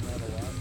Not a lot.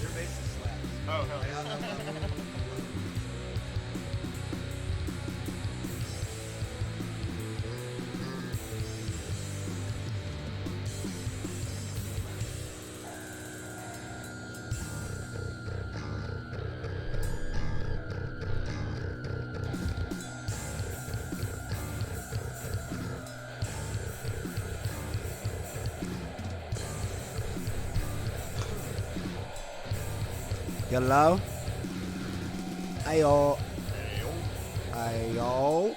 Your bass is slaps. Oh, hell yeah. Hello? Ayo. Ayo.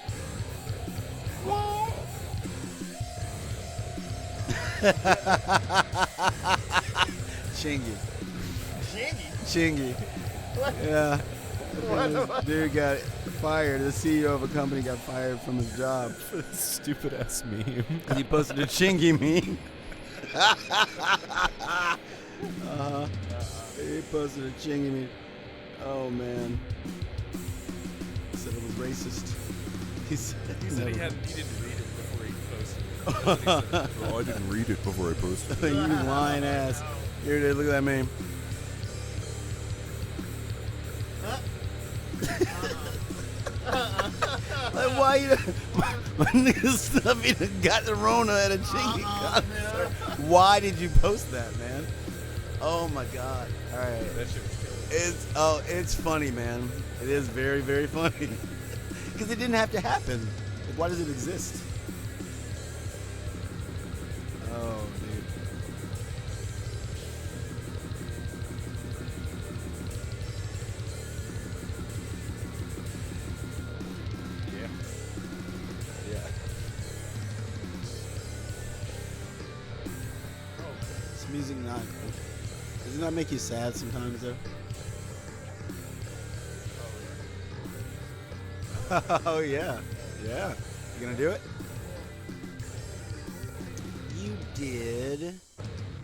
Chingy. Chingy. Yeah. This dude got fired. The CEO of a company got fired from his job. Stupid ass meme. Because he posted a Chingy meme. He posted a Chingy meme. Oh, man. He said it was racist. He said He said he didn't read it before he posted. Oh, I didn't read it before I posted. You lying ass. Here it is. Look at that meme. Like, why you? My nigga stuff even got the Rona at a Chingy concert. Why did you post that, man? Oh my God! All right, That shit was killer. it's funny, man. It is very, very funny because it didn't have to happen. Like, why does it exist? Oh, dude. Yeah. Yeah. Is music not? Does it not make you sad sometimes, though? Oh yeah, yeah. You gonna do it? You did. He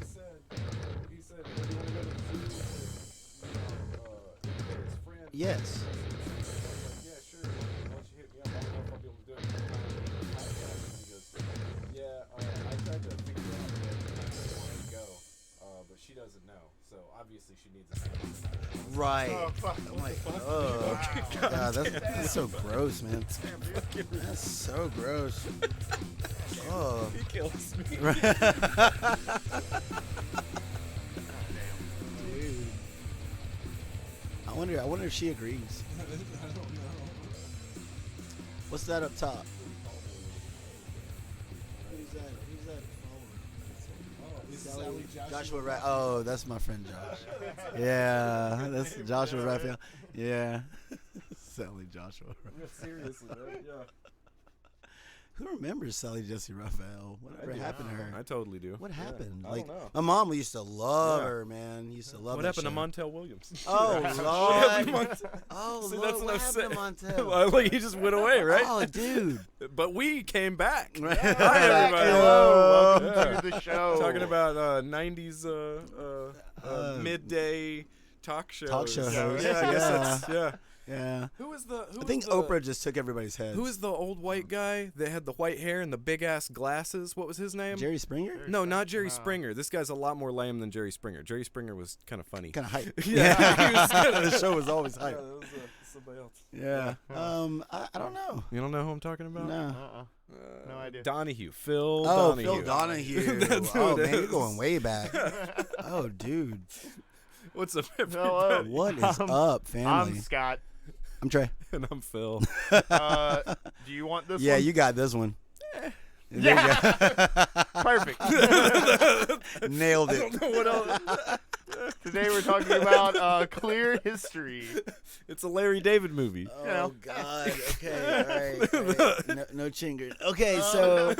said, "Do you want to go to the zoo?" His friend. Yes. I was like, yeah, sure. Why don't you hit me up? I don't know if I'll be able to do it. He goes, yeah, I tried to figure out that I wanted to go, but she doesn't know. So obviously she needs a name. Right. Oh, fuck. I'm like, oh, God, that's so gross, man. That's so gross. Oh. He kills me. Dude. I wonder if she agrees. I don't know. What's that up top? Who's that? Sally Joshua oh, that's my friend Josh. Yeah, that's Joshua Raphael. Yeah. Sally Joshua. Seriously, right? Yeah. Who remembers Sally Jesse Raphael? Whatever happened to her? I totally do. What happened? I Like, don't know. my mom used to love Yeah. her, man. Used to love What that happened to show. Montel Williams? Oh, Lord. Oh, See, Lord. that's What I'm happened saying. to Montel? Well, like, he just went away, right? Oh, dude. But we came back. Right. Hi, everybody. Hello, Yeah. welcome to the show. Talking about 90s midday talk shows. Talk show Yeah, hosts. I guess Yeah. that's, yeah. Yeah. Who is the? I think Oprah just took everybody's heads. Who is the old white guy that had the white hair and the big ass glasses? What was his name? Jerry Springer? No, not Jerry Springer. This guy's a lot more lame than Jerry Springer. Jerry Springer was kind of funny. Kind of hype. Yeah, he was The show was always hype. that was somebody else. Yeah. I don't know. You don't know who I'm talking about? No. No idea. Donahue. Phil Oh, Donahue. Phil Donahue. That's who Oh, it man, you're is. going way back. Oh, dude. What's up, Hello. everybody? What is up, family? I'm Scott. I'm Trey. And I'm Phil. Do you want this Yeah, one? you got this one. Yeah. Perfect. Nailed it. What else? Today we're talking about Clear History. It's a Larry David movie. Oh know. God. Okay. All right. No chingers. Okay. So.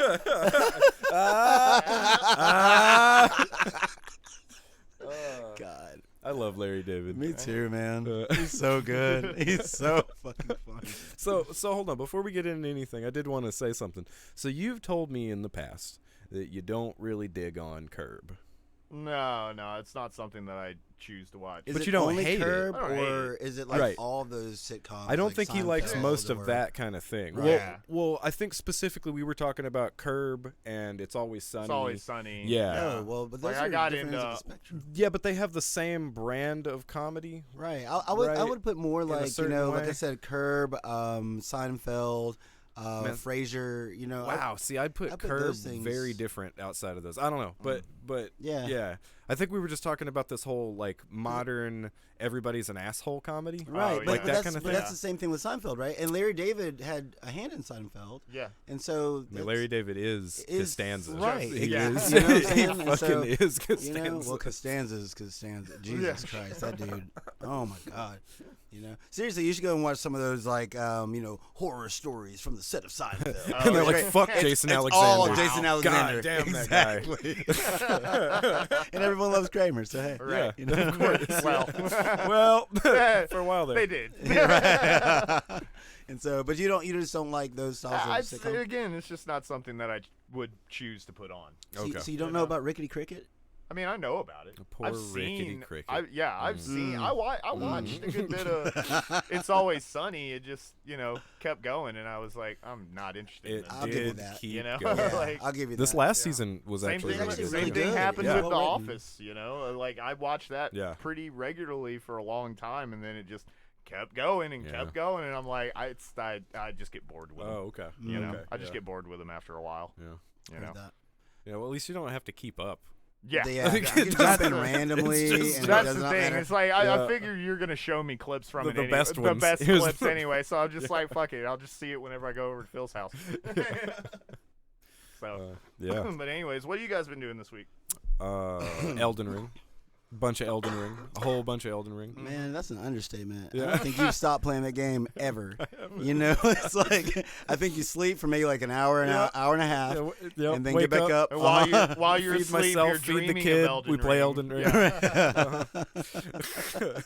God. I love Larry David. Me too, man. Uh, He's so good. He's so fucking funny. So hold on. Before we get into anything, I did want to say something. So you've told me in the past that you don't really dig on Curb. No, it's not something that I choose to watch. Is But it you don't only hate it. Curb, I don't hate or is it like Right. all those sitcoms? I don't like think he likes Seinfeld most or- of that kind of thing. Right. Yeah. Well, I think specifically we were talking about Curb and It's Always Sunny. It's Always Sunny. Yeah. Oh well, but those Like, are I got different ends of into- the spectrum. Yeah, but they have the same brand of comedy. Right. I would Right. put more a like certain like I way. said, Curb, Seinfeld, Man. Frasier. Wow. See, I'd put I put Curb those things- very different outside of those. I don't know, but Yeah. I think we were just talking about this whole like modern everybody's an asshole comedy. Right, Oh, but, yeah. Like but that that's, kind of but thing. that's the same thing with Seinfeld, right? And Larry David had a hand in Seinfeld, Yeah. and so I mean, Larry David is Costanza. right. He Yeah. is. You know what I'm he saying? And fucking so, is Costanza. You know, well, Costanza's Costanza. Jesus Yeah. Christ, that dude. Oh my God. Seriously, you should go and watch some of those like horror stories from the set of Seinfeld. Oh, and they're like, great. "Fuck It's- Jason it's Alexander." all Wow. Jason Alexander. God damn that guy. Exactly. And everyone loves Kramer, so hey. Right. You know? Of course. Well, Well, for a while there. they did. And so, but you just don't like those styles of I'd sitcom? say, again, it's just not something that I would choose to put on. Okay. So you don't know about Rickety Cricket? I mean, I know about it. Poor I've Rickety seen, Cricket. I've seen. I watched a good bit of It's Always Sunny. It just, kept going, and I was like, I'm not interested in It this. I'll give you did that. keep You know? going. Yeah, Like, I'll give you This that. last Yeah. season was Same actually thing, really actually good. really same good. thing happened Yeah. with The Well written. Office. Like I watched that Yeah. pretty regularly for a long time, and then it just kept going and Yeah. kept going, and I'm like, I just get bored with them. Oh, okay. You know, Okay, I just yeah. get bored with them after a while. Yeah. You Heard know, that. Yeah, well, at least you don't have to keep up. yeah. Yeah, think you it can does- jump in randomly, it's just- and it That's does the not thing. matter. It's like I Yeah. figure you're gonna show me clips from The it anyway. best The ones. best Here's clips the- anyway. So I'm just like, fuck it. I'll just see it whenever I go over to Phil's house. So, Yeah. but anyways, what have you guys been doing this week? Elden Ring. Bunch of Elden Ring. A whole bunch of Elden Ring. Man, that's an understatement. I Yeah. don't think you've stopped playing that game ever. It's like I think you sleep for maybe like an hour and Yeah. hour and a half, Yep, and then wake get back up. And while you're feed asleep, myself, you're feed dreaming the kid. of Elden We play Ring. Elden Ring. Yeah.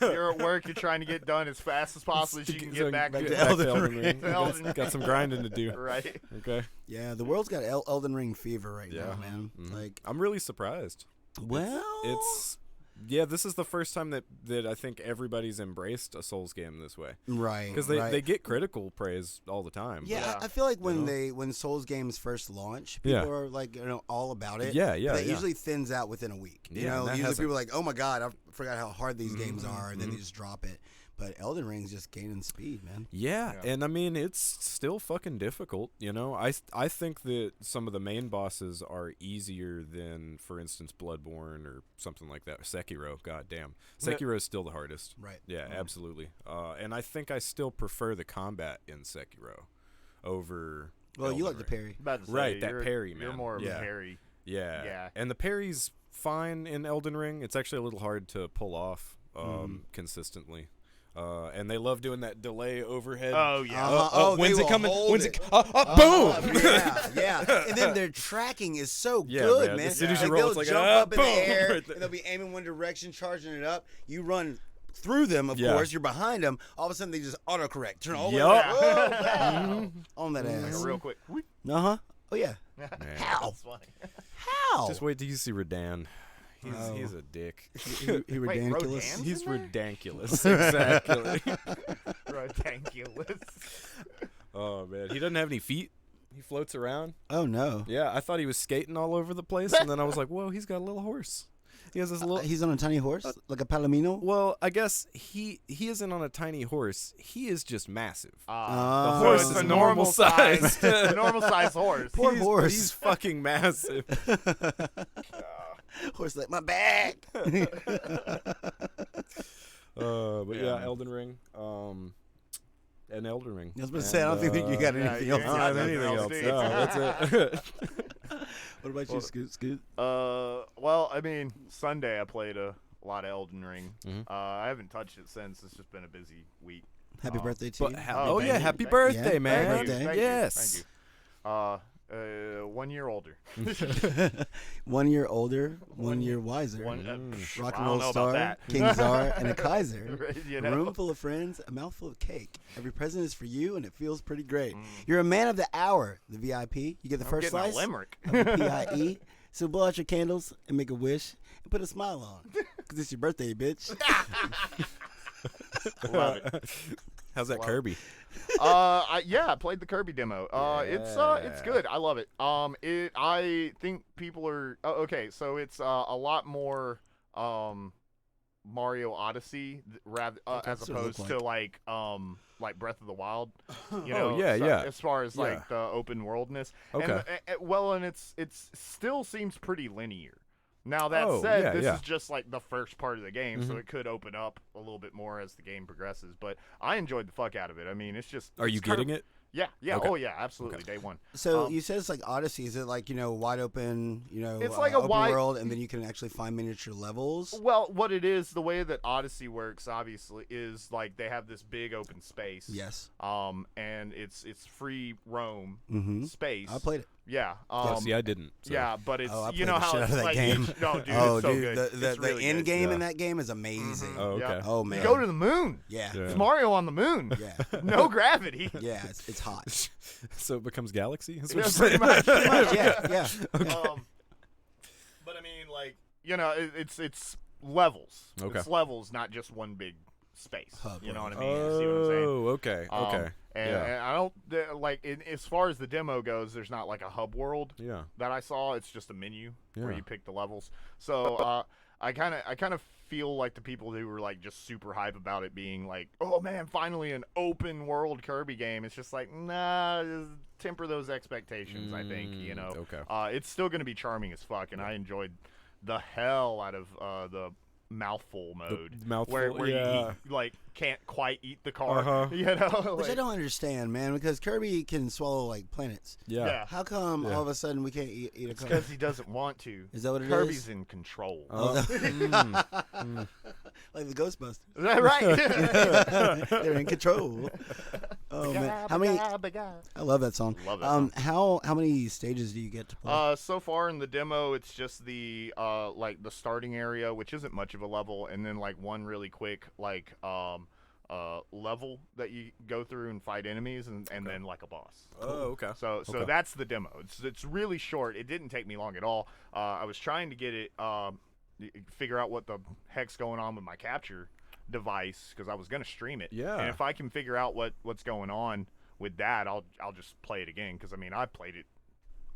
You're at work. You're trying to get done as fast as possible as you can get back back to to it. Elden Ring. Ring. To Elden Got some grinding to do. Right. Okay. Yeah, the world's got Elden Ring fever right Yeah. now, man. Mhm. Like, I'm really surprised. well, This is the first time that I think everybody's embraced a Souls game this way. right Because right. they get critical praise all the time. Yeah, Yeah. I feel like You know? when Souls games first launch, people Yeah. are like all about it. Yeah, But that yeah. usually thins out within a week. You Yeah, and know, that usually hasn't- people are like, "Oh my god, I forgot how hard these games are," and then mhm. they just drop it. But Elden Ring's just gaining speed, man. Yeah, Yeah. and I mean it's still fucking difficult, you know. I think that some of the main bosses are easier than, for instance, Bloodborne or something like that. Sekiro, goddamn, Sekiro is still the hardest. Right. Yeah, absolutely. And I think I still prefer the combat in Sekiro over. Well, you like Elden the Ring. parry. About to say, Right, that you're- parry, You're man. more of Yeah. a parry. Yeah. Yeah. And the parry's fine in Elden Ring. It's actually a little hard to pull off consistently. And they love doing that delay overhead. Oh yeah. Uh-huh. When's they it will coming? hold When's it. it? Boom! Yeah. And then their tracking is so Yeah, good, man. man. As soon as you Like, roll, they'll it's like, jump ah, up in the boom, air, right there. and they'll be aiming one direction, charging it up. You run through them, of Yeah. course. You're behind them. All of a sudden, they just autocorrect. Turn all the way Yup. around. Oh, wow. On that Like ass. a real quick. whoop. Uh-huh. Oh, yeah. How? That's funny. How? Just wait till you see Redan. He's Oh. a dick. He Wait, ridiculous. Rodan's He's in there? ridiculous. Exactly. Ridiculous. Oh man, he doesn't have any feet. He floats around. Oh, no. Yeah, I thought he was skating all over the place, and then I was like, whoa, he's got a little horse. He has this little. He's on a tiny horse? Like a palomino? Well, I guess he isn't on a tiny horse. He is just massive. The So horse it's is a normal size. a normal size horse. Poor he's, horse. He's fucking massive. Horse like, my back. But yeah, Yeah. Elden Ring. and Elden Ring. I was going to say, I don't think you got anything else. yeah, I don't have nothing anything else, else. dude. No, that's it. What about you, Scoot? Well, I mean, Sunday I played a lot of Elden Ring. Mhm. I haven't touched it since. It's just been a busy week. Happy birthday to But you. Oh, yeah, thank you, happy thank you. birthday, Yeah, man. happy birthday. Thank you, Yes. thank you. 1 year older. 1 year older, 1 year wiser. Rock I and don't roll know about star, that. King Czar, and a Kaiser. Right, you A know? room full of friends, a mouthful of cake. Every present is for you, and it feels pretty great. You're a man of the hour, the VIP. You get the I'm first getting slice a limerick. of the PIE. So blow out your candles and make a wish and put a smile on. Because it's your birthday, bitch. Love it. How's that Kirby? I played the Kirby demo. It's good. I love it. I think people are okay. So it's a lot more Mario Odyssey rather as That's what it looked opposed to like Breath of the Wild. You Oh, know, yeah, yeah. As far as Yeah. like the open worldness. Okay. And it's still seems pretty linear. Now that Oh, said, yeah, this yeah. is just like the first part of the game, so it could open up a little bit more as the game progresses. But I enjoyed the fuck out of it. I mean, it's just. Are you getting it? Yeah, yeah, Okay. oh yeah, absolutely, day one. So you said it's like Odyssey. Is it like, wide open, It's like a open wide- world, and then you can actually find miniature levels? Well, what it is, the way that Odyssey works, obviously, is like they have this big open space. Yes. And it's free roam Mm-hmm. space. I played it. Yeah. See, I didn't. So. Yeah, but it's I you played know the how shit it's out of that like game. no, dude, Oh, it's so dude, good. the It's really end good. game Yeah. in that game is amazing. Oh, okay. Yeah. Oh man. Go to the moon. Yeah. Yeah. It's Mario on the moon. Yeah. No gravity. Yeah. It's hot. So it becomes Galaxy? Is what Yeah, you're pretty saying? much. Pretty much, yeah. But I mean, like it's levels. Okay. It's levels, not just one big space. Hub, You know right. what I mean? You see what I'm saying? Oh, okay. Okay. And, Yeah. and I don't as far as the demo goes. There's not like a hub world Yeah. that I saw. It's just a menu where Yeah. you pick the levels. So I kind of feel like the people who were like just super hype about it being like, oh man, finally an open world Kirby game. It's just like, nah, just temper those expectations. I think Okay. it's still gonna be charming as fuck, and I enjoyed the hell out of the mouthful mode, mouthful, where yeah. you like can't quite eat the car. Uh-huh. You know, Which I like- don't understand, man, because Kirby can swallow like planets. Yeah. Yeah. How come Yeah. all of a sudden we can't eat a car? because he doesn't want to. Is that what it is? Kirby's in control. Oh. Like the Ghostbusters. Is that right? They're in control. Oh man, how many? I love that song. Love that song. How many stages do you get to play? So far in the demo, it's just the like the starting area, which isn't much of a level, and then like one really quick like level that you go through and fight enemies, and then like a boss. Oh, okay. So Okay. that's the demo. It's really short. It didn't take me long at all. I was trying to get it figure out what the heck's going on with my capture device because I was gonna stream it. Yeah. And if I can figure out what's going on with that, I'll just play it again because I mean I played it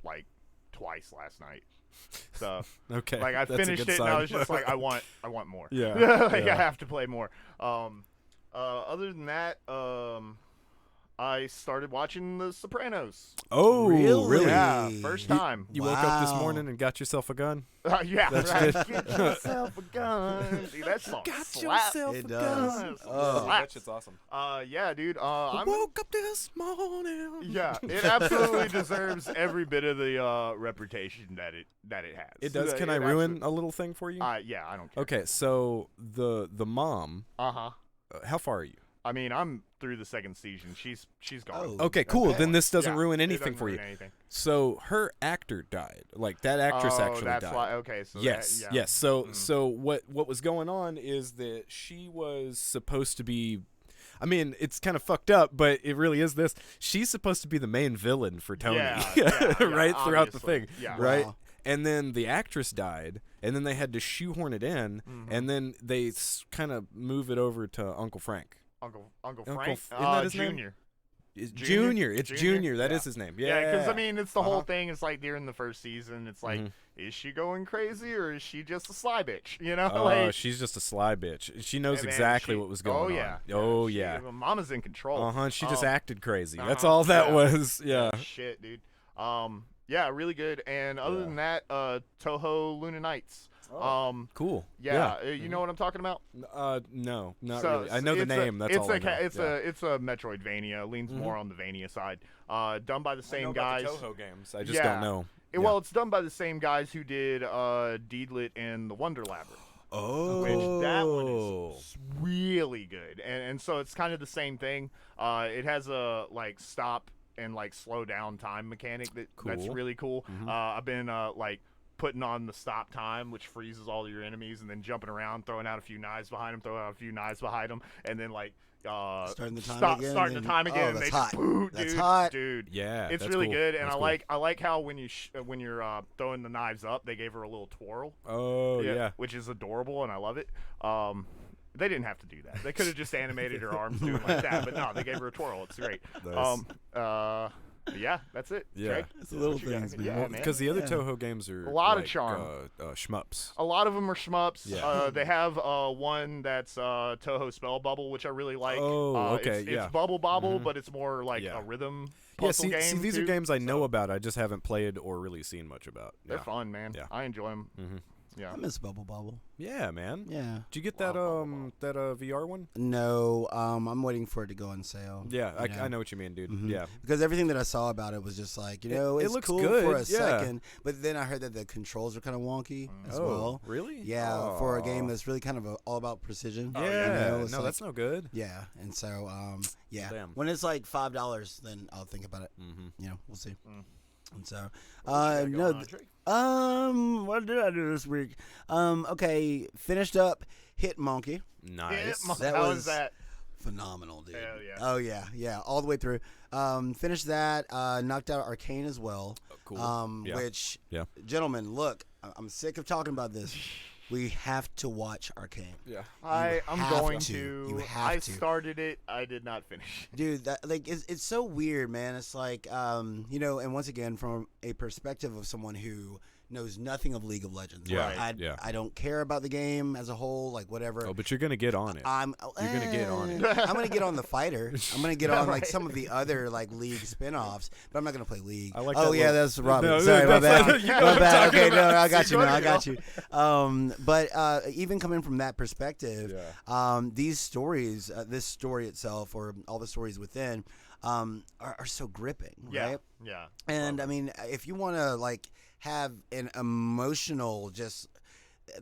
like twice last night. So Okay. like I That's a finished good it and I sign. was just like I want more. Yeah, Like yeah. I have to play more. Other than that, I started watching The Sopranos. Oh, really? Yeah, first time. You woke up this Wow. morning and got yourself a gun? Yeah, That's right. good. Get yourself a gun. Dude, that song slaps. It does. Oh. Slaps. awesome. Yeah, dude. I I'm, woke up this morning. yeah, it absolutely deserves every bit of the reputation that it has. It does. Can I ruin a little thing for you? Yeah, I don't care. Okay, so the mom, Uh-huh. how far are you? I mean, I'm through the second season. She's gone. Oh. Okay, cool. Okay. Then this doesn't Yeah, ruin it anything doesn't for you. ruin anything. So her actor died. Like that actress Oh, actually that's died. why. Okay, so Yes, that, yeah. yes. So what was going on is that she was supposed to be. I mean, it's kind of fucked up, but it really is this. She's supposed to be the main villain for Tony, Yeah, right throughout the obviously. thing, Yeah. right? Wow. And then the actress died, and then they had to shoehorn it in, and then they kind of move it over to Uncle Frank. Uncle Uncle Frank, isn't that his name? Junior. It's Junior? Junior. It's Junior? Junior. That Yeah. is his name. Yeah. Yeah, because I mean, it's the whole Uh-huh. thing. It's like during the first season, it's like, Mhm. is she going crazy or is she just a sly bitch? You know, Oh, like she's just a sly bitch. She knows hey, man, exactly she- what was going oh, yeah. on. Oh she- yeah. Mama's in control. Uh huh. She just Um, acted crazy. That's uh-huh, all that yeah. was. Yeah. Shit, dude. Yeah, really good. And other Yeah. than that, Toho Luna Nights. Cool. Yeah, you know what I'm talking about? No, not So, really. I know the name. That's all I know. It's a Metroidvania. It leans more on the Vania side. Done by the I same know guys. about the Toho games. I just don't know. Well, it's done by the same guys who did Deedlit and the Wonder Labyrinth. Oh, Which that one is really good, and so it's kind of the same thing. It has a like stop and like slow down time mechanic that's Cool. really cool. I've been like putting on the stop time, which freezes all your enemies, and then jumping around, throwing out a few knives behind them, throwing out a few knives behind them, and then like starting the time again. starting the time again. Oh, and that's they hot. just boot, That's dude, hot. dude. Yeah, It's that's really cool. good, and That's I like how when you're throwing the knives up, they gave her a little twirl. Oh yeah. Which is adorable, and I love it. They didn't have to do that. They could have just animated her arms doing like that, but no, they gave her a twirl. It's great. Nice. Yeah, that's it. Yeah. Greg? It's the little What you got? things, man. Yeah, man. Because the other Yeah. Toho games are A lot of like, charm. Shmups. A lot of them are shmups. Yeah. They have one that's Toho Spell Bubble, which I really like. Oh, okay, It's yeah. Bubble Bobble, but it's more like Yeah. a rhythm Yeah, puzzle game. see, these too. are games I know So, about. I just haven't played or really seen much about. They're Yeah. fun, man. Yeah. I enjoy them. Mm-hmm. Yeah. I miss Bubble Bobble. Yeah, man. Yeah. Did you get that that VR one? No, I'm waiting for it to go on sale. Yeah, you I know what you mean, dude. Mhm. Yeah. Because everything that I saw about it was just like, It it's looks cool good, for a yeah. second, but then I heard that the controls are kind of wonky as well. Really? Yeah, for a game Aw. that's really kind of all about precision. Oh, Yeah. it's No, like- that's no good. Yeah, and so yeah, Damn. when it's like $5, then I'll think about it. Mm-hmm. We'll see. Mm. And so, What you got no, going on, Drake? what did I do this week? Okay, finished up Nice. Yeah, That how was- is that? phenomenal, dude. Hell yeah. Oh yeah, all the way through. Finished that. Knocked out Arcane as well. Cool. Yeah. Which, Yeah. gentlemen, look, I'm sick of talking about this. We have to watch Arcane. Yeah. I'm have going to. to. You have I to. started it. I did not finish. Dude, that like it's so weird, man. It's like and once again from a perspective of someone who knows nothing of League of Legends. Yeah, Like, I don't care about the game as a whole, like whatever. Oh, but you're gonna get on it. You're gonna get on it. I'm gonna get on the fighter. I'm gonna get on like some of the other like League spin-offs, but I'm not gonna play League. I like oh that yeah, little- that's Robin. No, Sorry, my that's- bad. you know My what I'm bad. talking Okay, no, about. I got See, you, go man. I ahead, got you. But even coming from that perspective, Yeah. these stories, this story itself, or all the stories within, are so gripping, Yeah. right? Yeah. And I mean, if you want to like have an emotional, just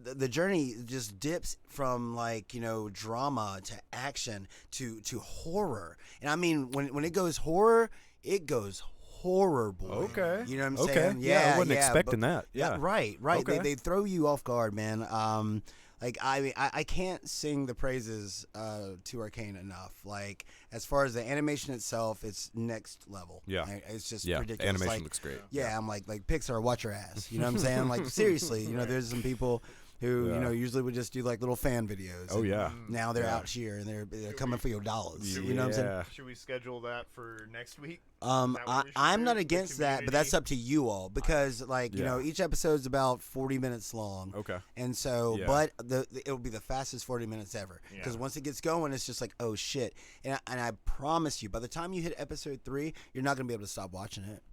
the journey just dips from like drama to action to horror, and I mean when it goes horror, it goes horror, boy. Okay. You know what I'm Okay. saying? Yeah, I wasn't yeah, expecting but- that. Yeah. right. Okay. They throw you off guard, man. Like I mean, I can't sing the praises to Arcane enough. Like as far as the animation itself, it's next level. Yeah. Right? It's just Yeah. ridiculous. Animation Like, looks great. yeah, I'm like Pixar, watch your ass. You know what I'm saying? Like seriously, there's some people who Yeah. usually would just do like little fan videos. Oh and yeah. Now they're Yeah. out here and they're coming for your dollars. Should You know what I'm saying? Yeah. Should we schedule that for next week? Is that what we should I'm do not with against that, but that's community? up to you all because Yeah. each episode's about 40 minutes long. Okay. And so, Yeah. but it'll be the fastest 40 minutes ever. Because Yeah. once it gets going, it's just like, oh shit. And I promise you, by the time you hit episode 3, you're not going to be able to stop watching it.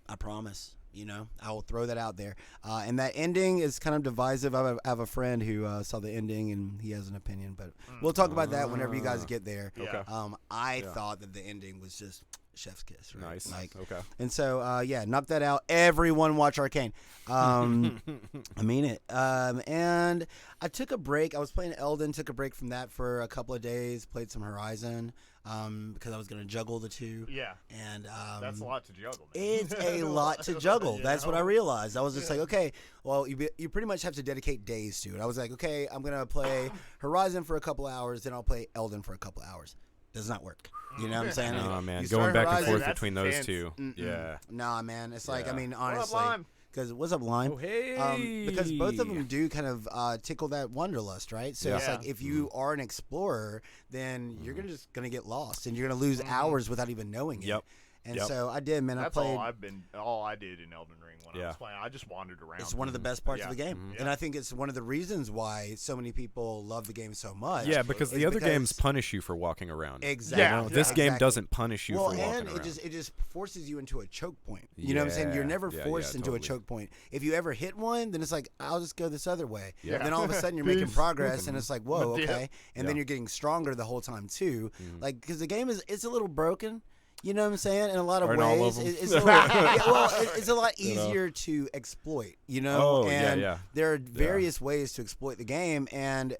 I promise. I will throw that out there. And that ending is kind of divisive. I have a friend who saw the ending and he has an opinion, but we'll talk about that whenever you guys get there. Okay. I thought that the ending was just chef's kiss. Right? Nice. Like, Okay. and so, knock that out. Everyone watch Arcane. I mean it. And I took a break. I was playing Elden, took a break from that for a couple of days, played some Horizon because I was going to juggle the two. Yeah. And That's a lot to juggle. Man. it's a lot to juggle. You That's what I know? realized. I was just like, okay, well, you pretty much have to dedicate days to it. I was like, okay, I'm going to play Horizon for a couple hours, then I'll play Elden for a couple hours. Does not work. You know what I'm saying? Oh man, You going start back and Horizon- forth That's between those intense. two. Mm-mm. Yeah. Nah, man. It's like, I Yeah. mean, What up, honestly. Lime? Because what's up, Lime? Oh hey. Because both of them do kind of tickle that wanderlust, right? So it's Yeah. like if you are an explorer, then you're just gonna get lost and you're gonna lose hours without even knowing it. Yep. And Yep. so I did, man. That's I played. all I did in Elden Ring when I Yeah. was playing. I just wandered around. It's one of the best parts of Yeah. the game, Mhm. and Yeah. I think it's one of the reasons why so many people love the game so much. Yeah, because is the other games because- punish you for walking around. Exactly. Yeah, You know, this game exactly. doesn't punish you Well, for walking and around. it just forces you into a choke point. You know what I'm saying? You're Yeah, never yeah, forced yeah, into a totally. choke point. If you ever hit one, then it's like I'll just go this other way. Yeah. Then all of a sudden you're making Peace. progress, and it's like whoa, Yeah. okay. And then Yeah. you're getting stronger the whole time too. Mhm. Like because the game it's a little broken. You know what I'm saying? In a lot of Aren't all ways, of them? it's a little, yeah, well, it's a lot You know? easier to exploit. You know, Oh, yeah, and yeah. there are various ways to exploit the game, and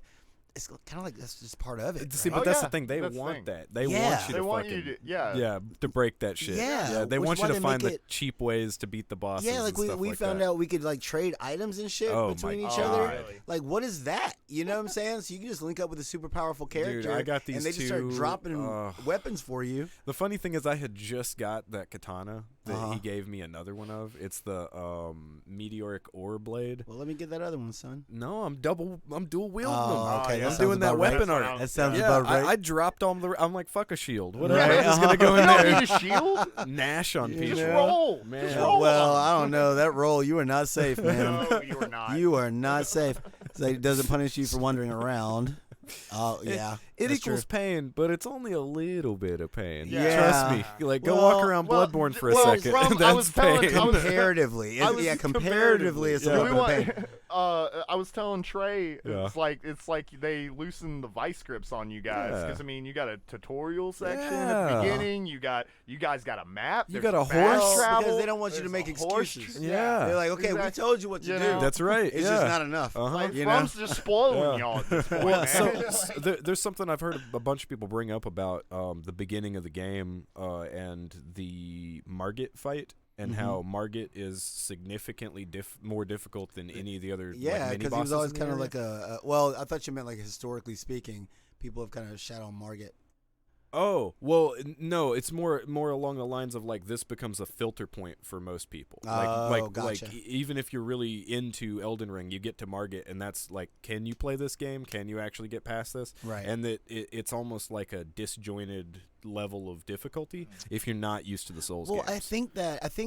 it's kind of like that's just part of it. See, right? but that's yeah, the thing. They that's the want thing. that. They Yeah. want you They to want fucking you to to break that shit. Yeah, They which want is you why to they find make the it- cheap ways to beat the bosses. Yeah, like and we stuff like found that. out we could like trade items and shit Oh my between each God. other. Like, what is that? You know what I'm saying? So you can just link up with a super powerful character. I got and these they just start two, dropping weapons for you. The funny thing is, I had just got that katana that Uh-huh. he gave me another one of. It's the meteoric ore blade. Well, let me get that other one, son. No, I'm dual wielding Oh, them. okay, that I'm sounds doing that about right. weapon art. That sounds Yeah, about right. I dropped on the. I'm like, fuck a shield. Whatever. Right, I'm just gonna go You in don't there. need a shield. Nash on You people. Just know? roll. Man. Just Yeah, roll. Well, I don't know. That roll, you are not safe, man. No, you are not. You are not safe. So it doesn't punish you for wandering around. Oh, yeah. It that's equals true. pain, but it's only a little bit of pain. Yeah. Trust me. Like, go walk around well, Bloodborne for a well, second. Rum, I That's was telling- pain. I was- Comparatively. I was Yeah, comparatively, it's a Yeah. little bit of pain. I was telling Trey, Yeah. it's like they loosen the vice grips on you guys Yeah. because I mean you got a tutorial section at Yeah. the beginning. You guys got a map. You there's got a fast horse. travel, Because they don't want you to there's make a horse excuses. Yeah. They're like, okay, we Exactly. told you what to You do. know? That's right. It's yeah. just not enough. Uh-huh. Like You know? Frum's just spoiling Yeah. y'all at this point, Well, man. so there's something I've heard a bunch of people bring up about the beginning of the game and the Margit fight, and Mm-hmm. how Margit is significantly more difficult than any of the other Yeah, like, because mini he was bosses always in the kind of area. like well, I thought you meant like historically speaking, people have kind of shat on Margit. Oh, well, no, it's more along the lines of like this becomes a filter point for most people. Oh, gotcha. Even if you're really into Elden Ring, you get to Margit and that's like, can you play this game? Can you actually get past this? Right. And that it's almost like a disjointed level of difficulty if you're not used to the Souls Well, games. I think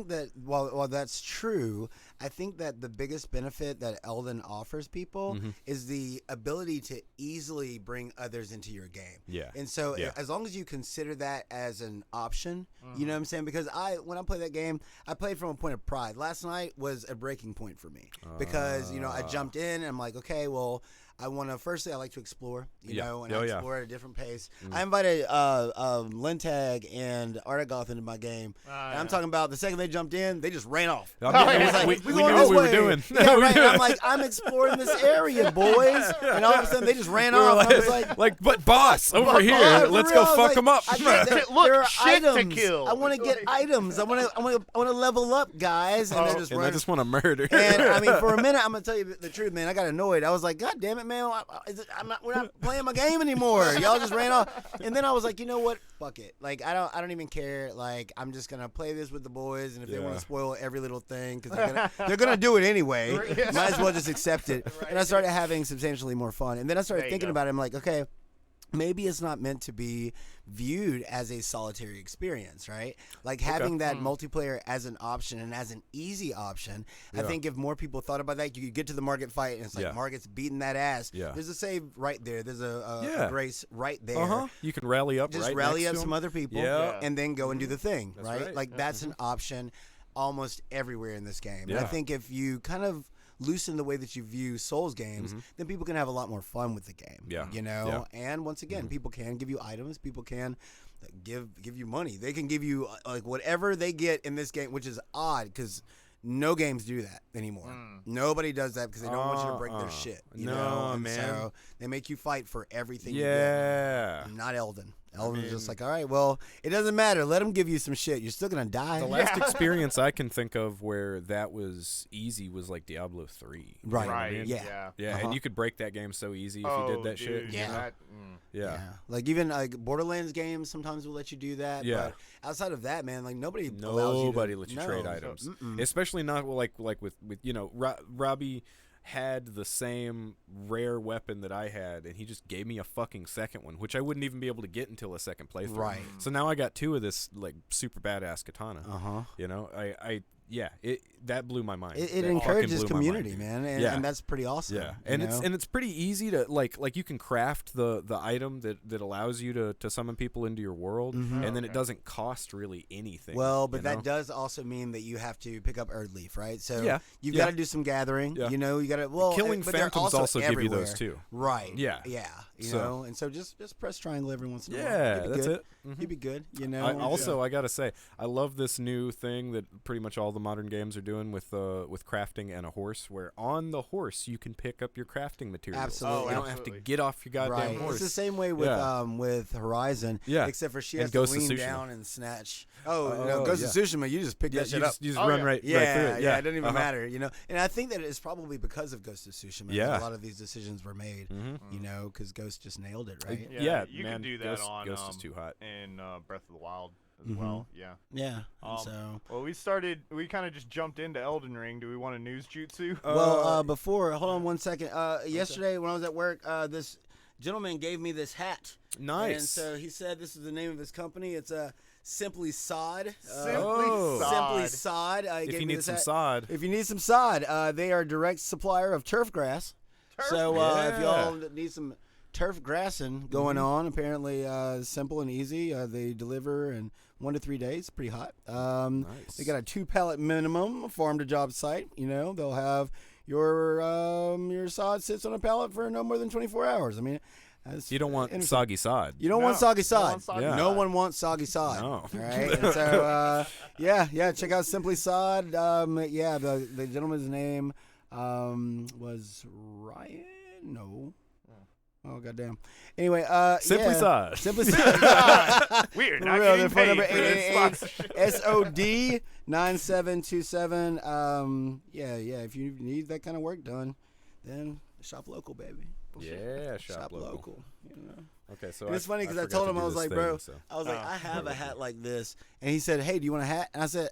that while that's true, I think that the biggest benefit that Elden offers people Mm-hmm. is the ability to easily bring others into your game. Yeah. And so Yeah. as long as you consider that as an option, you know what I'm saying? Because when I play that game, I played from a point of pride. Last night was a breaking point for me because, I jumped in and I'm like, okay, well, I want to. Firstly, I like to explore, Yeah. know, and Oh, I yeah. explore at a different pace. I invited Lintag and Artagoth into my game, and I'm talking about the second they jumped in, they just ran off. I mean, It was like, we "We knew going what this we were way." doing. Yeah, We right. knew And I'm it. like, I'm exploring this area, boys, and all of a sudden they just ran We were off. And I was like, but boss, over But here, for let's real, go I was fuck like, them up. I get that Look, there are shit to items. kill. I want to get items. I want to level up, guys, and then just and run. I just want to murder. And I mean, for a minute, I'm gonna tell you the truth, man. I got annoyed. I was like, God damn it, man! We're not playing my game anymore. Y'all just ran off. And then I was like, you know what? Fuck it. Like I don't even care. Like I'm just gonna play this with the boys, and if they want Yeah. to spoil every little thing, because they're gonna do it anyway, might as well just accept it. And I started having substantially more fun. And then I started There you thinking go. about it. I'm like, okay, maybe it's not meant to be viewed as a solitary experience, right? Like having that multiplayer as an option and as an easy option. I Yeah. think if more people thought about that, you could get to the Margit fight and it's like Yeah. Margit's beating that ass. Yeah. There's a save right there. There's a Yeah. grace right there. Uh-huh. You can rally up Just right rally next up to some 'em. other people Yeah. and then go and do the thing, That's right? right. Like that's an option almost everywhere in this game. And I Yeah. think if you kind of loosen the way that you view Souls games, then people can have a lot more fun with the game. Yeah. You know? And once again, people can give you items, people can give you money. They can give you like whatever they get in this game, which is odd because no games do that anymore. Nobody does that because they don't want you to break their shit. You No, know? And man. So they make you fight for everything Yeah. you get. Not Elden. Elden's just like, all right, well, it doesn't matter. Let them give you some shit. You're still going to die. The last experience I can think of where that was easy was like Diablo 3. You know Right. what I Right. mean? Yeah. Yeah, Uh-huh. and you could break that game so easy if Oh, you did that shit. dude, Yeah. that- Yeah. Like even like Borderlands games sometimes will let you do that. Yeah. But outside of that, man, like nobody allows you Nobody to, lets you no. trade items, Mm-mm. especially not like with Robbie. had the same rare weapon that I had, and he just gave me a fucking second one, which I wouldn't even be able to get until a second playthrough. Right. So now I got 2 of this like super badass katana. Uh-huh. You know, that blew my mind. It That fucking encourages blew my mind, community, dude. man, and, Yeah. and that's pretty awesome. Yeah, you and know? it's pretty easy to like you can craft the item that allows you to summon people into your world, Mhm. and then it Okay. doesn't cost really anything. Well, but you that know? does also mean that you have to pick up Erdleaf, right? So Yeah, you've yeah. got to do some gathering. Yeah. You know, you got to Killing but they're phantoms also give you everywhere. those too. Right. Yeah. Yeah. You So- know, and so just press triangle every once in a while. Yeah, You'll be that's good. it. Mhm. You'd be good. You know. I gotta say, I love this new thing that pretty much all the modern games are doing with crafting and a horse, where on the horse you can pick up your crafting materials. Absolutely. You don't have to Absolutely. get off your goddamn Right. horse. It's the same way with Yeah. with Horizon. Yeah. Except for she And has Ghost to of lean Tsushima. down and snatch. Oh, Oh, no, Ghost yeah. of Tsushima, you just pick Yeah, that shit you up. just, you just Oh, run yeah. right Yeah, through it. yeah, it doesn't even Uh-huh. matter, you know. And I think that it's probably because of Ghost of Tsushima that Yeah. a lot of these decisions were made. Mhm. You know, because Ghost just nailed it, right? Yeah, you man, can do that Ghost, on Ghost is too hot. in Breath of the Wild as Mhm. well. Yeah. Yeah. and Um, so, Well, we kind of just jumped into Elden Ring. Do we want a news jutsu? before, hold on one second. Yesterday when I was at work, this gentleman gave me this hat. Nice. And so he said this is the name of his company. It's Simply Sod. Simply Oh. Sod. Simply Sod. He if gave you me need this some hat. sod, If you need some sod, they are a direct supplier of turf grass. So if y'all need some turf grassing going on, apparently simple and easy. They deliver in 1 to 3 days. Pretty hot. Nice. They got a 2 pallet minimum farm to job site. You know, they'll have your sod sits on a pallet for no more than 24 hours. I mean, that's you don't want interesting. soggy sod. You don't No, want soggy you don't sod. want soggy Yeah. No sod. one wants soggy sod. No. All right. And so yeah, check out Simply Sod. Yeah, the gentleman's name was Ryan. No. Oh goddamn. Anyway, Simply yeah. sod. Simply Sod. Weird. For Not real, getting their phone number paid for this sponsorship. SOD 9727. Yeah. If you need that kind of work done, then shop local, baby. Yeah, shop local. You know. Okay, so And it's funny because I forgot told to him, do I was this like, thing, bro, so. I was like, Oh. I have a hat like this, and he said, hey, do you want a hat? And I said,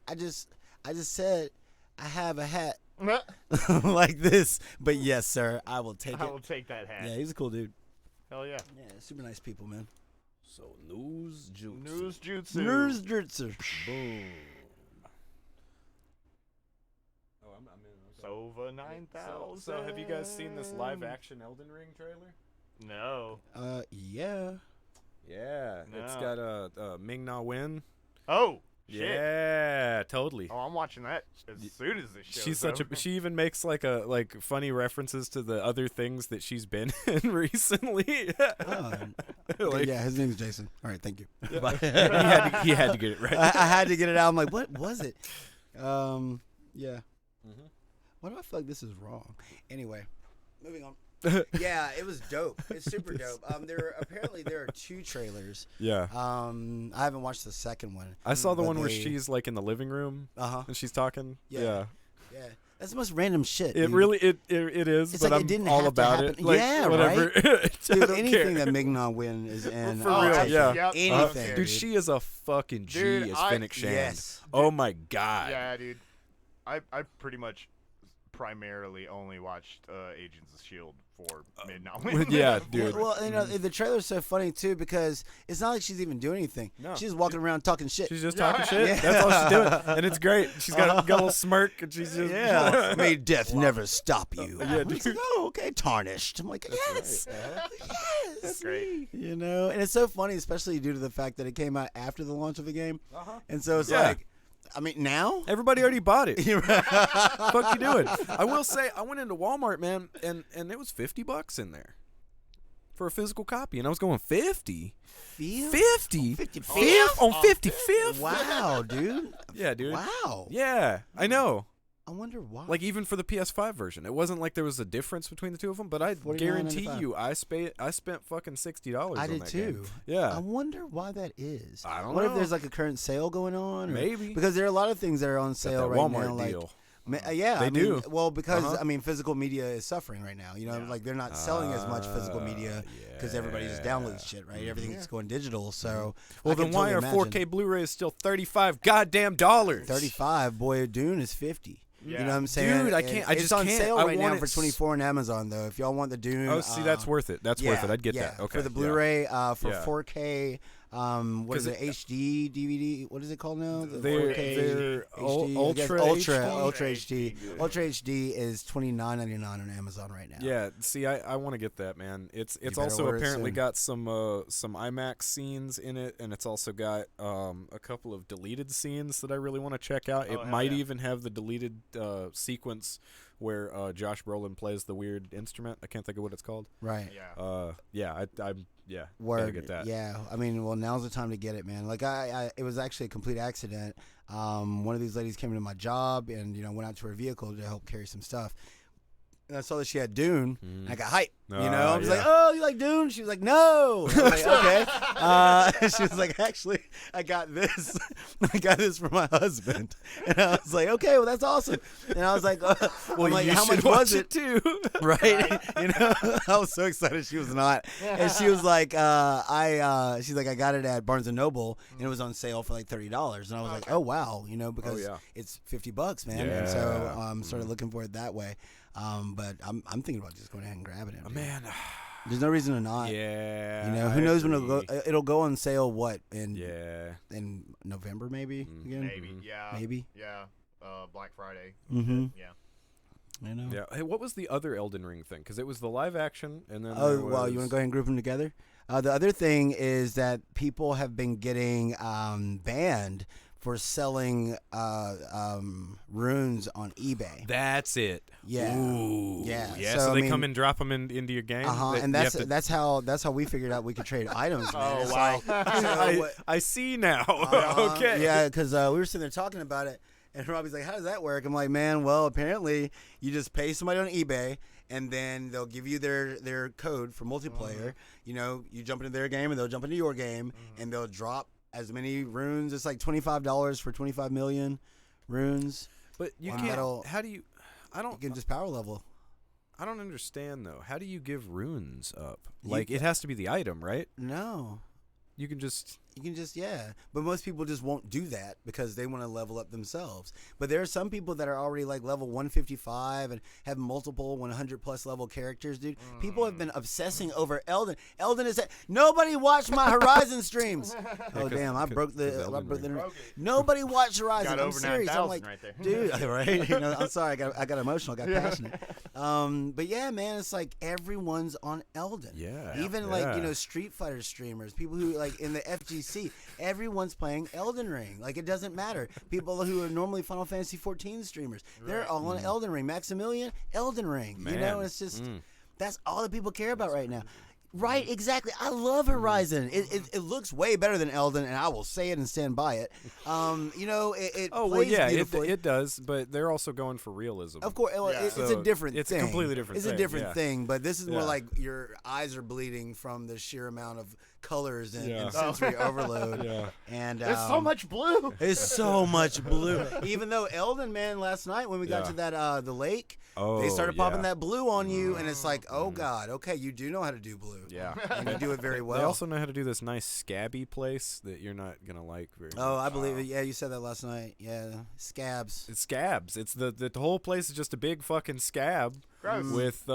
I just said I have a hat like this, but yes, sir, I will take I it. will take that hat. Yeah, he's a cool dude. Hell yeah. Yeah, super nice people, man. So news juice. News jutsu. Nerd Dritzer. Boom. Oh, I'm in. Sova 9000. So have you guys seen this live action Elden Ring trailer? No. Yeah. Yeah, it's No. got Ming Na Wen. Oh. Shit. Yeah, totally. Oh, I'm watching that as soon as this show. She's such a. She even makes like funny references to the other things that she's been in recently. Oh, Like, yeah, his name's Jason. All right, thank you. he had to get it right. I had to get it out. I'm like, what was it? Yeah. Mhm. Why do I feel like this is wrong? Anyway, moving on. Yeah, it was dope. It's super dope. There are 2 trailers. Yeah, I haven't watched the second one. I saw the but one where they- she's like in the living room Uh-huh. and she's talking. Yeah. Yeah. That's the most random shit. It dude. really it is, It's but like it I'm didn't all have to about it. happen. Like, Yeah, whatever. I Dude, don't anything care. that Mignon Win is in. For I'll real, take yeah. it. Yep. Anything. Okay. Dude, she is a fucking G Dude, as I- Fennec Shand. Yes. Oh my god. Yeah, dude. I pretty much primarily only watched Agents of S.H.I.E.L.D. for Midnight. Yeah, dude. Well, you know, the trailer's so funny too because it's not like she's even doing anything. No. She's walking around talking shit. She's just Yeah. talking shit. Yeah. That's all she's doing, and it's great. She's got a little smirk, and she's just Yeah. May death never stop you. Yeah, I'm just like, oh, okay, tarnished. I'm like, yes. Yes. That's great. You know, and it's so funny, especially due to the fact that it came out after the launch of the game. And so it's Yeah. like, I mean, now? Everybody already bought it. Fuck you doing? I will say, I went into Walmart, man, and it was $50 in there for a physical copy, and I was going 50. 50? 55th? On 55th? Wow, dude. Yeah, dude. Wow. Yeah, I know. I wonder why. Like, even for the PS5 version, it wasn't like there was a difference between the two of them, but I guarantee $49.95. you, I spent fucking $60 I on did that too. game. Yeah. I wonder why that is. I don't What if know. there's like a current sale going on? Or, Maybe. Because there are a lot of things that are on Got sale that right Walmart now. Like, deal. Yeah, They I mean, do. Well, because Uh-huh. I mean, physical media is suffering right now. You know, Yeah. like they're not selling as much physical media because everybody just downloads shit, right? Everything's going digital. So, Well, I can then why totally are imagine. 4K Blu-rays still $35 goddamn dollars? 35? Boy, Dune is 50. Yeah. You know what I'm saying? Dude, I And can't- I it's just on can't. sale I right want now it for $24 on Amazon though. If y'all want the Dune. Oh, see, that's worth it. That's worth it. I'd get yeah, that. Okay. For the yeah. Blu-ray, for Yeah. 4K. What 'Cause is it? HD DVD? What is it called now? The They're 4K they're HD, I guess ultra Ultra HD? Ultra HD. Ultra HD is $29.99 on Amazon right now. Yeah, see, I want to get that, man. It's better also order it apparently soon. got some IMAX scenes in it, and it's also got a couple of deleted scenes that I really want to check out. Oh, It hell might yeah. even have the deleted sequence where Josh Brolin plays the weird instrument. I can't think of what it's called. Right. Yeah. I'm gotta Word. get that. Yeah. I mean, well, now's the time to get it, man. Like it was actually a complete accident. One of these ladies came into my job and went out to her vehicle to help carry some stuff. And I saw that she had Dune, and I got hyped. I was like, "Oh, you like Dune?" She was like, "No." And I was like, "Okay." She was like, "Actually, I got this. I got this for my husband." And I was like, "Okay, well, that's awesome." And I was like, Well, I'm like, you how should much watch was it? too. Right? I was so excited she was not. And she was like, she's like, I got it at Barnes and Noble and it was on sale for like $30. And I was like, oh wow, because yeah. it's $50, man. And so started looking for it that way. But I'm thinking about just going ahead and grabbing it. dude. Man, There's no reason to not. yeah. Who I knows when agree. it'll go on sale in Yeah. in November maybe again? Maybe. Yeah. Maybe. Yeah. Black Friday. Mm-hmm. Yeah. I know. Yeah. Hey, what was the other Elden Ring thing? Because it was the live action, and then Oh, there well, you want was- to go ahead and group them together? The other thing is that people have been getting banned for selling runes on eBay. That's it. Yeah. Ooh. Yeah. Yeah. So, So, I they come mean- and drop them into your game. And You have to- that's how we figured out we could trade items. Man. Oh, It's wow. like, I see now. Okay. Yeah, because we were sitting there talking about it, and Robbie's like, "How does that work?" I'm like, "Man, well, apparently you just pay somebody on eBay, and then they'll give you their code for multiplayer. You jump into their game, and they'll jump into your game, and they'll drop as many runes. It's like $25 for 25 million runes. But you Wow. can't. That'll- How do you? I You don't. can just power level. I don't understand though. How do you give runes up? Like it has to be the item, right? No. You can just. You can just, but most people just won't do that because they want to level up themselves. But there are some people that are already like level 155 and have multiple 100 plus level characters, dude. People have been obsessing over Elden. Elden is nobody watched my Horizon streams. Oh 'cause- damn, I broke 'cause the Elden internet. Ring. Broke it. Nobody watched Horizon. Got I'm over serious. I'm 9,000 like, right there. dude, right? I'm sorry, I got emotional, I got passionate. But yeah, man, it's like everyone's on Elden. Yeah. Even like Street Fighter streamers, people who like in the FGC, everyone's playing Elden Ring. Like it doesn't matter. People who are normally Final Fantasy 14 streamers, they're all on Elden Ring. Maximilian, Elden Ring. Man. It's just that's all that people care about right now. Right, exactly. I love Horizon. It looks way better than Elden, and I will say it and stand by it. It Oh well, plays yeah, beautifully. it does, but they're also going for realism. Of course, well, Yeah. it's a So different it's thing. a completely different It's thing, a different yeah. thing, but this is more Yeah. like your eyes are bleeding from the sheer amount of colors and, Yeah. and sensory overload. Yeah. And There's so much blue. There's so much blue. Even though Elden, man, last night when we got Yeah. to that the lake, Oh, they started popping yeah. that blue on you, and it's like, oh god, okay, you do know how to do blue. Yeah. And you do it very well. They also know how to do this nice scabby place that you're not gonna like very Oh, much. I believe it. Yeah, you said that last night. Yeah, scabs. It's scabs. It's the whole place is just a big fucking scab Gross. with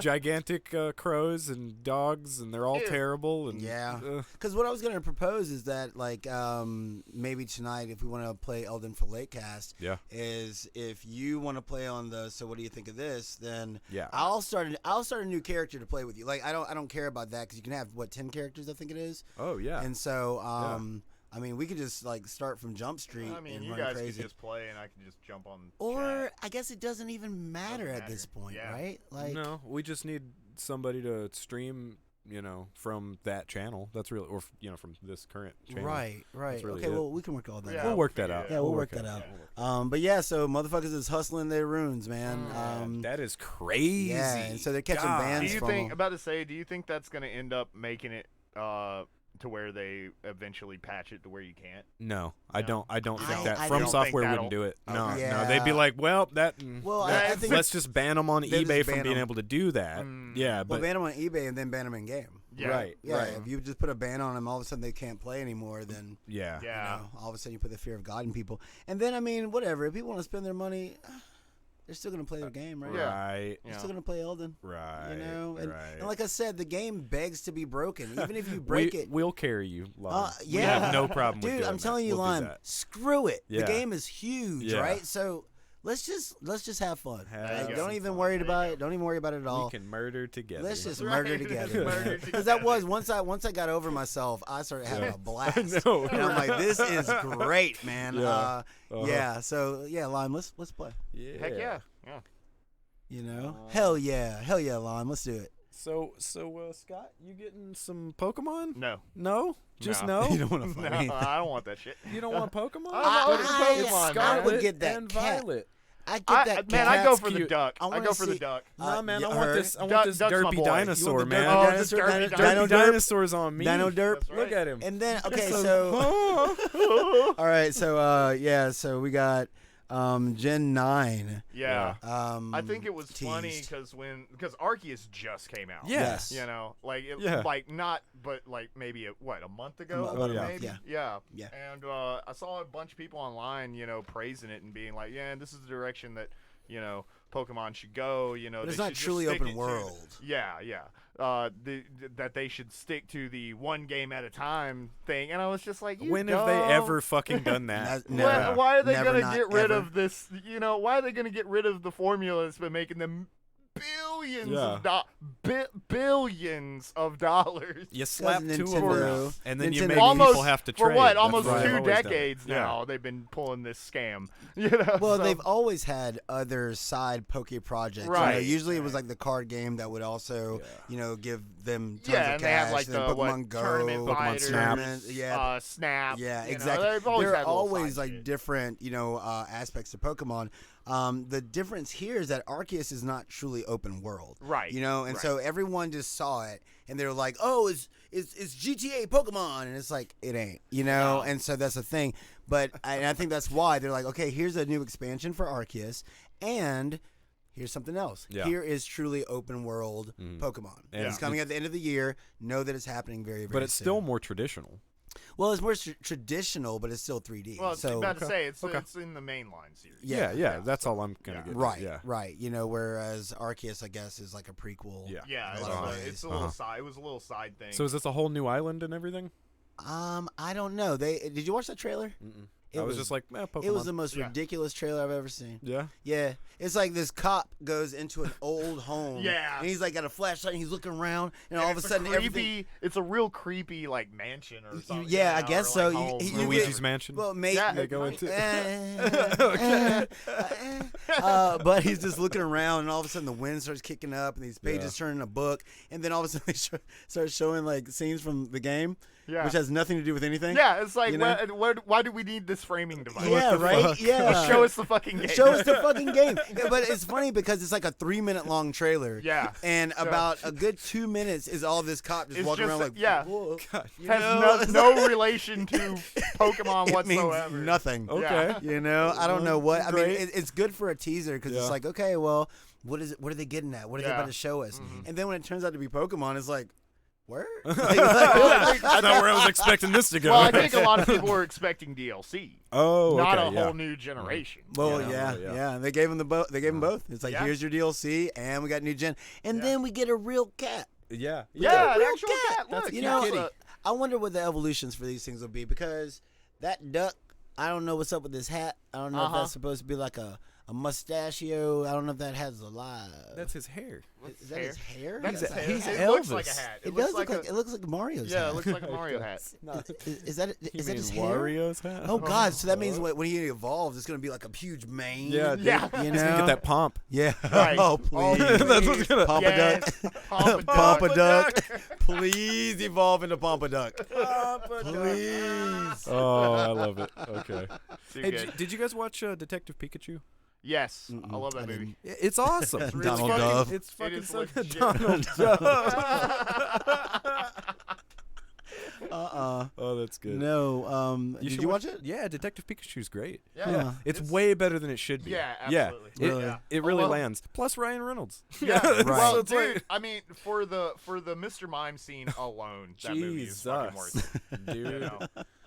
gigantic crows and dogs, and they're all Ew. terrible. And Yeah. Because what I was going to propose is that, like, maybe tonight, if we want to play Elden for Lakecast, Yeah. is if you want to play on the So What Do You Think of This, then Yeah. I'll start a new character to play with you. Like, I don't care about that because you can have 10 characters, I think it is. Oh yeah. And so, I mean, we could just like start from Jump Street I mean, and you run guys crazy. could just play, and I can just jump on. Or chat. I guess it doesn't even matter Doesn't at this matter. point, Yeah. right? Like, no, we just need somebody to stream, from that channel. That's really, or from this current channel. right. really Okay, it. well, we can work all that Yeah. out. We'll work that figure out. it Yeah, we'll work that out. But yeah, so motherfuckers is hustling their runes, man. That is crazy. Yeah, and so they're catching God. bans Do you from think? them. About to say, do you think that's going to end up making it to where they eventually patch it to where you can't? No, I No. don't. I don't think I that don't From think Software that'll- wouldn't do it. No, Okay. no, they'd be Yeah. like, well, that. Well, I think let's just ban them on They'll just eBay from ban being 'em. able to do that. Yeah, well, but ban them on eBay and then ban them in game. Yeah. Right. Yeah, if you just put a ban on them, all of a sudden they can't play anymore. Then yeah. Yeah. all of a sudden you put the fear of God in people. And then I mean, whatever. If people want to spend their money, they're still gonna play their game, right? Yeah. Right. They're still gonna play Elden. Right. You know, and, right. and like I said, the game begs to be broken. Even if you break it, We'll carry you, Lime. We yeah. have no problem with dude, doing I'm telling that. you, We'll do Lime, that. screw it. Yeah. The game is huge, Yeah. right? So let's just have fun. Have Like, some don't even fun. worry There about you it. Don't even worry about it at all. We can murder together. Let's just Right. murder together, Murder man. Because that together. was once I got over myself, I started having a blast. I know. And I'm like, this is great, man. Yeah. Uh-huh. Yeah. So yeah, Lime, let's play. Yeah. Heck yeah. Yeah. You know, hell yeah, Lime, let's do it. So Scott, you getting some Pokemon? No. No? Just No. no? You don't want to No, fight. I don't want that shit. You don't want Pokemon? I But want it's Pokemon, man. Scarlet would Scarlet get that and cat. Violet. I get I, that. man, cat. I go Cat's for the cute. duck. I I wanna go for the see- duck. Nah, man, you I want heard? this. I want Duck- this Duck's my derpy boy. dinosaur, You want the man. derpy Oh, dinosaur? this derpy Dino dinosaur. Derpy derp? dinosaur's on me. Dino derp. That's right. Look at him. And then okay, So- so all right, so we got Gen 9. Yeah. I I think it was funny because because Arceus just came out. Yeah. Yes. You know, like Yeah. like not, but like maybe a month ago. About a Yeah. month, maybe. yeah. Yeah. Yeah. And I saw a bunch of people online, you know, praising it and being like, yeah, this is the direction that Pokemon should go. You know, But it's they not should just truly stick open it to- world. Yeah. That they should stick to the one game at a time thing. And I was just like, When have they dumb. ever fucking done that? Never. Why are they Never, gonna not get rid ever. of this? You know, why are they gonna get rid of the formula that's been making them billions billions of dollars? You slap two of them Nintendo- out, and then you Nintendo- make Almost people have to for trade. what? That's Almost what I've 2 always done. decades Yeah. now. They've been pulling this scam. You know. Well, so- they've always had other side Poke projects. You know, Right. usually it was like the card game that would also, give them tons yeah, of and they cash. have like and then the Pokemon Go, tournament Pokemon fighters, Tournament, yeah, Snap. yeah, you know, exactly. they've always there are had little always side like shit. different, aspects of Pokemon. The difference here is that Arceus is not truly open world, Right, and right. so everyone just saw it and they were like, "Oh, it's GTA Pokemon," and it's like it ain't, No. and so that's the thing. But I think that's why they're like, okay, here's a new expansion for Arceus, and here's something else. Yeah. Here is truly open world Pokemon. And It's coming at the end of the year. Know that it's happening very, very But it's soon. still more traditional. Well, it's more traditional, but it's still 3D. Well, I was so about to say Okay. it's in the mainline series. Yeah, that's all I'm gonna Yeah. get. right, Yeah. right. Whereas Arceus, I guess, is like a prequel. Yeah. Yeah, in a it's, lot of a, ways. it's a little side. It was a little side thing. So is this a whole new island and everything? I don't know. Did you watch that trailer? It I was just like, Pokemon. It was the most Yeah. ridiculous trailer I've ever seen. yeah. Yeah, it's like this cop goes into an old home. Yeah. and he's like got a flashlight. And he's looking around, and And all of a it's sudden, creepy, everything. it's a real creepy like mansion or something. Yeah, I you know, guess or, like, so. home You or Luigi's whatever. Mansion. Well, maybe. Yeah, They go into. But he's just looking around, and all of a sudden the wind starts kicking up, and these pages turn into a book, and then all of a sudden they start showing like scenes from the game, Yeah. which has nothing to do with anything. Yeah, it's like, You know? why do we need this framing device? Yeah, right. fuck? Yeah, Show us the fucking game. Show us the fucking game. Yeah, but it's funny because it's like a 3-minute long trailer. Yeah. And So- about a good 2 minutes is all this cop just It's walking just around like, yeah. whoa. You Has know? no relation to Pokemon It means whatsoever. nothing. Okay. You know, I don't know what. I mean, Great. it's good for a teaser because Yeah. it's like, okay, well, what is it? What are they getting at? What are they Yeah. about to show us? And then when it turns out to be Pokemon, it's like, where? Well, I think- That's not where I was expecting this to go. well, I think a lot of people were expecting DLC, oh, not okay, a yeah. whole new generation. Well, Yeah, yeah, yeah. yeah. They gave them the both. They gave them both. It's like, Yeah. here's your DLC, and we got new gen, and Yeah. then we get a real cat. Yeah. Yeah, an real actual cat. cat. That's Look, a You cute know, kitty. I wonder what the evolutions for these things will be because that duck. I don't know what's up with this hat. I don't know if that's supposed to be like a mustachio. I don't know if that has a lie. That's his hair. Is that his hair? That's He's his a- hair. he's It looks Elvis. like a hat. It looks does look like a, it looks like Mario's yeah, hat. it looks like a Mario hat. Is that You mean his hair? Wario's hat? Oh God! So that means when he evolves, it's gonna be like a huge mane. Yeah, dude. Yeah. you He's know. gonna get that pomp. Yeah. Right. Oh please. That's what's gonna. Papa Yes, Duck. Papa Papa Duck. Duck. Please evolve into Papa Duck. Please. Oh, I love it. Okay. Too Hey, good. did you guys watch Detective Pikachu? Yes, I love that I movie. It's awesome. It's Donald fucking- Duff. It's fucking is so good. legit. Donald Duff. Oh, that's good. No. Did should you watch it? Yeah, Detective Pikachu's great. Yeah. It's way better than it should be. Yeah, absolutely. Yeah, Really? it really Well- lands. Plus Ryan Reynolds. Yeah, Right. well, It's like- dude. I mean, for the Mr. Mime scene alone, that movie is fucking worth it. Jesus, You dude. know?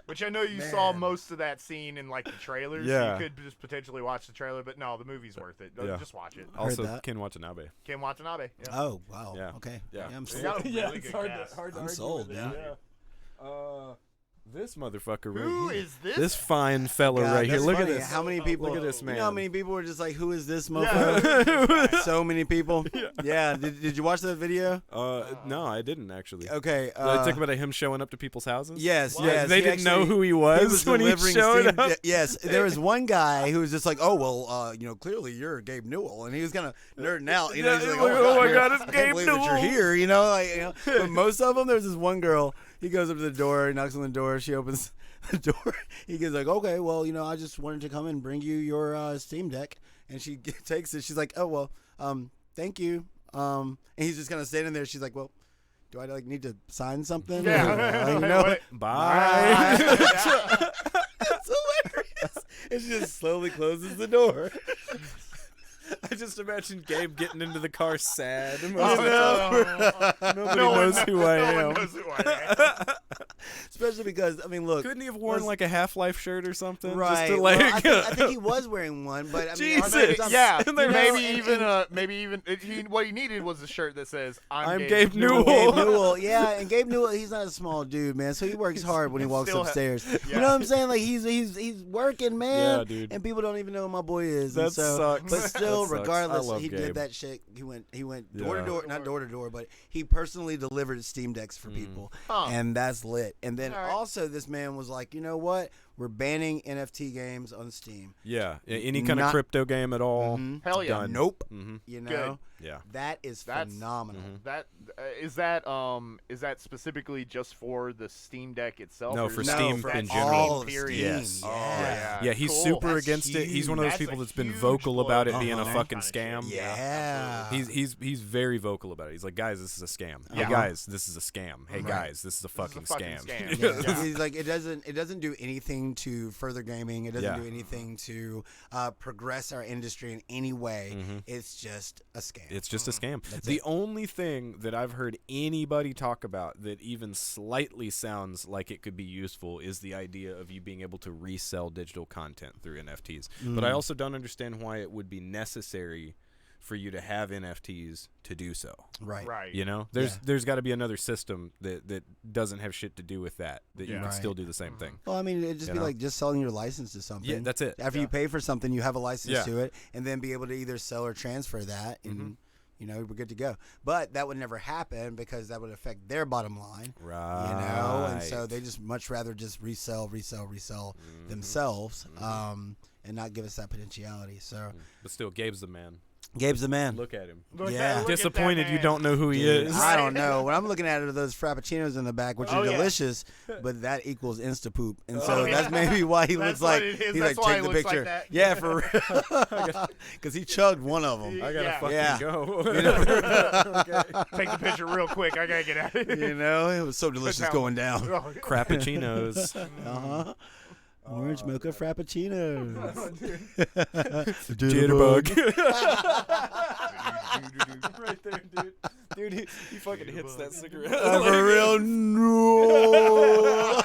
Which I know you saw most of that scene in like the trailers. Yeah. So you could just potentially watch the trailer, but no, the movie's worth it. Yeah. Just watch it. Also, that. Ken Watanabe. Ken Watanabe. Yeah. Oh wow. Yeah. Okay. Yeah. I'm They sold. got a Yeah, really it's good hard cast. to I'm argue sold, with man. it, yeah. This motherfucker right Who here. is this? This fine fella God, right here. that's Look funny. at this. How many people? Look at this You know how man. many people were just like, "Who is this Yeah. motherfucker?" So many people. Yeah. Did you watch that video? No, I didn't actually. Okay. Did I talk about him showing up to people's houses? Yes. What? Yes. They he didn't know actually- who he He was, was when he delivering showed Steam- up. Yes, there was one guy who was just like, "Oh well, clearly you're Gabe Newell," and he was kind of nerding out. You know, Yeah, he's like, like, oh my God, it's I can't Gabe believe that you're Newell." here." You know, But most of them, there's this one girl. He goes up to the door, he knocks on the door. She opens the door. He goes like, "Okay, well, I just wanted to come and bring you your Steam Deck," and she takes it. She's like, "Oh well, thank you." And he's just kind of standing there. She's like, "Well, do I need to sign something?" Yeah. Or, Bye. Yeah. It's hilarious. And she just slowly closes the door. I just imagine Gabe getting into the car sad. Oh, Nobody knows who I no am. one knows who I am. Especially because, look. Couldn't he have worn like a Half-Life shirt or something? Right. Just to Well, like. I think he was wearing one, but Jesus. Maybe, yeah, And they're maybe just- even what he needed was a shirt that says I'm Gabe Gabe Newell. Gabe Newell, yeah, and Gabe Newell, he's not a small dude, man. So he works hard when he walks still upstairs. yeah. You know what I'm saying? Like he's working, man. Yeah, dude. And people don't even know who my boy is. That and so, sucks. But still, That sucks. regardless, I love he Gabe. did that shit. He went door to Yeah. door, not door to door, but he personally delivered Steam Decks for people, Huh. and that's lit. And then All right. also, this man was like, you know what? We're banning NFT games on Steam. Yeah, any kind of Not- crypto game at all. Mhm. Hell yeah. Done. Nope. Mm-hmm. You know, Yeah. that is That's- phenomenal. That is that specifically just for the Steam Deck itself? No, or for is Steam that in Steam general. All of period? Steam, Yes. Oh, yeah. Yeah, he's Cool. super That's against it. He's one of those That's people a that's been huge vocal about it blow. being a Uh-huh. fucking Kinda scam. shit. Yeah. He's very vocal about it. He's like, guys, this is a scam. Hey Yeah. guys, this is a scam. Hey Right. guys, this is a fucking scam. Yeah. Yeah. He's like, it doesn't do anything to further gaming. It doesn't Yeah. do anything to progress our industry in any way. Mhm. It's just a scam. It's just a scam. That's The it. only thing that I've heard anybody talk about that even slightly sounds like it could be useful is the idea of you being able to resell digital content through NFTs. But I also don't understand why it would be necessary for you to have NFTs to do so. right. Right. You know, Yeah. there's got to be another system that doesn't have shit to do with that you Yeah. can Right. still do the same thing. Well, it'd just You be know? like just selling your license to something. Yeah, that's it. After you pay for something, you have a license Yeah. to it, and then be able to either sell or transfer that, and we're good to go. But that would never happen because that would affect their bottom line. Right. And so they just much rather just resell themselves, and not give us that potentiality. So But still, Gabe's the man. Gabe's the man. Look at him. Look Yeah. look at that Disappointed you man. don't know who he Dude, is. I don't know. What I'm looking at are those frappuccinos in the back, which Oh, are yeah. delicious, but that equals insta poop, and so Oh, yeah. that's maybe why he That's looks like what it is. he That's like why take he the looks like picture. that. Yeah, for real, because he chugged one of them. I gotta Yeah. fucking Yeah. go. Take the picture real quick. I gotta get out of here. You know, it was so delicious how- going down. Crappuccinos. Uh huh. Orange mocha frappuccinos. Jitterbug. Right there, dude. Dude, he fucking hits that cigarette. For real, no.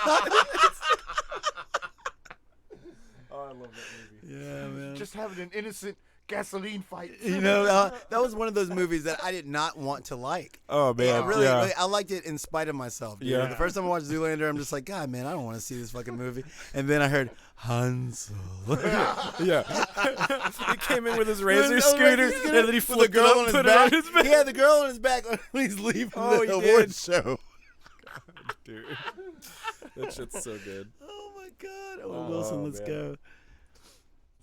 Oh, I love that movie. Yeah, man. Just having an innocent gasoline fight. That was one of those movies that I did not want to like. Oh man, I really, yeah. I liked it in spite of myself. Dude. Yeah. The first time I watched Zoolander, I'm just like, God, man, I don't want to see this fucking movie. And then I heard Hansel. Yeah. He came in with his razor With scooter, razor scooter, and then he with the flipped girl it up, on his put it back. on his back. He had the girl on his back when he's leaving Oh, the he awards did. show. Dude, that shit's so good. Oh my God, Owen Wilson, let's man. go.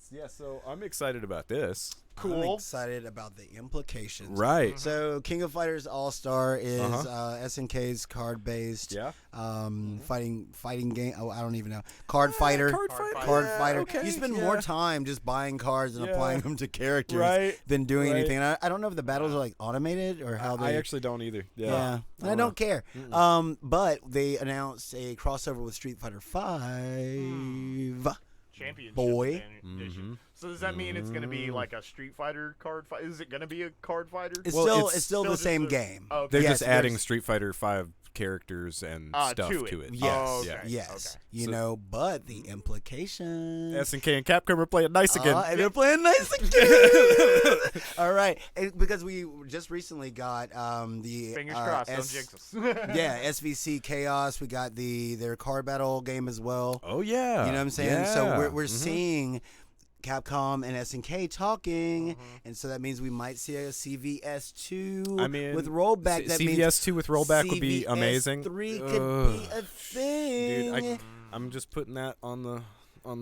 Yeah, so I'm excited about this. I'm Cool. excited about the implications. Right. So, King of Fighters All Star is Uh-huh. SNK's card based. Yeah. Fighting game. Oh, I don't even know. Card fighter. Card Card fighter. Card Yeah, fighter. okay, You spend yeah. more time just buying cards and Yeah. applying them to characters Right, than doing right. anything. And I don't know if the battles are like automated or how they. I actually don't either. Yeah. Yeah, and I don't care. But they announced a crossover with Street Fighter V. Championship Boy. edition. So does that mean it's gonna be like a Street Fighter card fight? Is it gonna be a card fighter? It's Well, still it's it's still the just same a- game. Okay. They're Yes, just adding there's- Street Fighter 5 characters and To stuff it. to it. Yes, Oh, okay. yes. Okay. You So- know, but the implications. SNK and Capcom are playing nice again. And they're playing nice again. All right, because we just recently got the Fingers crossed, don't jinx us. yeah, SVC Chaos. We got their card battle game as well. Oh yeah, You know what I'm saying? Yeah. So we're Mhm. seeing Capcom and SNK talking, Mm-hmm. and so that means we might see a CVS2 I mean, with rollback. That means CVS2 with rollback would be amazing. CVS3 Ugh. could be a thing. Dude, I'm just putting that on the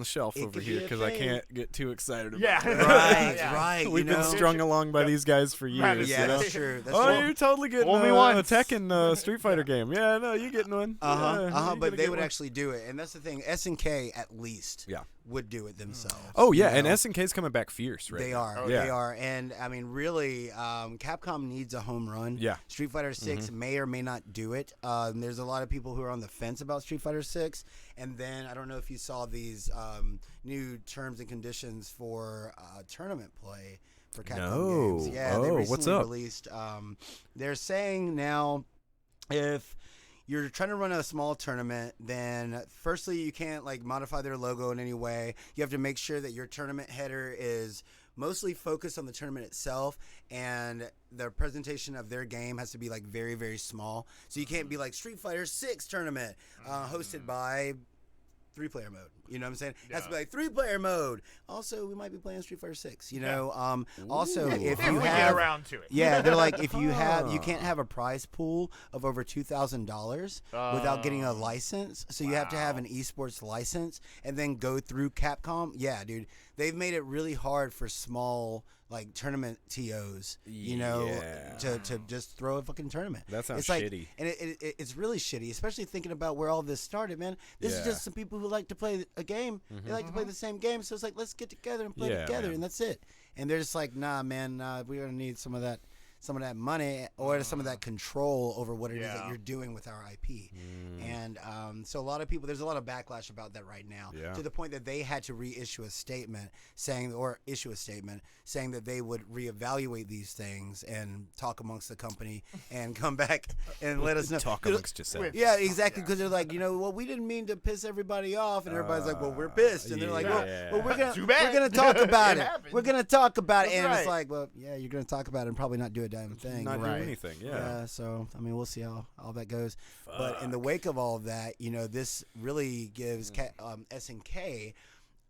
shelf It over could here be a because I thing. can't get too excited about Yeah. it. right, Yeah. right. We've you know? been strung along by these guys for Right, years. Yeah, you know? that's true. That's Oh, true. you're totally getting Fool me a once. Tekken Street Fighter game. Yeah, no, you're getting one. Uh-huh, Yeah, you're but gonna they get would one. actually do it, and that's the thing. SNK at least Yeah. would do it themselves. Oh yeah, you and know? SNK's coming back fierce, right? They now. are, Oh, they yeah. are, and I mean, really, Capcom needs a home run. Yeah. Street Fighter 6 may or may not do it. There's a lot of people who are on the fence about Street Fighter 6, and then I don't know if you saw these new terms and conditions for tournament play for Capcom games. No. Yeah, they Oh, recently what's up? released. They're saying now, if you're trying to run a small tournament, then firstly you can't like modify their logo in any way. You have to make sure that your tournament header is mostly focused on the tournament itself, and the presentation of their game has to be like very, very small. So you can't be like Street Fighter 6 tournament hosted by 3-player mode. You know what I'm saying? It has to be like 3-player mode. Also, we might be playing Street Fighter 6. You know. Also, if If you we get have around to it. yeah, they're like, if you can't have a prize pool of over $2,000 without getting a license. So you have to have an esports license and then go through Capcom. Yeah, dude, they've made it really hard for small like tournament TOs, you know, Yeah. to just throw a fucking tournament. That sounds it's like, shitty. and it's really shitty, especially thinking about where all this started, man. This is Yeah. just some people who like to play a game. They like to play the same game, so it's like, let's get together and play Yeah, together, man. and that's it. And they're just like, nah, man, we're gonna need some of that money or some of that control over what it is that Yeah. you're doing with our IP. And so a lot of people, there's a lot of backlash about that right now, Yeah. to the point that they had to issue a statement saying that they would reevaluate these things and talk amongst the company and come back and let us know. Talk 'Cause- amongst yourselves. yeah, exactly. Because they're like, well, we didn't mean to piss everybody off, and everybody's like, well, we're pissed, and they're like, well, yeah. Too we're bad. gonna talk about It it. happened. We're gonna talk about it, That's and it's right. like, well, yeah, you're gonna talk about it and probably not do a damn thing. Not Right. do anything. Yeah. Yeah, so I mean, we'll see how all that goes. But in the wake of all of that, this really gives SNK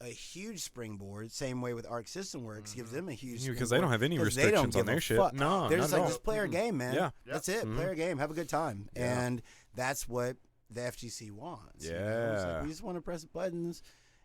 a huge springboard. Same way with Arc System Works gives them a huge Because they don't have any 'cause they don't restrictions on give a their shit. fuck. No, they're not just at like, all. just play our game, man. Yeah. That's it. Play our game, have a good time, and that's what the FGC wants. It's like, Yeah. we just want to press buttons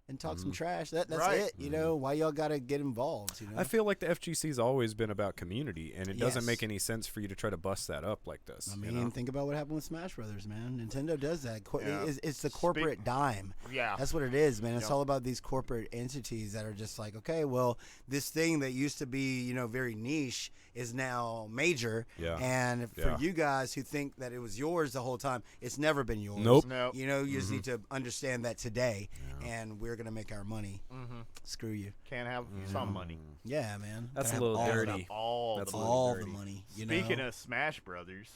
and talk some trash. That's Right. it. Why y'all gotta get involved? I feel like the FGC's always been about community, and it doesn't Yes. make any sense for you to try to bust that up like this. I you mean, know? think about what happened with Smash Brothers, man. Nintendo does that. Yeah. It's the corporate dime. Yeah. That's what it is, man. It's Yep. all about these corporate entities that are just like, okay, well, this thing that used to be, very niche is now major. Yeah. And for Yeah. you guys who think that it was yours the whole time, it's never been yours. Nope. Nope. You just need to understand that today, and we're gonna make our money. Mm-hmm. Screw you. Can't have some money. Yeah, man. That's Gotta a little have all dirty. the- All That's the a money. little all dirty. the money. Speaking of Smash Brothers,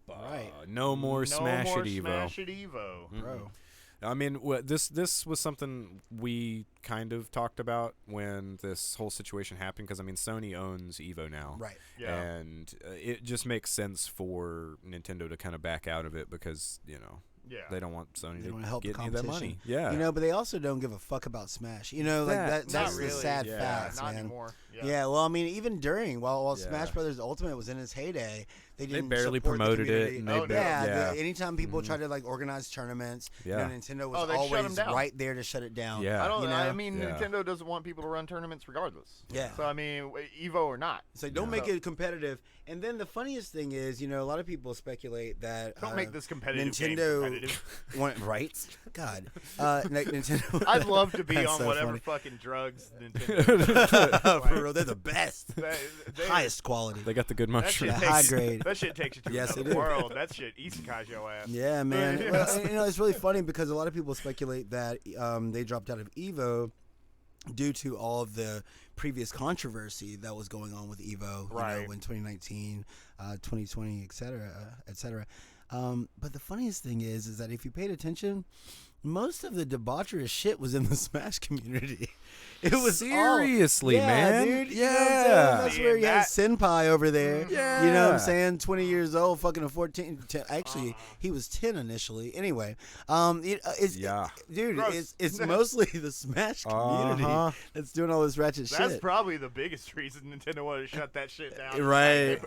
Right. No more no Smash more at Evo. Smash at Evo. Bro. I mean, this was something we kind of talked about when this whole situation happened, because I mean, Sony owns Evo now, Right. Yeah. and it just makes sense for Nintendo to kind of back out of it because Yeah. they don't want Sony They to don't wanna help the get any of that competition. money. Yeah, But they also don't give a fuck about Smash. Like That's that's Not the really. sad Yeah. facts, Not man. anymore. Yeah, well, I mean, even while Yeah. Smash Brothers Ultimate was in its heyday, they didn't barely support the promoted it, community. and they yeah, barely- yeah. anytime people tried to organize tournaments, Yeah. Nintendo was Oh, they shut 'em always down. right there to shut it down. Yeah. I don't. You know? I mean, Yeah. Nintendo doesn't want people to run tournaments regardless. Yeah. So I mean, Evo or not, So don't make it competitive. And then the funniest thing is, a lot of people speculate that don't make this competitive. Nintendo game competitive. right? God, Nintendo. I'd love to be That's on so whatever funny. fucking drugs Nintendo. For real, they're the best, They- highest quality. they got the good That shit, mushrooms. high takes, grade. that shit takes you to Yes, another it do. world. That shit isekais your ass. Yeah, man. Yeah. Well, and, it's really funny because a lot of people speculate that they dropped out of Evo due to all of the previous controversy that was going on with Evo, Right. in 2019, 2020, et cetera, et cetera. But the funniest thing is that if you paid attention, most of the debaucherous shit was in the Smash community. It was Seriously, all, man. dude. You know what I'm saying? Yeah. That's where you had Senpai over there. Yeah. You know what I'm saying? 20 years old, fucking a 14. Actually, he was 10 initially. Anyway, Yeah. dude, Gross. it's mostly the Smash community Uh-huh. that's doing all this ratchet That's shit. probably the biggest reason Nintendo wanted to shut that shit down. Right.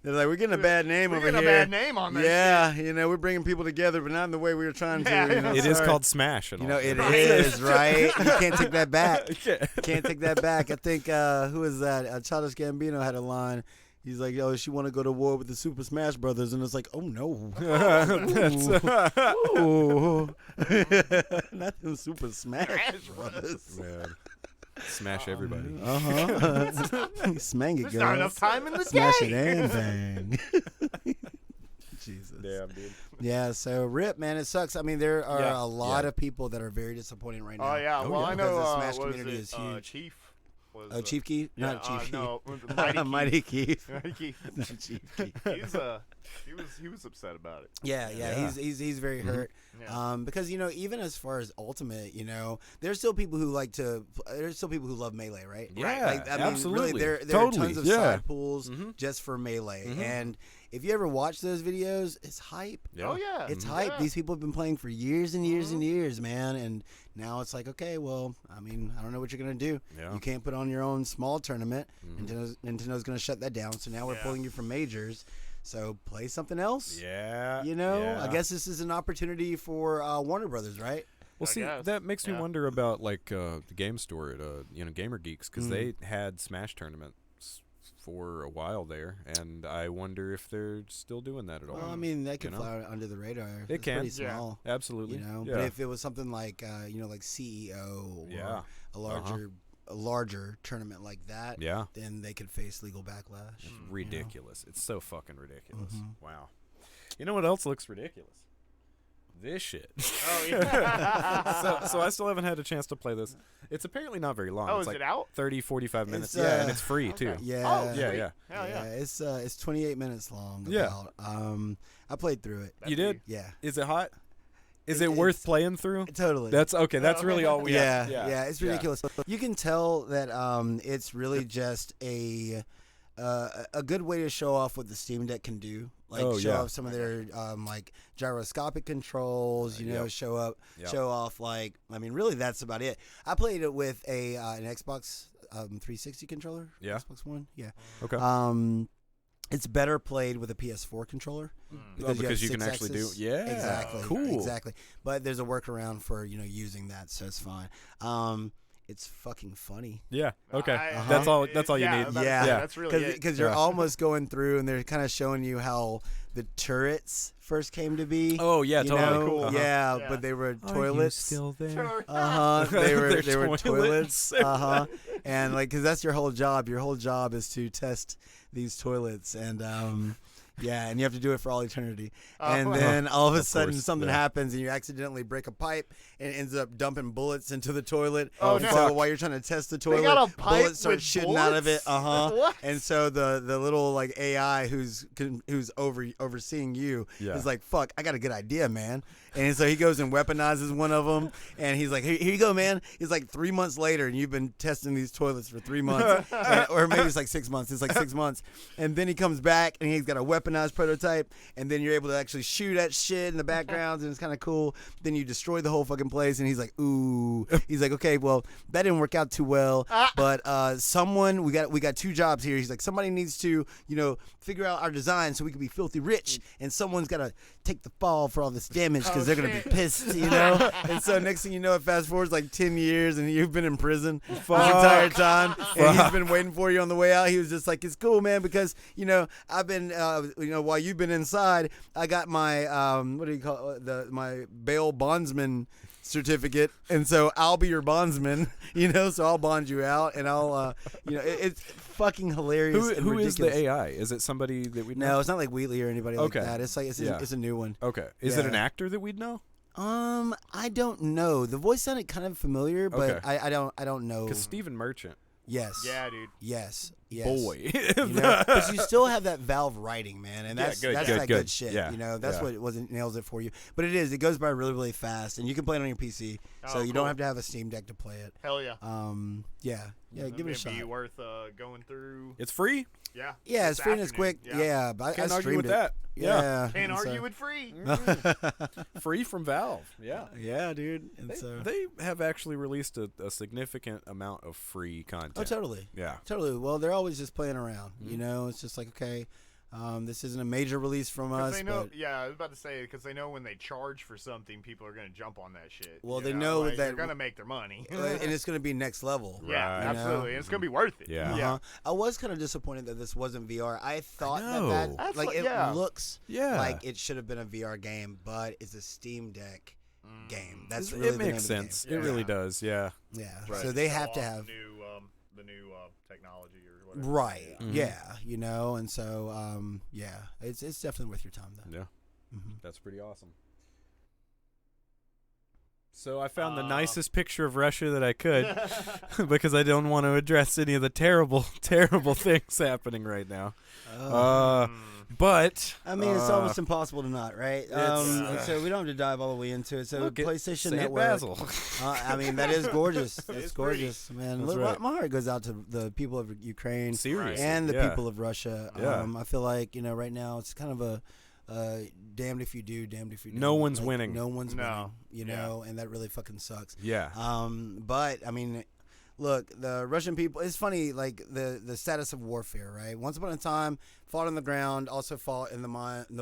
They're like, we're getting a bad name We're over getting here. a bad name on that Yeah, you know, we're bringing people together, but not in the way we were trying to. Yeah. You know, It is sorry. called Smash. And You all. know, it Right. is, right? You can't take that back. Yeah. Can't take that back. I think, who is that? Childish Gambino had a line. He's like, "Oh, she want to go to war with the Super Smash Brothers," and it's like, "Oh no, Ooh. Not them Super Smash Brothers." Man. Smash everybody. Uh huh. Smang it, There's girls. not enough time in the Smash day. it and bang. Jesus. Damn, dude. Yeah. So rip, man. It sucks. I mean, there are Yeah, a lot yeah. of people that are very disappointed right now. Oh yeah, Oh, well yeah. I Because know. the Smash what community is is huge. Chief. Was, Oh, Chief Keef? yeah, Not Chief Keef. no, Mighty Keith. Mighty Keith. Mighty Keith. Not Chief Keef. He was upset about it. Yeah, Yeah. he's very hurt. Yeah. Because even as far as Ultimate, there's still people who there's still people who love Melee, right? Yeah, Like, I mean, absolutely. really, there Totally, are tons of yeah. side pools Mhm. just for Melee, Mhm. and if you ever watch those videos, it's hype. Yeah. Oh yeah. It's Mhm. hype. Yeah. These people have been playing for years and years and years, man. And now it's like, okay, well, I mean, I don't know what you're gonna do. Yeah. You can't put on your own small tournament. Mhm. Nintendo's gonna shut that down. So now we're Yeah. pulling you from majors. So play something else. Yeah. I yeah. guess this is an opportunity for Warner Brothers, right? Well, I see, guess. that makes me Yeah. wonder about like the game store at Gamer Geeks because Mm. they had Smash tournaments for a while there, and I wonder if they're still doing that at all. Well, I mean, that could you know? fly under the radar. It It's can. pretty Yeah. small. Absolutely. But Yeah. if it was something like like CEO or Yeah. a larger tournament like that, Yeah. then they could face legal backlash. Ridiculous. It's so fucking ridiculous. Mhm. Wow. You know what else looks ridiculous? This shit. Oh yeah. so I still haven't had a chance to play this. It's apparently not very long. Oh, it's is like it out? 30, 45 minutes. It's, Yeah, and uh, it's free too. Okay. Yeah. Oh, Yeah, sweet. yeah. Hell yeah. It's 28 minutes long. Yeah. About. I played through it. That's You did? neat. Yeah. Is it hot? Is It- it worth it's- playing through? Totally. That's okay. That's really all we yeah, have. yeah, it's ridiculous. You can tell that it's really just a good way to show off what the Steam Deck can do. Like Oh, show yeah. off some of their like gyroscopic controls. Yep. Show Yep. show off like I mean, really that's about it. I played it with an Xbox 360 controller. Yeah. Xbox One. Yeah. Okay. It's better played with a PS4 controller. Mm. Because because you have can 6 actually do. axes. Yeah. Exactly. Cool. Exactly. But there's a workaround for using that, so it's fine. It's fucking funny. Yeah. Okay. I- That's all. That's all you yeah, need. that's- Yeah. That's really it. Because you're Yeah. almost going through, and they're kind of showing you how the turrets first came to be. Oh yeah. you Totally. know? Cool. Yeah, Yeah. but they were Are you toilets. still there? Sure. They were They're toilets. toilets. And like, because that's your whole job. Your whole job is to test these toilets, and yeah, and you have to do it for all eternity. And then all of a Of sudden, course, something yeah. happens, and you accidentally break a pipe, and it ends up dumping bullets into the toilet. Oh, And no. so while you're trying to test the They toilet, got a pipe bullets start with shooting out of it. bullets? What? And so the little like AI who's overseeing you Yeah. is like, "Fuck, I got a good idea, man." And so he goes and weaponizes one of them, and he's like, "Here you go, man." It's like 3 months later, and you've been testing these toilets for 3 months, or maybe it's like 6 months. It's like 6 months, and then he comes back, and he's got a weaponized prototype, and then you're able to actually shoot at shit in the backgrounds, and it's kind of cool. Then you destroy the whole fucking place, and he's like, "Ooh," he's like, "Okay, well, that didn't work out too well, but someone we got 2 jobs here." He's like, "Somebody needs to figure out our design so we can be filthy rich, and someone's got to take the fall for all this damage because they're gonna be pissed, And so next thing you know, it fast forwards like 10 years, and you've been in prison the entire time, and he's been waiting for you on the way out. He was just like, "It's cool, man, because I've been while you've been inside, I got my what do you call it? My bail bondsman certificate, and so I'll be your bondsman, so I'll bond you out, and I'll it's fucking hilarious. and Who is the ridiculous. AI? Is it somebody that we know? No, it's not like Wheatley or anybody like Okay. that. It's like it's Yeah. a new one. Okay. Is it Yeah. an actor that we'd know? I don't know. The voice sounded kind of familiar, but Okay. I don't know. Because Stephen Merchant. Yes. Yeah, dude. Yes. Yes. boy. You know, but you still have that Valve writing, man, and Yeah, that's good, that's good, that good. good shit. Yeah, You know, that's yeah. what wasn't nails it for you. But it goes by really, really fast, and you can play it on your PC, so Oh, you cool. don't have to have a Steam Deck to play it. Hell yeah. Yeah, give it a It'd shot. be worth going through. It's free. Yeah. Yeah, this it's free and it's quick. afternoon. Yeah, but I Can't argue streamed with it. that. Yeah, Can't and so- argue with free. Free from Valve. Yeah. Yeah, dude. And so They have actually released a significant amount of free content. oh, totally. Yeah. Totally. Well, they're always just playing around. You know, it's just like, okay, this isn't a major release from 'Cause us, they know, but yeah, I was about to say because they know when they charge for something, people are gonna jump on that shit. Well, you they know like, that- they're gonna make their money. and it's going to be next level. Yeah, Right. You know? absolutely. And it's gonna be worth it. Yeah. Uh-huh. I was kind of disappointed that this wasn't VR. I thought know. that That's like what- it yeah. looks Yeah. like it should have been a VR game, but it's a Steam Deck game. That's It really the name makes of the game. sense. Yeah. It really does. Yeah. Yeah. Right. So they Show have to off have the new technology or whatever. right. Mhm. Yeah. You know, and so yeah, it's definitely worth your time though. Yeah. Mhm. That's pretty awesome. So I found the Uh, nicest picture of Russia that I could because I don't want to address any of the terrible, terrible things happening right now. But I mean, it's almost impossible to not, right? it's- So we don't have to dive all the way into it. So look at PlayStation Saint Network. Basil. I mean, that is gorgeous. That's is gorgeous, man. That's Look, right. my heart goes out to the people of Ukraine Seriously. and the yeah. people of Russia. Yeah. I feel like right now it's kind of a damned if you do, damned if you don't. No one's Like, winning. No one's No. winning. Yeah. And that really fucking sucks. Yeah. But I mean, look, the Russian people. It's funny, like the status of warfare, right? Once upon a time, fought on the ground, also fought in the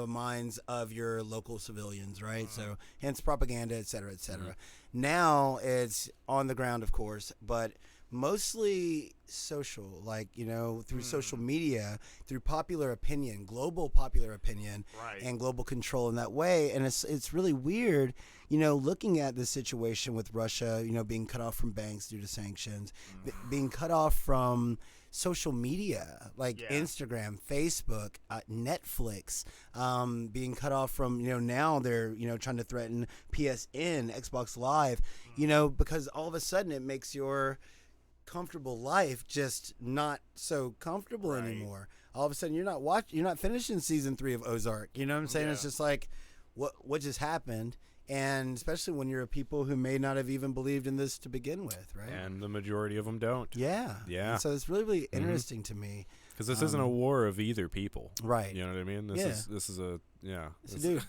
minds of your local civilians, right? So hence propaganda, et cetera, et cetera. Now it's on the ground, of course, but mostly social, like through social media, through popular opinion, global popular opinion, Right. and global control in that way. And it's really weird, looking at the situation with Russia, being cut off from banks due to sanctions, being cut off from social media like Yeah. Instagram, Facebook, Netflix, being cut off from now they're trying to threaten PSN, Xbox Live, because all of a sudden it makes your comfortable life just not so comfortable Right. anymore. All of a sudden you're not finishing season 3 of Ozark. You know what I'm saying? It's Yeah. just like what just happened, and especially when you're a people who may not have even believed in this to begin with, right? And the majority of them don't. Yeah. Yeah. And so it's really, really interesting to me. Because this isn't a war of either people. Right. You know what I mean? This is a It's a dude.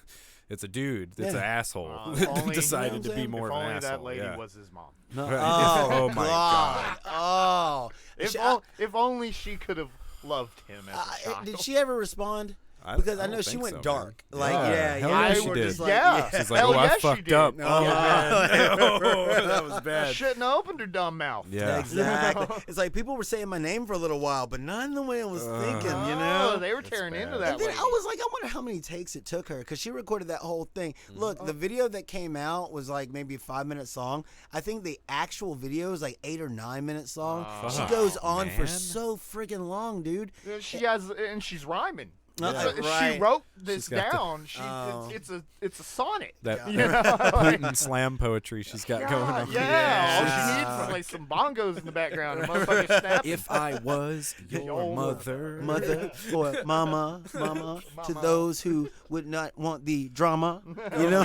It's a dude that's Yeah. an asshole If only- decided to You know what be I'm more if of an only asshole. that lady yeah. was his mom. No. Right. Oh, Oh, my God. Oh. If only she could have loved him as a child. Did she ever respond? I- Because I I know don't she think went so, dark. man. Like, Yeah. yeah, Hell yeah. yeah, they she were did. just like, Yeah. She's like, Hell oh, I yeah, she fucked did. up. No, Oh, man. man. Oh, that was I bad. shouldn't have opened her dumb mouth. Yeah. Exactly. It's like people were saying my name for a little while, but not in the way I was thinking, Oh, they were tearing bad. into that And then lady. I was like, I wonder how many takes it took her, because she recorded that whole thing. Look, the video that came out was like maybe 5 minutes long. I think the actual video is like 8 or 9 minutes long. She Fuck, goes on for man. so freaking long, dude. She has, and she's rhyming. So right. She wrote this She's got the- down. It's a sonnet. That You know? Putin slam poetry she's got going on. Yeah, all Yeah. she needs is like some bongos in the background. And motherfuckers snapping. If I was your Your mother. Mother or mama, to those who would not want the drama, you know.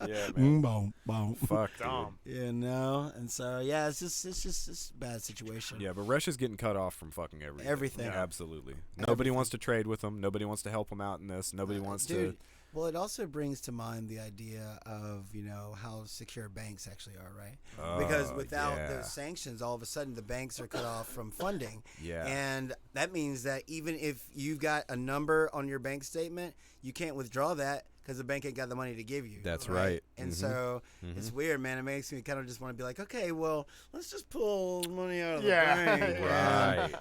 Yeah, man. Boom, boom. Fuck, dude. Dumb. And so yeah, it's just a bad situation. Yeah, but Russia's getting cut off from fucking everything. Everything. Yeah, absolutely. Nobody wants to trade with them. Nobody wants to help them out in this. Nobody wants Dude, well, it also brings to mind the idea of how secure banks actually are, right? Because without yeah. those sanctions, all of a sudden the banks are cut off from funding. Yeah. And that means that even if you've got a number on your bank statement, you can't withdraw that because the bank ain't got the money to give you. That's right. And Mhm. so it's weird, man. It makes me kind of just want to be like, okay, well, let's just pull money out of the Yeah. bank.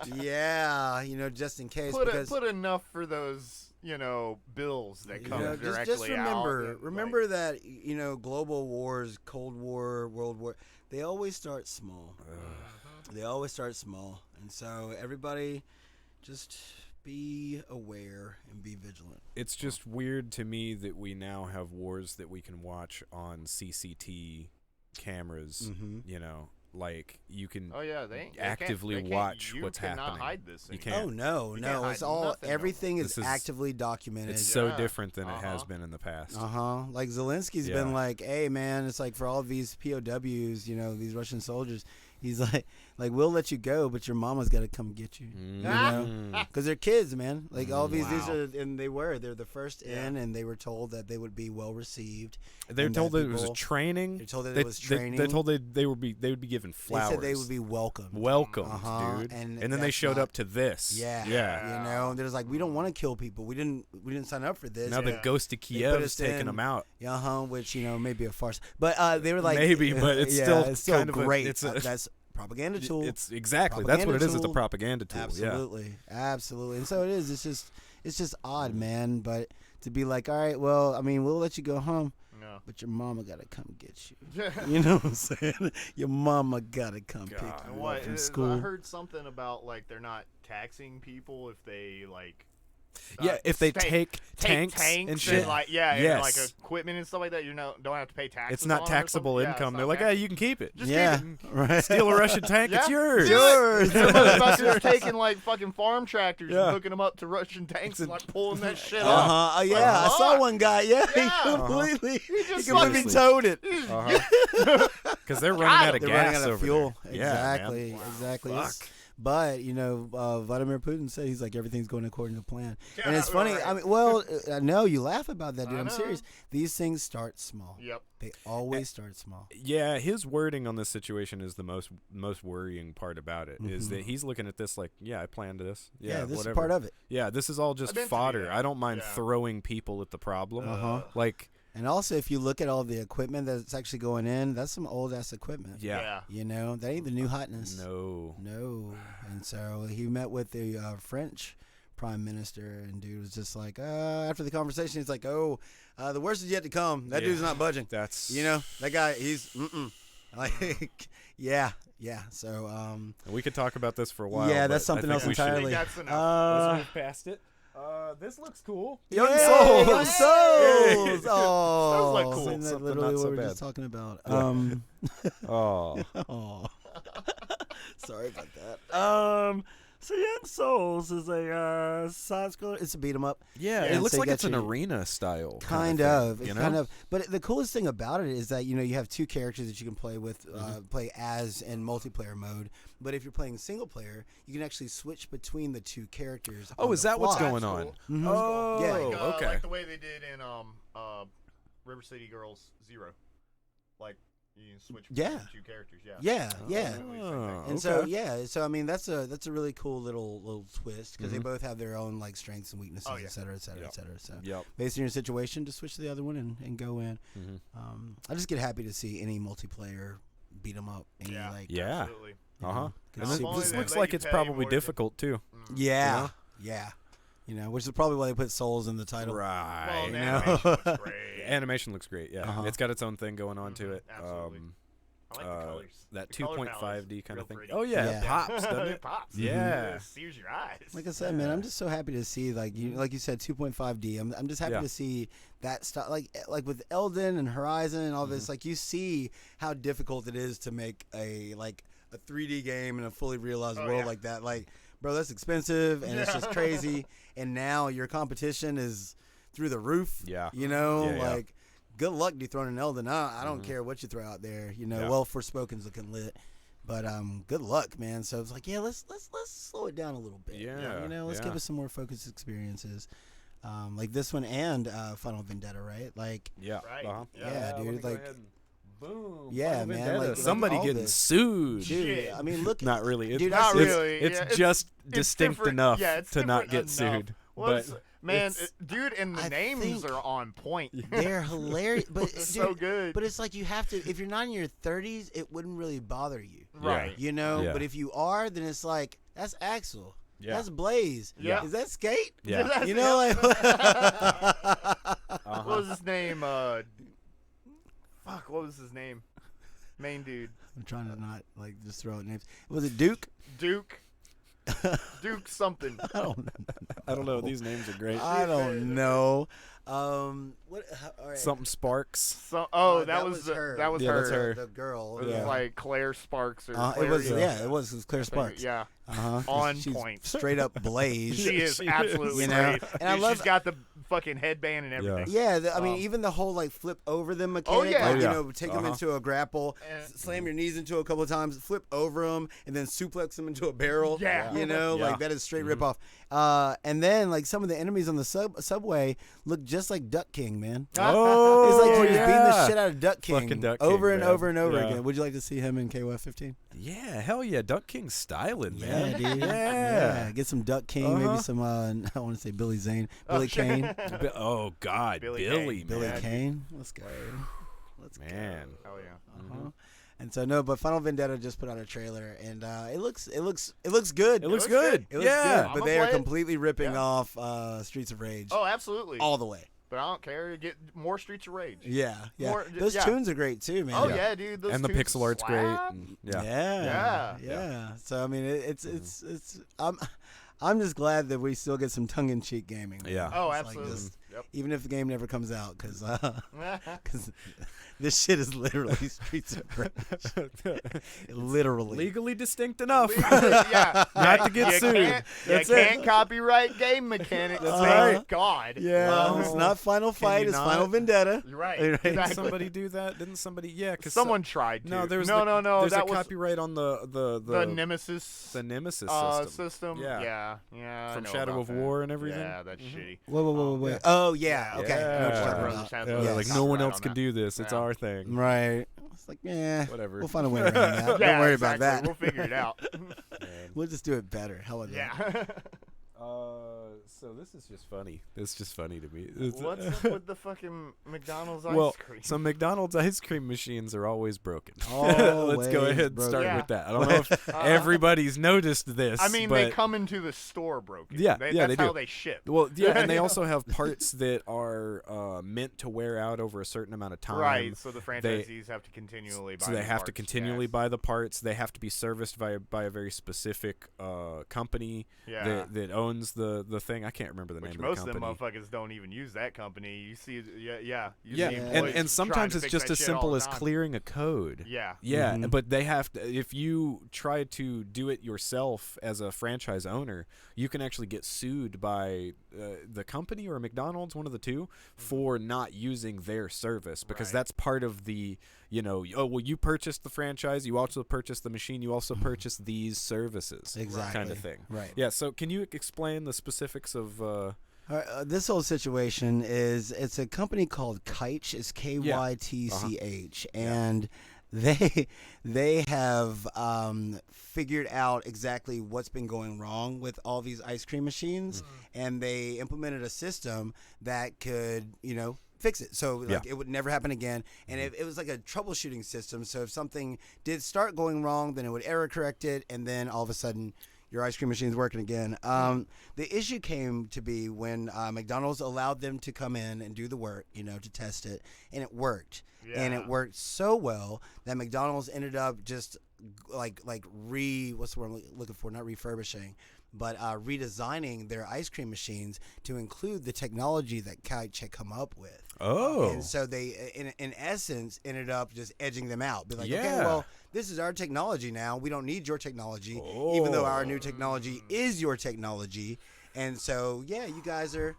Right. Yeah, just in case. Put because put enough for those bills that come directly just remember, out. remember that global wars, Cold War, World War, they always start small. They always start small, and so everybody, just be aware and be vigilant. It's just weird to me that we now have wars that we can watch on CCT cameras. Mhm. You know, like you can Oh yeah, they actively can't, watch you what's cannot happening. hide this. You anymore. can't. Oh no, You no, can't it's hide all nothing no more. everything is This is- actively documented. It's so Yeah. different than it has Uh-huh. been in the past. Like Zelensky's Yeah. been like, hey man, it's like for all of these POWs, you know, these Russian soldiers, he's like we'll let you go, but your mama's got to come get you, you know, Mm. because they're kids, man. Like all these Wow. are, and they're the first Yeah. in, and they were told that they would be well received. They're and told that that it was a people- training. They're told that They, it was training. They told they would be given flowers. They said they would be welcomed. welcomed, Uh-huh, dude. and then they that's showed not- up to this. Yeah, Yeah. You know, there's like we don't want to kill people. We didn't sign up for this. Now the Yeah. ghost of put Kiev's us taking in- them out. Which may be a farce, but they were like Maybe, but it's yeah, still it's still kind of a- great. it's a- That's propaganda tool. It's exactly that's what it Propaganda is. It's a tool. propaganda tool. Absolutely, absolutely, and so it is. It's just odd, Mm-hmm. man. But to be like, all right, well, I mean, we'll let you go home, No. but your mama gotta come get you. You know what I'm saying? Your mama gotta come pick God. you And what up from is- school. I heard something about like they're not taxing people if they like. Yeah, if they take tanks and and shit. like and Yes. like equipment and stuff like that, don't have to pay taxes. It's not on it or taxable something? Yeah, it's income. not They're like, hey, taxable. you can keep it. Just yeah, keep it. right. Steal a Russian tank, it's Yeah, yours. do it. Yours. Some motherfuckers taking like fucking farm tractors Yeah. and hooking them up to Russian tanks and like pulling that shit Uh off. huh. Yeah, I saw fuck. one guy. Yeah, Yeah. he completely. He just He completely fucking- towed it. Because they're running out of They're gas running out of over fuel. there. Yeah, man. Exactly. Exactly. It's- Fuck. But Vladimir Putin said he's like everything's going according to plan, and it's Yeah, funny. right. I mean, well, I know you laugh about that, dude. I I'm know. serious. These things start small. Yep. They always start small. Yeah, his wording on this situation is the most worrying part about it. Is that he's looking at this like, yeah, I planned this. Yeah, Mm-hmm. This whatever. is part of it. Yeah, this is all just Eventually, fodder. yeah. I don't mind Yeah. throwing people at the problem. Uh-huh. Like, And also, if you look at all the equipment that's actually going in, that's some old ass equipment. yeah. You know, that ain't the new hotness. No. No. And so he met with the French prime minister, and dude was just like, after the conversation, he's like, the worst is yet to come. That Yeah. dude's not budging. That's You know, that guy, he's, like, yeah. So, we could talk about this for a while. yeah, that's but I something think else we should- entirely. That's enough. Let's move past it. This looks cool. Young Young Souls! Souls! Souls! Oh, Sounds like cool. isn't that Something literally not so what we were bad. just talking about? Yeah. Oh. Oh. Sorry about that. So Young Souls is a side scroller. It's a beat 'em up. Yeah, And it looks so you like got it's an your- arena style. Kind thing, of. you It's know? kind of. But the coolest thing about it is that you have two characters that you can play with, play as in multiplayer mode. But if you're playing single player, you can actually switch between the two characters. Oh, on is the that what's fly. going on? Mhm. Oh, Yeah. Like, okay. Like the way they did in River City Girls 0. Like you can switch between Yeah. the two characters. Yeah. Yeah. Yeah. Basically, Oh, same thing. And so okay. so I mean that's a really cool little twist because they Mhm. both have their own like strengths and weaknesses, Oh, yeah. et cetera, et cetera, Yep. et cetera. So Yep. based on your situation, just switch to the other one and go in. Mhm. I just get happy to see any multiplayer beat 'em up. Any, Yeah. like, Yeah. Absolutely. you Uh huh. know, And it's If super only this they fun. looks let like you it's pay probably more than- difficult too. Yeah, You know? yeah. Which is probably why they put souls in the title. Right. Well, the know? animation looks great. Animation looks great. Yeah, Uh-huh. it's got its own thing going on to Mhm, it. absolutely. I like the colors. That The color 2.5D palette kind is of thing. real pretty. Oh yeah, Yeah. it pops, doesn't It it? pops. Yeah. It sears your eyes. Like I said, man, I'm just so happy to see like you said 2.5D. I'm just happy Yeah. to see that stuff like with Elden and Horizon and all this. Like you see how difficult it is to make a 3D game in a fully realized Oh, world yeah. like that. Like, bro, that's expensive and it's just Yeah. crazy. And now your competition is through the roof. Yeah. You know, Yeah, yeah. like good luck dethroning Elden. I don't care what you throw out there. You know, Yeah. well, Forspoken's looking lit. But good luck, man. So it's like, yeah, let's slow it down a little bit. Yeah, You know, let's yeah. give us some more focused experiences. Like this one and Final Vendetta, right? Like, Yeah. Right. Uh-huh. Yeah. Yeah, let me dude, go like- ahead and boom. Yeah, Final man, Vendetta. like somebody all getting this. sued. dude, Shit. I mean, look. Not really. It's, Dude, Not it's- really. It's Yeah, just it's distinct different. enough Yeah, it's to not different get enough. sued. Well, but it's- man, it's- dude, and the I names think- are on point. They're hilarious, but It's dude, so good. But it's like you have to. If you're not in your 30s, it wouldn't really bother you, Right. you know. Yeah. But if you are, then it's like that's Axel. Yeah. That's Blaze. Yeah. Is that Skate? yeah. That's- You know, like. Uh-huh. What was his name? Fuck, what was his name? Main dude. I'm trying to not like just throw out names. Was it Duke? Duke. Duke something. I don't know. I don't know. These names are great. I don't know. What? All right. Something Sparks. So, that was her. That was Yeah, her. that's her. The girl. It was Yeah. like Claire Sparks or It Claire, was. yeah. Yeah, it was Claire I think- Sparks. Yeah, Uh-huh. On She's point. Straight up blaze. she is She is. absolutely You know? great. And I Dude, love- she's got the fucking headband and everything. Yeah, I mean, Um, even the whole like flip over them mechanic, yeah. like, Oh, you yeah. know, take them Uh-huh. into a grapple, slam your knees into a couple of times, flip over them, and then suplex them into a barrel. Yeah. you know, Yeah. like that is straight Mhm. rip off. And then like some of the enemies on the subway look just like Duck King, man. Oh, It's like you're just yeah. beating the shit out of Duck King, Fucking Duck over King, and man. over and over Yeah. again. Would you like to see him in KOF 15? Yeah, hell yeah. Duck King's styling, Yeah, man. dude. Yeah. Get some Duck King, maybe Uh-huh. some. I want to say Billy Zane, Billy shit. Kane, Oh, God. Billy Billy, Kane. Billy man. Kane. Let's go. Let's Man. Oh yeah. Uh-huh. And so no, but Final Vendetta just put out a trailer, and it looks good. It looks looks good. It looks yeah. good, but I'ma they are play it. completely ripping Yeah. off Streets of Rage Oh, absolutely. all the way. But I don't care. Get more Streets of Rage. Yeah, yeah. More- Those yeah. tunes are great too, man. Oh yeah, dude. Those And the tunes pixel art's great. slap. and- Yeah, Yeah. yeah. So I mean, it's. I'm just glad that we still get some tongue-in-cheek gaming. man. Yeah. Oh, It's like absolutely. just- Yep. even if the game never comes out, because this shit is literally Streets of Rage. Literally. Legally distinct enough. yeah. Not to get you sued. Can't, That's you it. can't copyright game mechanics. That's Thank right. God. Yeah, it's not Final Fight. you It's not? Final Vendetta. You're right. Right. Didn't Exactly. somebody do that? Didn't somebody? Yeah, because Someone tried to. No, there was no. There's That a was copyright on the Nemesis. the Nemesis system. Yeah. Yeah. I From know Shadow about of that. War and everything. Yeah, that's shitty. Wait. yeah. Oh yeah. Okay. Yeah. I know what you're Warner talking Brothers about. has Yeah, a Yes. like no one copyright else on can that. do this. It's Yeah. our thing. Right. It's like, yeah, Whatever. we'll find a way around that. Yeah, Don't worry exactly. about that. We'll figure it out. We'll just do it better. How about that? yeah. So this is just funny. It's just funny to me. What's up with the fucking McDonald's ice well, cream? so McDonald's ice cream machines are always broken. Let's go Always ahead and broken. start Yeah. with that. I don't know if everybody's noticed this. I mean, but they come into the store broken. Yeah, they, yeah, that's they how do. they ship. Well, yeah, and they You also know? have parts that are meant to wear out over a certain amount of time. Right, so the franchisees have to continually buy So they the have to parts, continually yes. buy the parts. They have to be serviced by a very specific company Yeah. that owns the thing. I can't remember the Which name most of the of them company. motherfuckers don't even use that company. You see, you Yeah, see Yeah. and employees trying sometimes to it's fix just that as shit all simple the as time. clearing a code. Yeah. Yeah, Mhm. but they have to. If you try to do it yourself as a franchise owner, you can actually get sued by the company or McDonald's, one of the two, for not using their service because Right. that's part of the. Oh well, you purchased the franchise, you also purchased the machine, you also purchased these services, Exactly. kind of thing. Right. Yeah. So can you explain the specifics of? All right, this whole situation is it's a company called Kytch. It's KYTCH, and they have figured out exactly what's been going wrong with all these ice cream machines, and they implemented a system that could fix it. So like it would never happen again. And it was like a troubleshooting system. So if something did start going wrong, then it would error correct it, and then all of a sudden your ice cream machine's working again. The issue came to be when McDonald's allowed them to come in and do the work, to test it, and it worked. And it Yeah. worked so well that McDonald's ended up just what's the word I'm looking for? Not refurbishing, but redesigning their ice cream machines to include the technology that Kytch had come up with. Oh. And so they, in essence, ended up just edging them out. Be like, okay, Yeah. well, this is our technology now. We don't need your technology, even though our new technology is your technology. And so, yeah, you guys are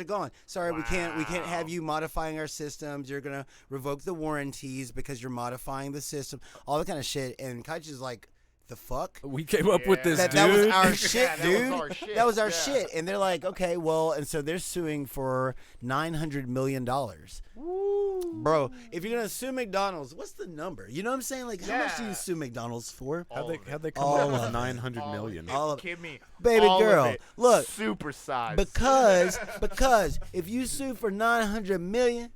gone. Sorry, we can't have you modifying our systems. You're gonna revoke the warranties because you're modifying the system. All that kind of shit. And Kytch is like, the fuck? We came up with this, That dude. was our shit, that was dude. our shit, That was our yeah. shit. And they're like, okay, well, and so they're suing for $900 million. Bro, if you're gonna sue McDonald's, what's the number? You know what I'm saying? Like, how much do you Yeah. sue McDonald's for? How'd they come All up with of it. 900 million? All of it. Kid me. Baby all of girl, it. look. Super size. Because if you sue for $900 million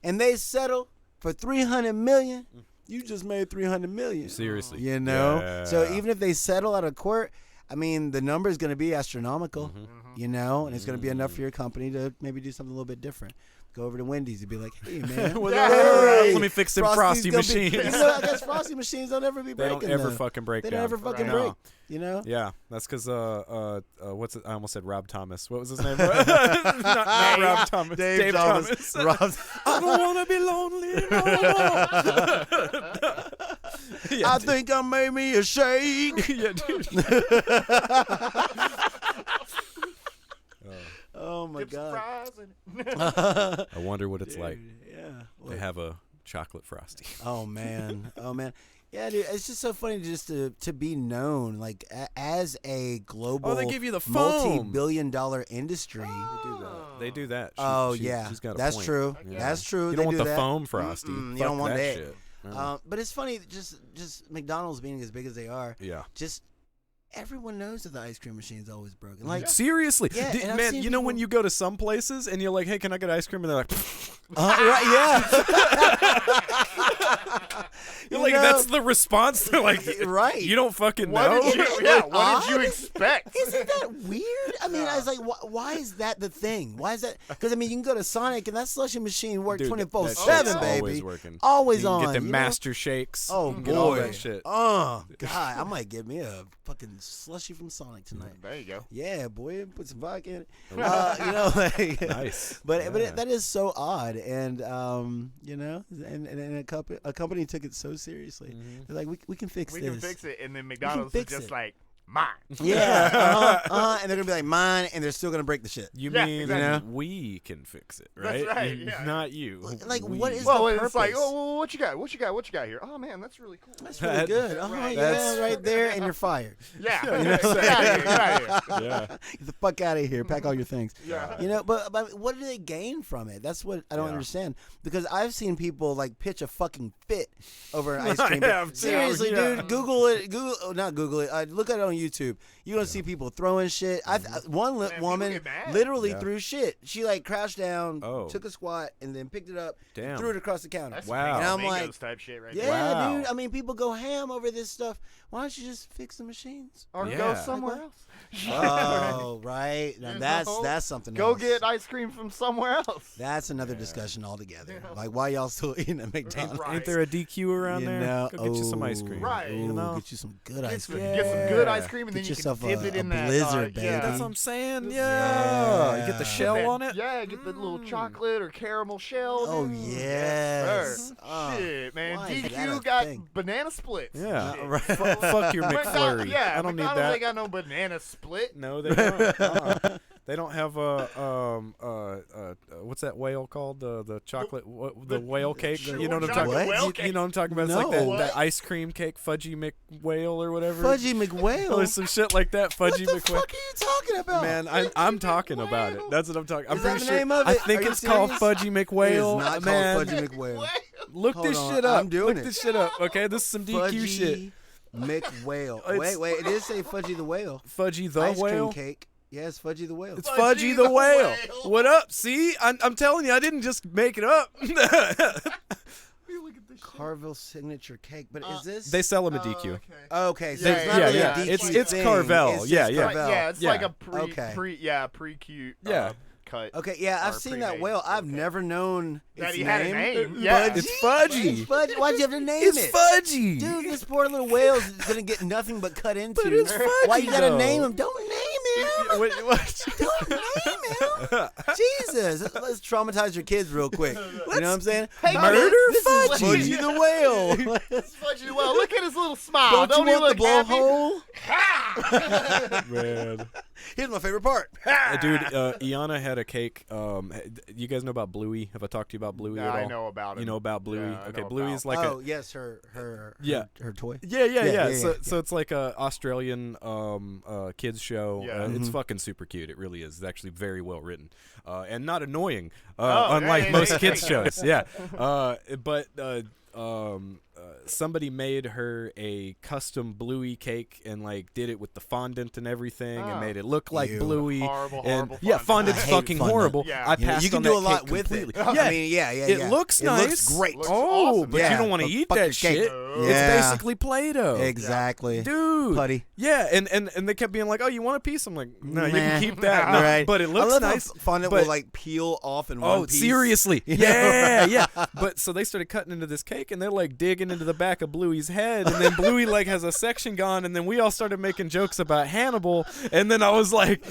and they settle for $300 million, you just made $300 million. Seriously. So Yeah. even if they settle out of court, I mean, the number is going to be astronomical, Mm-hmm. and it's going to be enough for your company to maybe do something a little bit different. go over to Wendy's and be like, "Hey man, Well, hey, let me fix them Frosty's Frosty gonna be-" machines. You know, I guess Frosty machines don't ever be They breaking. don't ever though. fucking break They down. don't ever fucking Right. break. No. You know? Yeah, that's because what's it? I almost said Rob Thomas. What was his name? not Rob Thomas. Dave Thomas. Rob- I don't want to be lonely no more. Yeah, I think I made me a shake. yeah, dude. Oh my Dip some god. fries in it. I wonder what it's like Yeah. to have a chocolate frosty. Oh man. Oh man. Yeah, dude. It's just so funny just to be known like as a global, Oh, they give you the foam. multi-billion-dollar industry. They do that. Oh yeah, she's got a that's point. true. Yeah. That's true. You They don't want do the that. foam frosty. Mm-mm, you Fuck don't want that. shit. No. But it's funny, just McDonald's being as big as they are, Yeah. just everyone knows that the ice cream machine is always broken. Like, Seriously, Yeah, and I've man. seen You know when people- you go to some places and you're like, "Hey, can I get ice cream?" and they're like, right, "You're You like, know- that's the response." They're like, yeah, right. You don't fucking What know." did you? Yeah. What did you expect? Isn't that weird? I mean, I was like, why is that the thing? Why is that? Because I mean, you can go to Sonic and that slushie machine works Dude, 24/7, that shit's baby. always working. Always You on. can get them you know? master shakes. Oh you boy, can get all that shit. Oh god, I might get me a fucking slushy from Sonic tonight. There you go. Yeah, boy, put some vodka in it. You know, like, Nice. But Yeah. that is so odd, and you know, and a company took it so seriously. Mm-hmm. They're like, we can fix We this. can fix it, and then McDonald's is fix just it. like mine. Yeah, and they're gonna be like mine, and they're still gonna break the shit. You Yeah, mean exactly. we can fix it, That's right? right, yeah. Not you. Like, We. what is Well, the it's like, purpose? oh, well, what you got? What you got? What you got here? Oh man, that's really cool. That's really good. Oh Right. yeah, That's- right there, and you're fired. Yeah, You know, get out of here. Get out of here. Yeah. Get the fuck out of here. Pack all your things. Yeah. You know, but what do they gain from it? That's what I don't Yeah. understand. Because I've seen people like pitch a fucking fit over an ice I cream. have too, Seriously, yeah. dude, Google it. Not Google it. Look at it on YouTube. You're gonna see people throwing shit. One Man, people woman get mad. literally Yeah. threw shit. She like crouched down, Oh. took a squat, and then picked it up, Damn. threw it across the counter. That's Wow. And I'm Flamingos like, type shit right yeah, there. Wow. dude. I mean, people go ham over this stuff. Why don't you just fix the machines? Or Yeah. go somewhere Like else. Oh, right. Now There's no- that's something Go else. get ice cream from somewhere else. That's another discussion altogether. Like, why y'all still eating at McDonald's? Right. Ain't there a DQ around You there? know, Go get you some ice cream. Right. Ooh, You know? get you some good ice cream. Get some good ice cream, and Get then you yourself can dip a- it a in that. Blizzard, Yeah. baby. That's what I'm saying. Yeah. Yeah. You get the Yeah. shell That- on it. Yeah, get the little chocolate or caramel shell. Oh, dude. yes. sir. Oh, Shit, man. why is that a DQ got thing? banana splits. Yeah. Shit. right. Fuck your McFlurry. Yeah, I don't need McDonald's that. ain't got no banana split. No, they don't. They don't have what's that whale called? The chocolate, the whale cake. Sure, You know what I'm chocolate talking What? whale You cake. know what I'm talking about? It's like that, No. that ice cream cake, Fudgy McWhale or whatever. Fudgy Oh, McWhale. it's some shit like that. What Fudgy the McWhale. fuck are you talking about? Man, I'm talking about it. That's what I'm talking. I'm Is that pretty the sure. name of I it? think Are you it's called serious? Fudgy McWhale. It is not Man, called Fudgy McWhale. look Hold this on, shit up. I'm doing look it. this shit up. Okay, this is some DQ Fudgy shit. McWhale. It's- Wait, it is say Fudgy the Whale. Fudgy the Ice whale. cream cake. Yes, Fudgy the Whale. It's Fudgy Fudgy the the whale. whale. What up? See, I'm telling you, I didn't just make it up. Carvel signature cake. But is this? They sell them at DQ. Okay. Okay, so Yeah, it's not yeah, really yeah. a DQ It's thing. Carvel. It's Yeah, just yeah. Carvel. Yeah, it's Yeah. like a Okay. pre-cute Yeah. cut. Okay, yeah, I've Or seen that pre-made. whale. I've Okay. never known That its he had a name. name. Yeah. Fudgy? It's Fudgy. Fudgy. Why'd you have to name It's it? Fudgy. Dude, this poor little whale's gonna get nothing but cut into. But it's Why Fudgy, you gotta though. name him? Don't name him. What? Don't name him. Jesus, let's traumatize your kids real quick. You know what I'm saying? Hey, Murder This is Fudgy. Fudgy the whale. It's Fudgy the Whale. Look at his little smile. Don't he you want look the happy? blowhole? Man. Here's my favorite part. Dude, Iana had a cake. You guys know about Bluey? Have I talked to you about Bluey Yeah, at all? I know about it. You know about Bluey? Yeah, I Okay, know Bluey's about- like Oh yes, her Yeah. her toy. Yeah. Yeah, So, yeah. so it's like a Australian kids show. Yeah. It's fucking super cute. It really is. It's actually very well written, and not annoying, Oh, unlike hey, most hey, kids hey. shows. Yeah. But somebody made her a custom Bluey cake and like did it with the fondant and everything and Oh. made it look like Ew. Bluey. Horrible, and horrible yeah, fondant. fondant's I hate fucking fondant. horrible. Yeah. I You know, passed you can on do that a lot cake with completely. it. Yeah, I mean, yeah. it looks It nice. looks great. Looks Oh, awesome. but Yeah, you don't want to but eat fuck that your cake. shit. Yeah. It's basically Play-Doh. Exactly. Dude. Putty. Yeah, and they kept being like, "Oh, you want a piece?" I'm like, "No, you Nah. can keep that." No, Right. but it I looks love nice. how fun it but- will like peel off in Oh, one piece. seriously? You know? Yeah, yeah. But so they started cutting into this cake, and they're like digging into the back of Bluey's head, and then Bluey like has a section gone, and then we all started making jokes about Hannibal, and then I was like,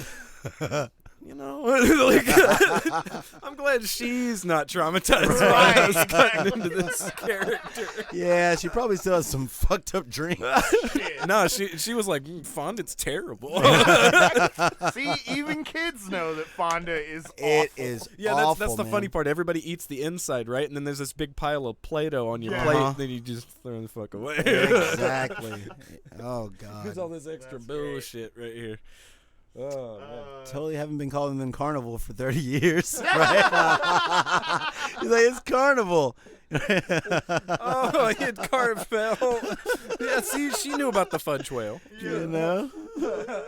you know, like, I'm glad she's not traumatized by Right, us cutting into this character. Yeah, she probably still has some fucked up dreams. No, she was like, Fondant's terrible. See, even kids know that Fonda is awful. It is Yeah, awful, that's the man. funny part. Everybody eats the inside, right? And then there's this big pile of Play-Doh on your Yeah. plate, Uh-huh. and then you just throw the fuck away. Exactly. Oh There's all god. this extra That's great. bullshit right here. Oh, man. Totally haven't been calling them Carnival for 30 years. Right? He's like, it's Carnival. Oh, he had Carvel. Yeah, see, she knew about the fudge whale. You know?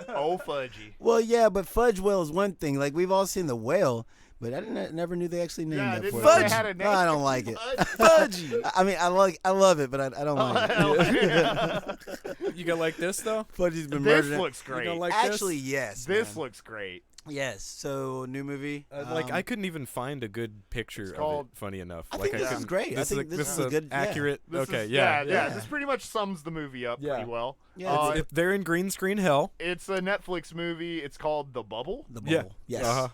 Oh, fudgy. Well, yeah, but Fudge Whale is one thing. Like, we've all seen the whale, but never knew they actually named Yeah, I that didn't for know it. they had a name. I don't like it. Fudgy. I mean, I love it, but I don't like it. You gonna like this, though? Fudgy's been This murdered. looks You great. gonna like Actually, yes. This man. looks great. Yes. So, new movie. Like, I couldn't even find a good picture It's of called- it, funny enough. I like, think this is couldn't- great. I think this is a good- yeah. accurate. This Okay, is, yeah. yeah. This pretty much sums the movie up Yeah. pretty well. Yeah, They're in green screen hell. It's a Netflix movie. It's called The Bubble, The Yeah. Bubble. Yes. Uh-huh.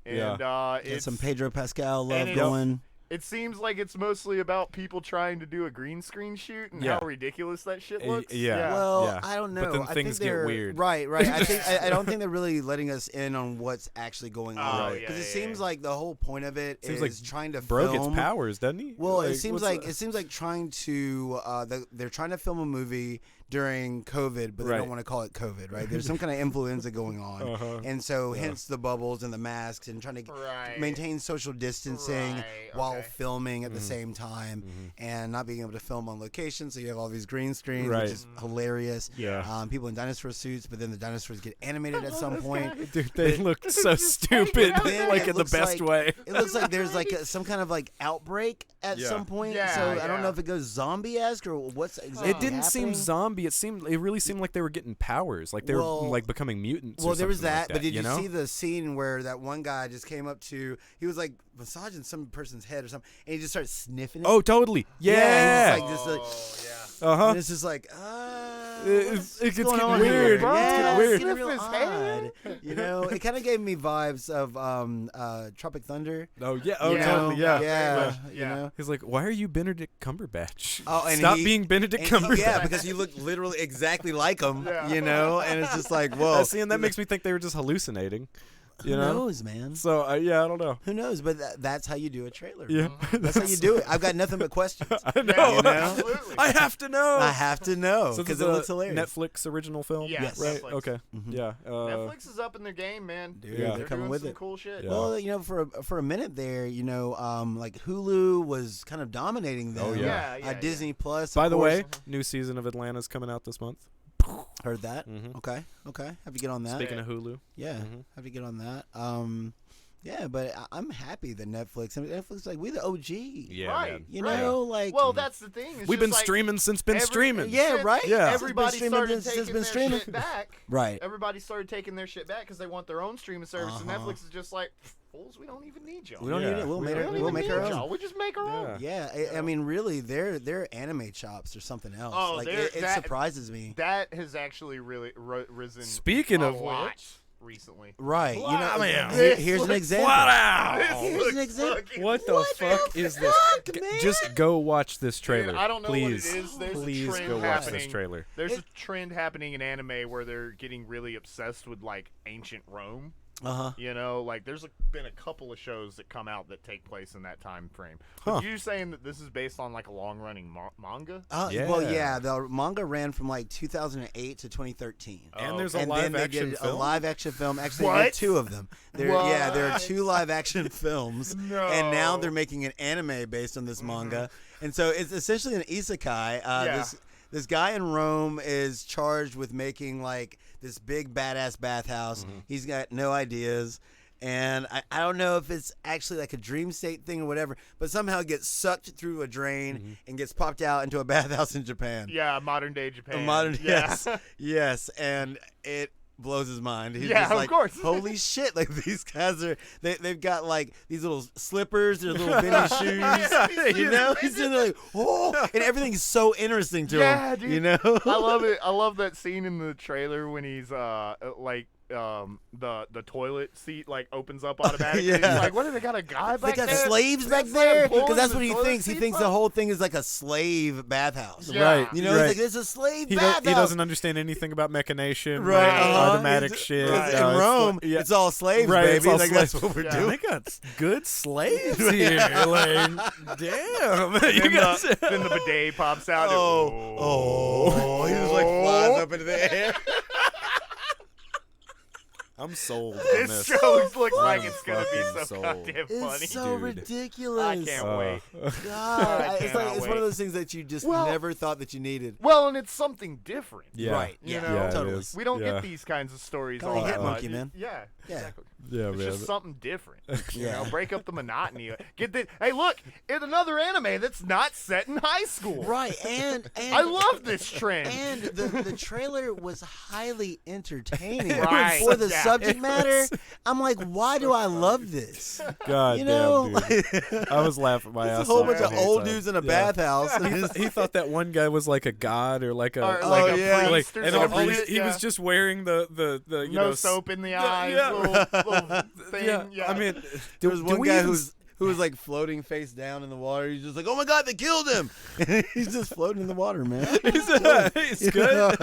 and Got it's some Pedro Pascal love and it's- going. It seems like it's mostly about people trying to do a green screen shoot and Yeah. how ridiculous that shit Y- looks. yeah. Well, Yeah. I don't know. But then I things think get they're, weird. Right. I think I don't think they're really letting us in on what's actually going on. Oh, Right. yeah, Because it yeah, seems yeah. like the whole point of it Seems is like trying to Bro film. gets powers, doesn't he? Well, it Like, seems what's like trying to they're trying to film a movie during COVID, but they Right. don't want to call it COVID, right? There's some kind of influenza going on, Uh-huh. and so hence the bubbles and the masks and trying to Right. maintain social distancing Right, while okay. filming at the Mm-hmm. same time, and not being able to film on location. So you have all these green screens, Right. which is hilarious. Yeah. People in dinosaur suits, but then the dinosaurs get animated at some point. Dude, they look so stupid, Then like it in the looks best like- way. It looks like there's like some kind of like outbreak at Yeah. some point. Yeah, so I don't know yeah. if it goes zombie-esque or what's exactly It didn't seem happening. zombie. It really seemed like they were getting powers, like they were Well- like becoming mutants. Well, or there was something like that, but did you know? see the scene where that one guy just came up to? He was like massaging some person's head or something, and he just started sniffing it. Oh, totally. Yeah. he was just like, Oh, uh and it's just like, It's what's getting going on weird. here? It's Yeah, getting weird. it's getting real Sniff his head. odd. You know, it kind of gave me vibes of Tropic Thunder. Oh yeah. Oh Yeah. totally. Yeah. yeah, you Yeah. know. He's like, why are you Benedict Cumberbatch? Oh, and Stop he- being Benedict And- Cumberbatch. yeah, because you look literally exactly like him, Yeah. you know, and it's just like, whoa. See, and that makes me think they were just hallucinating. You Who know. knows, man? So yeah, I don't know. Who knows? But that's how you do a trailer. Yeah. That's how you do it. I've got nothing but questions. I know. Yeah, You know? absolutely. I have to know. I have to know So this because is it a looks hilarious. Netflix original film. Yeah, Yes. Right. Netflix. Okay. Mhm. Yeah. Netflix is up in their game, man. Dude, Yeah. they're They're coming doing with some it. cool shit. Yeah. Well, you know, for a minute there, you know, like Hulu was kind of dominating them. Oh, yeah. Yeah, Disney Plus. By of the course. way, new season of Atlanta's coming out this month. heard that. Mhm. Okay. Have to get on that. Speaking of Hulu. Yeah, Mhm. have to get on that. Yeah, but I'm happy that Netflix. I mean, Netflix, like, we the OG. Yeah, Right. man. You Right. know, like. Well, that's the thing. It's We've been just like streaming since been streaming. Yeah, right? Yeah. Everybody Been streaming started since taking been their streaming. shit back. Right. Everybody started taking their shit back because they want their own streaming service, and Uh-huh. Netflix is just like, fools, we don't even need y'all. We don't Yeah. need it. We'll We make We it. don't We'll even make need our own. y'all. We just make our own. Yeah, I mean, really, their anime chops or something else. Oh, like they're- it that- surprises me. That has actually really risen. Speaking a of lot which. recently. Right. You know, Blam. here's an example. Wow. Here's an example. What the fuck is this? fuck, man? Just go watch this trailer. Dude, I don't know please. what it is. There's Please a trend go watch happening. this trailer. There's a trend happening in anime where they're getting really obsessed with like ancient Rome. Uh-huh. You know, like there's been a couple of shows that come out that take place in that time frame. Huh. But you saying that this is based on like a long-running manga? Well, Yeah. yeah, the manga ran from like 2008 to 2013. And there's a And then live they action did film. a live action film. Actually, they What? did two of them. Yeah, there are What? 2 live action films, and now No. they're making an anime based on this manga. And so it's essentially an isekai. Yeah. This guy in Rome is charged with making like this big badass bathhouse. He's got no ideas. And I don't know if it's actually like a dream state thing or whatever, but somehow it gets sucked through a drain and gets popped out into a bathhouse in Japan. Yeah, modern day Japan. Yes, yes, and it blows his mind. He's Yeah, just of like, course. holy shit! Like these guys are, they've got like these little slippers, their little Benny shoes. You know, he's in there like, oh, and everything's so interesting to him. Dude. You know, I love it. I love that scene in the trailer when he's like the toilet seat like opens up automatically. Yeah. He's like, what, they got a guy they back got there? slaves back That's why I'm there pulling because that's the what he toilet thinks. He seats thinks the up? whole thing is like a slave bathhouse. Yeah. Right. You know, right. he's like, there's a slave he bathhouse. doesn't understand anything about mechanation, Right, automatic It's- shit. it's it's in like- Rome, yeah. it's all slaves, Right, baby. it's all Like, slaves. that's what we're Yeah. doing. They got good slaves here. Like, damn. Then, You guys, then the bidet pops out. Oh, he just like flies up into the air. I'm sold on This this. show looks like I'm it's gonna be fucking so sold. goddamn funny. It's so dude. ridiculous. I can't wait. God, I it's like cannot it's one wait. of those things that you just Well- never thought that you needed. Well, and it's something different. Yeah. Right. You Yeah. know, Yeah, it totally. is. We don't Yeah. get these kinds of stories Kinda all like that Hitmonkey, much. man. Yeah. Yeah. Exactly. Yeah, It's man. just something different. You Yeah. know, break up the monotony. Get the Hey, look, it's another anime that's not set in high school. Right, and I love this trend. And the trailer was highly entertaining Right. for the Yeah. subject matter. I'm like, why do I love this? God You know, damn, dude. I was laughing my It's a ass whole off bunch the of whole old time. dudes in a Yeah. bathhouse. He thought that one guy was like a god or like a Or Oh, like a yeah. priest or and something. all he Yeah. was just wearing the you no know soap in the yeah, eyes. yeah. Little thing. yeah. Yeah. I mean, There was do one we guy even who was like floating face down in the water. He's just like, oh my god, they killed him. He's just floating in the water, man. He's good.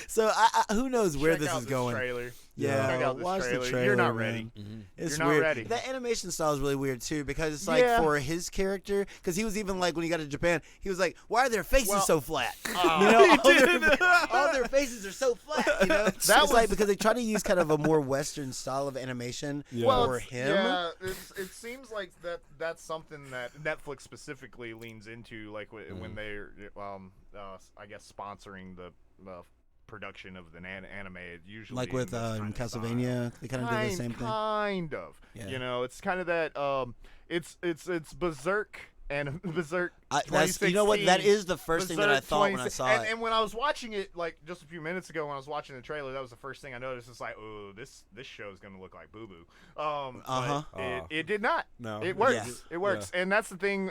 So who knows where Check this out is going? Trailer. Yeah, Check out this watch trailer. the trailer. You're not man. ready. It's You're not weird. ready. That animation style is really weird too, because it's like Yeah. for his character, because he was even like when he got to Japan, he was like, "Why are their faces Well, so flat? Oh. You know, all their faces are so flat. You know, That it's was- like because they try to use kind of a more Western style of animation Yeah. Well, for it's- him. Yeah, it seems like that's something that Netflix specifically leans into, like when they're, I guess, sponsoring the production of an anime. It usually Like with in this kind of Castlevania, they kind of did the same thing. Kind of. Yeah. You know, it's kind of that. It's Berserk and Berserk. That's, you know what? That 2016. is the first thing that I Berserk thought when I 26 saw and, it. And when I was watching it, like just a few minutes ago, when I was watching the trailer, that was the first thing I noticed. It's like, oh, this show is gonna look like Boo Boo. Uh-huh. It did not. No. It works. Yeah. It works, and that's the thing.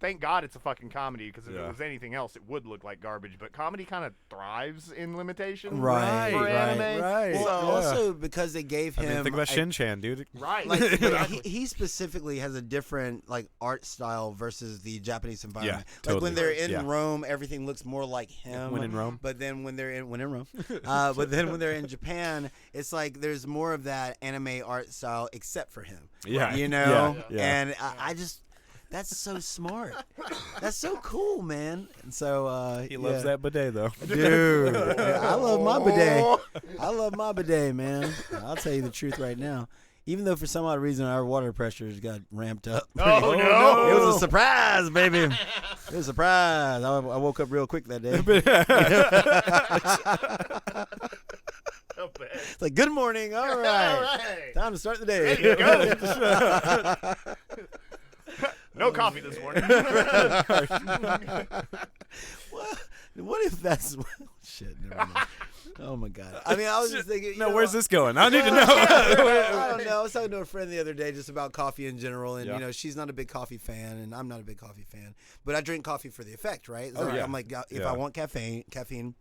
Thank God it's a fucking comedy, because if Yeah. it was anything else, it would look like garbage. But comedy kind of thrives in limitation. Right, For right, anime. right. Well, So- also because they gave I him. mean, think about a- Shin-Chan, dude. Right. Like Exactly. he specifically has a different like art style versus the Japanese environment. Like totally. when they're in Yeah. Rome, everything looks more like him. When in Rome. But then when they're in Rome, but then when they're in Japan, it's like there's more of that anime art style, except for him. Yeah. You know, Yeah. and I just. That's so smart. That's so cool, man. And so He loves that bidet, though. dude. I love my bidet. I love my bidet, man. I'll tell you the truth right now. Even though for some odd reason our water pressures got ramped up. Oh, no. It was a surprise, baby. It was a surprise. I woke up real quick that day. It's like, good morning. All right. All right. Time to start the Ready day. to go. No coffee this morning. What if that's shit? Never mind. Oh my god. I mean, I was just thinking. No, where's this going? I need to know. I don't know. I was talking to a friend the other day just about coffee in general, and Yeah. you know, she's not a big coffee fan, and I'm not a big coffee fan. But I drink coffee for the effect, right? So Oh, yeah. I'm like, if Yeah. I want caffeine,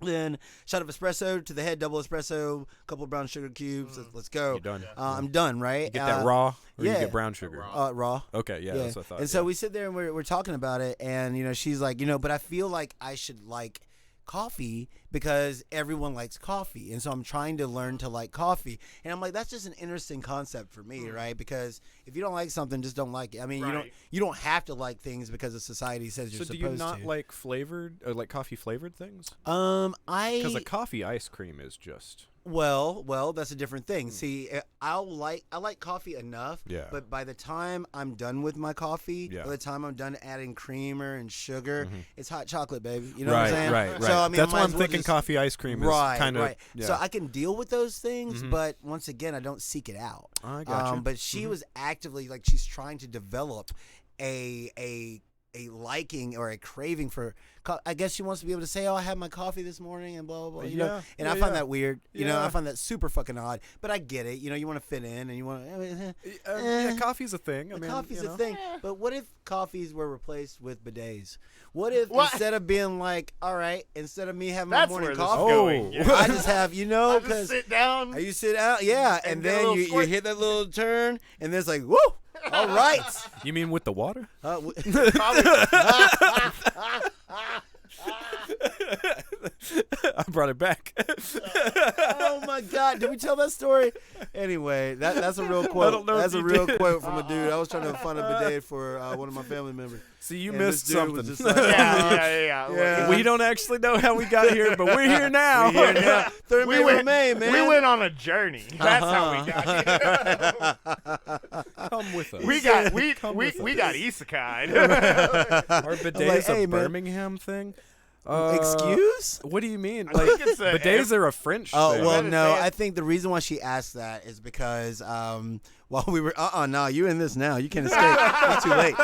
then shot of espresso to the head, double espresso, couple of brown sugar cubes. Let's go. You're done. I'm done, right? You get that raw, or yeah. you get brown sugar. Raw. Okay, yeah, that's what I thought. And so we sit there and we're talking about it, and you know, she's like, you know, but I feel like I should like coffee because everyone likes coffee, and so I'm trying to learn to like coffee, and I'm like, that's just an interesting concept for me, right? Because if you don't like something, just don't like it. I mean, Right. you don't have to like things because the society says you're So do supposed you not to. like flavored, or like coffee flavored things? I Because a coffee ice cream is just Well, that's a different thing. See, I like coffee enough, Yeah. but by the time I'm done with my coffee, Yeah. by the time I'm done adding creamer and sugar, it's hot chocolate, baby. You know right, what I'm saying? right. So I mean, That's I might why I'm as well thinking just- coffee ice cream is Right, kind of. right. Yeah. So I can deal with those things, but once again, I don't seek it out. I gotcha. But she was actively like she's trying to develop a liking or a craving for. I guess she wants to be able to say, "Oh, I had my coffee this morning," and blah blah blah. You know, Yeah, and yeah, I find yeah. that weird. You know, I Yeah. find that super fucking odd. But I get it. You know, you want to fit in, and you want to. Yeah, coffee's a thing. I mean, Coffee's you a know. thing. But what if coffees were replaced with bidets? What if What? instead of being like, all right, instead of me having my That's morning where this is coffee, going. Oh. Yeah. I just have, you know, I just because sit down. you sit out, yeah, and And get a then little you squirt. hit that little turn, and then it's like, woo, all right. You mean with the water? I brought it back. Oh my God! Did we tell that story? Anyway, that's a real quote. don't know That's if a you real did. quote from a dude. I was trying to find a bidet for one of my family members. See, you And missed this dude was something. just like, yeah. Yeah. We don't actually know how we got here, but we're here now. We're here now. Third We we went, May, man. we went on a journey. That's how we got here. Come with us. we got we Come we, with we us. got isekai. Are bidets like, hey, a man. Birmingham thing? Excuse? What do you mean? I Like think it's a- bidets are a French Oh thing. well, better no. say it. I think the reason why she asked that is because while we were no, you in this now. You can't escape. It's too late.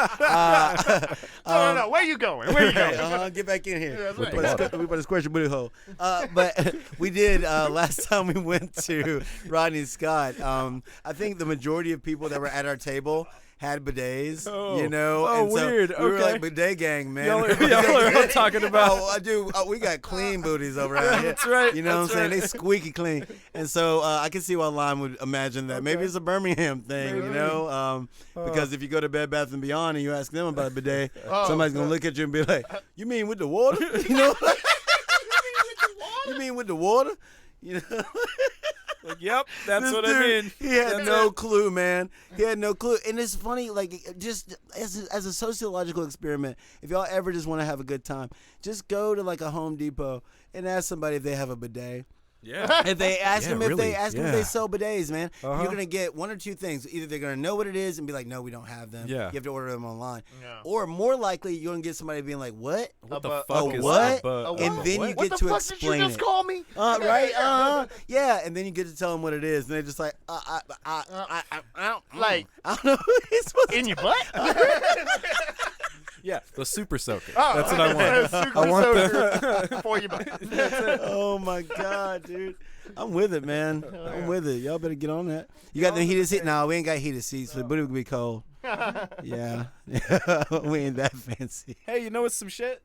No, where you going? Where you going? Get back in here. that's We right. about to squirt your booty hole. But we did last time we went to Rodney Scott. I think the majority of people that were at our table had bidets, Oh. you know. Oh, and so weird. We were Okay. like bidet gang, man. Y'all are all talking about. Oh, I do. We got clean booties over here. That's right. You know that's what I'm saying? right. They squeaky clean. And so I can see why Lime would imagine that. Maybe it's a Birmingham thing, you know? Because if you go to Bed Bath & Beyond and you ask them about a bidet, somebody's going to look at you and be like, you mean with the water? You know? You mean with the water? You know? Like, yep, that's This what dude, I mean. He had That's no it. clue, man. He had no clue. And it's funny, like, just as a sociological experiment, if y'all ever just want to have a good time, just go to, like, a Home Depot and ask somebody if they have a bidet. Yeah. If they ask Yeah, them if really, they ask them if they yeah. sell bidets, man, Uh-huh. you're gonna get one or two things. Either they're gonna know what it is and be like, "No, we don't have them." Yeah. You have to order them online. Yeah. Or more likely, you're gonna get somebody being like, "What?" What the A fuck bu- is what? a bu- And then you what get the to fuck explain did you just it. call me? Right? Yeah. And then you get to tell them what it is, and they're just like, I don't, Like- I don't know who he's supposed to In your butt? Yeah, the super soaker. Oh, That's what I want. Super I want soaker for your butt. Oh my God, dude. I'm with it, man. I'm with it. Y'all better get on that. You got the heated seat? No, we ain't got heated seats. So the booty would be cold. Yeah. We ain't that fancy. Hey, you know what's some shit?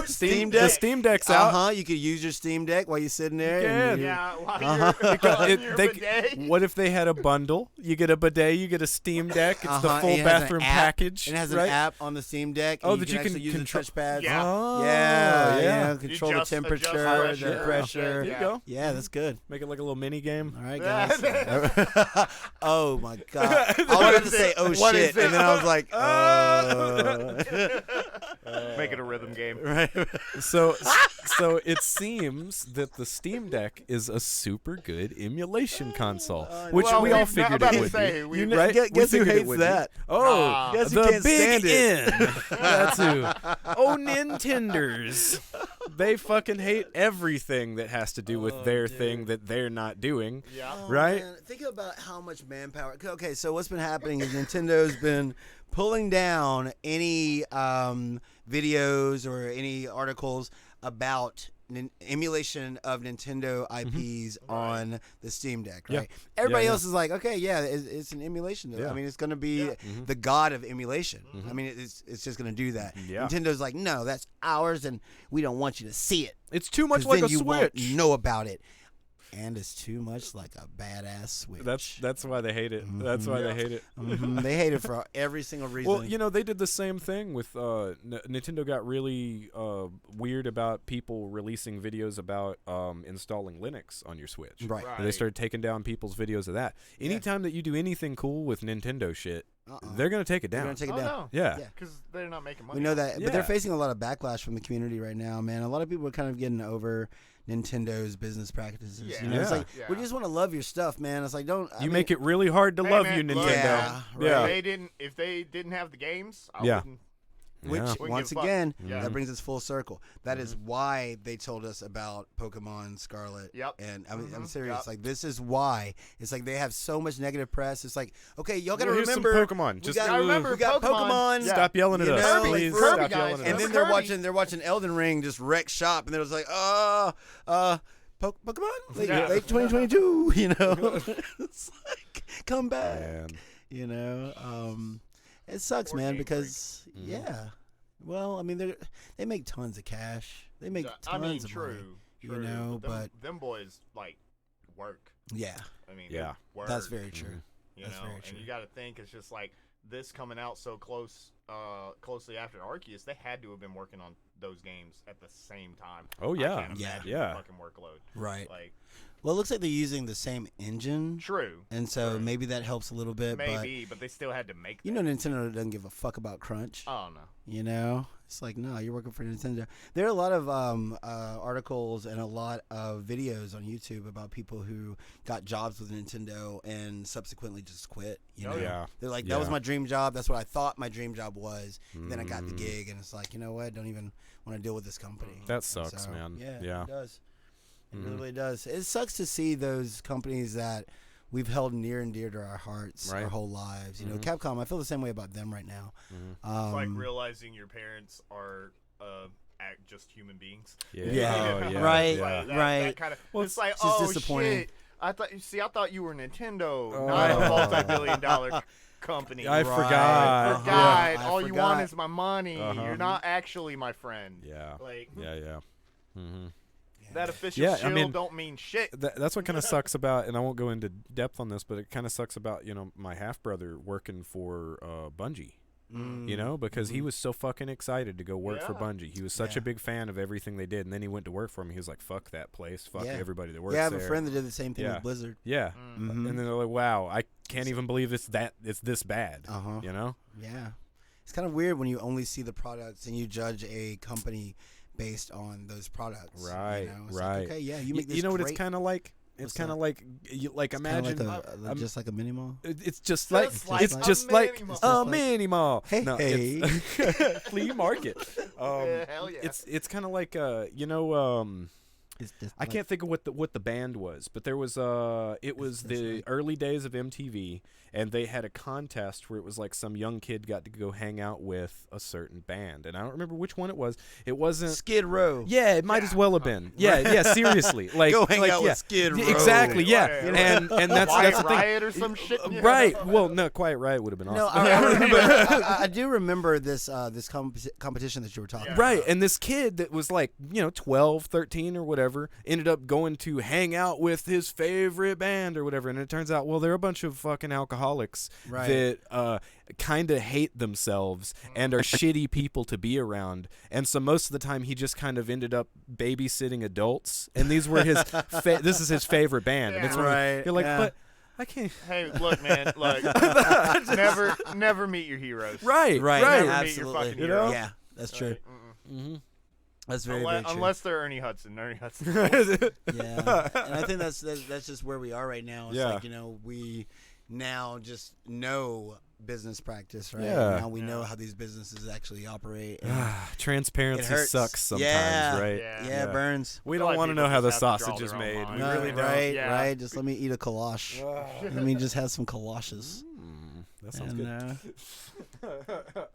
Steam The Deck. Steam Deck's out. You could use your Steam Deck while you're sitting there. You and can. you- Yeah, while Uh-huh. you're on It- your they- bidet. what if they had a bundle? You get a bidet, you get a Steam Deck. It's the Uh-huh, full and it has an bathroom app, package. and it has right? an app on the Steam Deck. Oh, and that you can actually use control- the touchpad. Yeah. Oh, Yeah. Control Adjust- the temperature, adjust the pressure. pressure. There you Yeah. go. Yeah, that's good. Make it like a little mini game. All right, guys. Oh my God! I was about to say, "Oh What shit," is it? and then I was like, Make it a rhythm game. right. So it seems that the Steam Deck is a super good emulation console, which Well, we all we've- figured I'm it about would to say, be. we- You You know, know, right? guess We who figured it hates would be. that? Oh, Guess who the can't big stand it? N. That's who. Oh, Nintenders. They fucking hate everything that has to do with their thing that they're not doing. Yeah. Right? Man, think about how much manpower. Okay, so what's been happening is Nintendo's been pulling down any videos or any articles about emulation of Nintendo IPs on the Steam Deck, right? Yeah. Everybody Yeah, yeah. else is like, okay, yeah, it's an emulation. Yeah. I mean, it's going to be the god of emulation. I mean, it's just going to do that. Yeah. Nintendo's like, no, that's ours, and we don't want you to see it. It's too much 'cause like then a you Switch. won't know about it. And it's too much like a badass Switch. That's why they hate it. That's why they hate it. They hate it for every single reason. Well, you know, they did the same thing with Nintendo. Got really weird about people releasing videos about installing Linux on your Switch. right. And they started taking down people's videos of that. Anytime that you do anything cool with Nintendo shit, they're gonna take it They're down. gonna take it Oh, down. no. Yeah. Yeah. Because they're not making money. We know that, but they're Yeah. facing a lot of backlash from the community right now, man. A lot of people are kind of getting over Nintendo's business practices. Yeah. You know, it's Yeah. like we Yeah. just want to love your stuff, man. It's like don't You make it really hard to Hey, love man, you, look, Nintendo. Yeah, right. If they didn't have the games, I Yeah. wouldn't. Which Yeah. Wouldn't once give a fuck. again, Yeah. that brings us full circle. That is why they told us about Pokemon Scarlet. Yep. And I'm Mhm. serious. Yep. Like this is why. It's like they have so much negative press. It's like, okay, y'all gotta Well, here's some remember Pokemon. We Just got, gotta remember we got Pokemon. Pokemon. Yeah. Stop yelling at You us, know, like, please. Kirby Stop guys, yelling And at then us. Kirby. they're watching Elden Ring just wreck shop, and they're just like, Pokemon, late, Yeah. late 2022. You know, it's like come back. Man. You know, it sucks, Or man, Game because Mhm. yeah. Well, I mean, they make tons of cash. They make Yeah, tons I mean, of true, money. true. you know, but- them boys like work. Yeah, I mean, Yeah. they work, that's very true. You that's know, very and true. you got to think it's just like this coming out so closely after Arceus. They had to have been working on those games at the same time. Oh, I yeah. can't Yeah. imagine Yeah. the fucking workload. Right. Like, Well, it looks like they're using the same engine, true, and so True. maybe that helps a little bit. maybe, but they still had to make. But you know, Nintendo doesn't give a fuck about crunch. Oh no. You know, it's like, no, you're working for Nintendo. There are a lot of articles and a lot of videos on YouTube about people who got jobs with Nintendo and subsequently just quit. You Oh, know, yeah. they're like, that was Yeah. my dream job. That's what I thought my dream job was. And then I got the Mm. gig, and it's like, you know what? Don't even want to deal with this company. That And sucks, man. Yeah, Yeah. it does. It Mhm. really does. It sucks to see those companies that we've held near and dear to our hearts our Right. whole lives. You know, Mhm. Capcom. I feel the same way about them right now. Mhm. It's like Um, realizing your parents are just human beings. Yeah. Yeah. Oh, yeah. Right. Yeah. Like that, Right. That kind of. Well, it's like, it's just oh disappointing. shit! I thought you were Nintendo, Oh. not a multi-billion-dollar company. I Right. forgot. Forgot. I All you want forgot. is my money. Uh-huh. You're not actually my friend. Yeah. Like Yeah. Yeah. Mm-hmm. that official Yeah, I shield mean- don't mean shit. That's what kind of sucks about, and I won't go into depth on this, but it kind of sucks about my half brother working for Bungie. Mm. You know, because he Mhm. was so fucking excited to go work for Yeah. Bungie. He was such Yeah. a big fan of everything they did, and then he went to work for him. He was like, "Fuck that place, fuck Yeah. everybody that works Yeah, I have there." a friend that did the same thing Yeah. with Blizzard. Yeah, Mm. Mhm. and then they're like, "Wow, I can't even believe it's this bad." Uh-huh. You know? Yeah. It's kind of weird when you only see the products and you judge a company based on those products. Right, You know? It's right. Like, okay, yeah, you make this You know what great. it's kind of like? It's What's kind of that? like It's kinda imagine like just like a mini mall. it's just like like it's a just like mini mall. a Just like- mini mall. Hey, no, hey. it's flea market. Yeah, hell yeah. It's kind of like It's just I can't think of what the band was, but there was it was that's the like- early days of MTV, and they had a contest where it was like some young kid got to go hang out with a certain band, and I don't remember which one it was. It wasn't. Skid Row. Yeah, it might as well have been. Yeah, yeah, seriously. Like Go hang like, out yeah. with Skid Row. Yeah, exactly. Yeah, Right, and that's Quiet the thing. Riot or some shit. Right. Well, no, Quiet Riot would have been No, awesome. I remember. I do remember this competition that you were talking Yeah. about. Right, and this kid that was like, 12, 13 or whatever, ended up going to hang out with his favorite band or whatever, and it turns out, well, they're a bunch of fucking alcoholics Right. that kind of hate themselves and are shitty people to be around, and so most of the time he just kind of ended up babysitting adults, and these were his, this is his favorite band, and it's one of the- Right, you're like, yeah. but I can't, Hey, look, man. Look, never meet your heroes. right, Right. right, Never meet your Absolutely. fucking hero. Yeah, that's true. Like, mm-mm. hmm That's very, very true. Unless they're Ernie Hudson. Ernie Hudson. Yeah, and I think that's just where we are right now. It's Yeah. like, we now just know business practice, right? Yeah. Now we know Yeah. how these businesses actually operate. And Transparency it hurts. sucks sometimes, Yeah. right? yeah, it burns. We I feel don't like want to people know how the just have to draw sausage is their own made. line. We No, really don't. right, Yeah. right. Just let me eat a kolache. Let me just have some kolaches. That sounds And, good.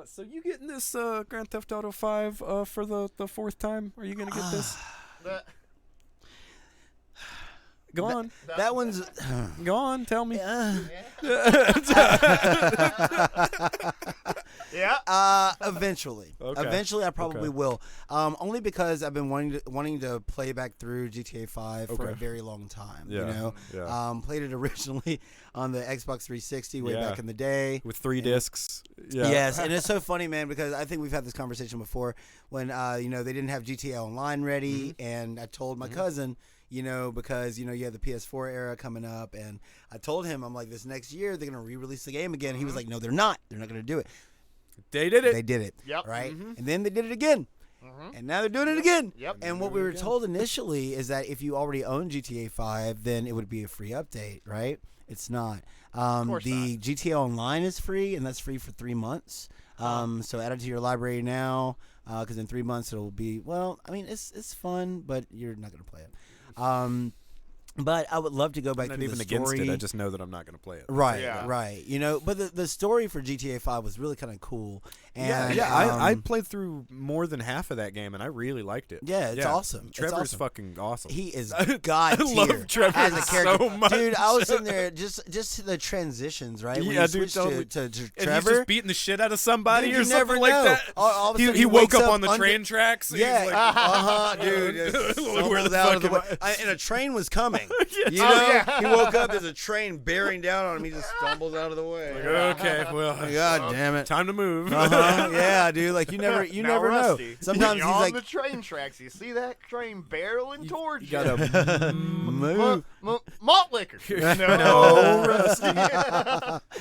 So you getting this Grand Theft Auto 5 for the fourth time? Are you gonna get this? That- Go on, that one's. go on. Tell me. yeah. Eventually. Okay. Eventually, I probably Okay. will. Only because I've been wanting to play back through GTA 5 for a Okay. very long time. Yeah. You know, Yeah. played it originally on the Xbox 360 way Yeah. back in the day. With 3 discs. Yeah. Yes, and it's so funny, man, because I think we've had this conversation before when they didn't have GTA Online ready, and I told my cousin, because you had the PS4 era coming up, and I told him, I'm like, this next year they're gonna re-release the game again. He was like, no, they're not. They're not gonna do it. They did it. They did it. Yep. Right, Mhm. and then they did it again. and now they're doing it again. Yep. And what we were told initially is that if you already own GTA 5, then it would be a free update, right? It's not. course The GTA Online is free, and that's free for 3 months. So add it to your library now, because in 3 months it'll be, well, I mean, it's fun, but you're not going to play it. But I would love to go back I'm through not even the against story. it. I just know that I'm not going to play it. Right, Yeah. right. You know, but the story for GTA 5 was really kind of cool. And, I played through more than half of that game, and I really liked it. Yeah, it's awesome. It's Trevor's awesome. fucking awesome. He is god I tier love Trevor as a character. so much. Dude, I was in there just the transitions, right? When Yeah, you dude, switch totally. to and he's Trevor. just beating the shit out of somebody Dude, or you something never like know. that. All of a sudden he woke wakes up on the under- train tracks. He Yeah, was like, dude. just Where the stumbles out of the fuck way. am I? And a train was coming. You Oh, know, yeah. he woke up. There's a train bearing down on him. He just stumbles out of the way. Okay, well, God damn it. time to move. Yeah, dude. Like you never Now, know. Rusty, Sometimes when he's you're on like, the train tracks. You see that train barreling towards you. You gotta move. Malt liquor. No, Rusty.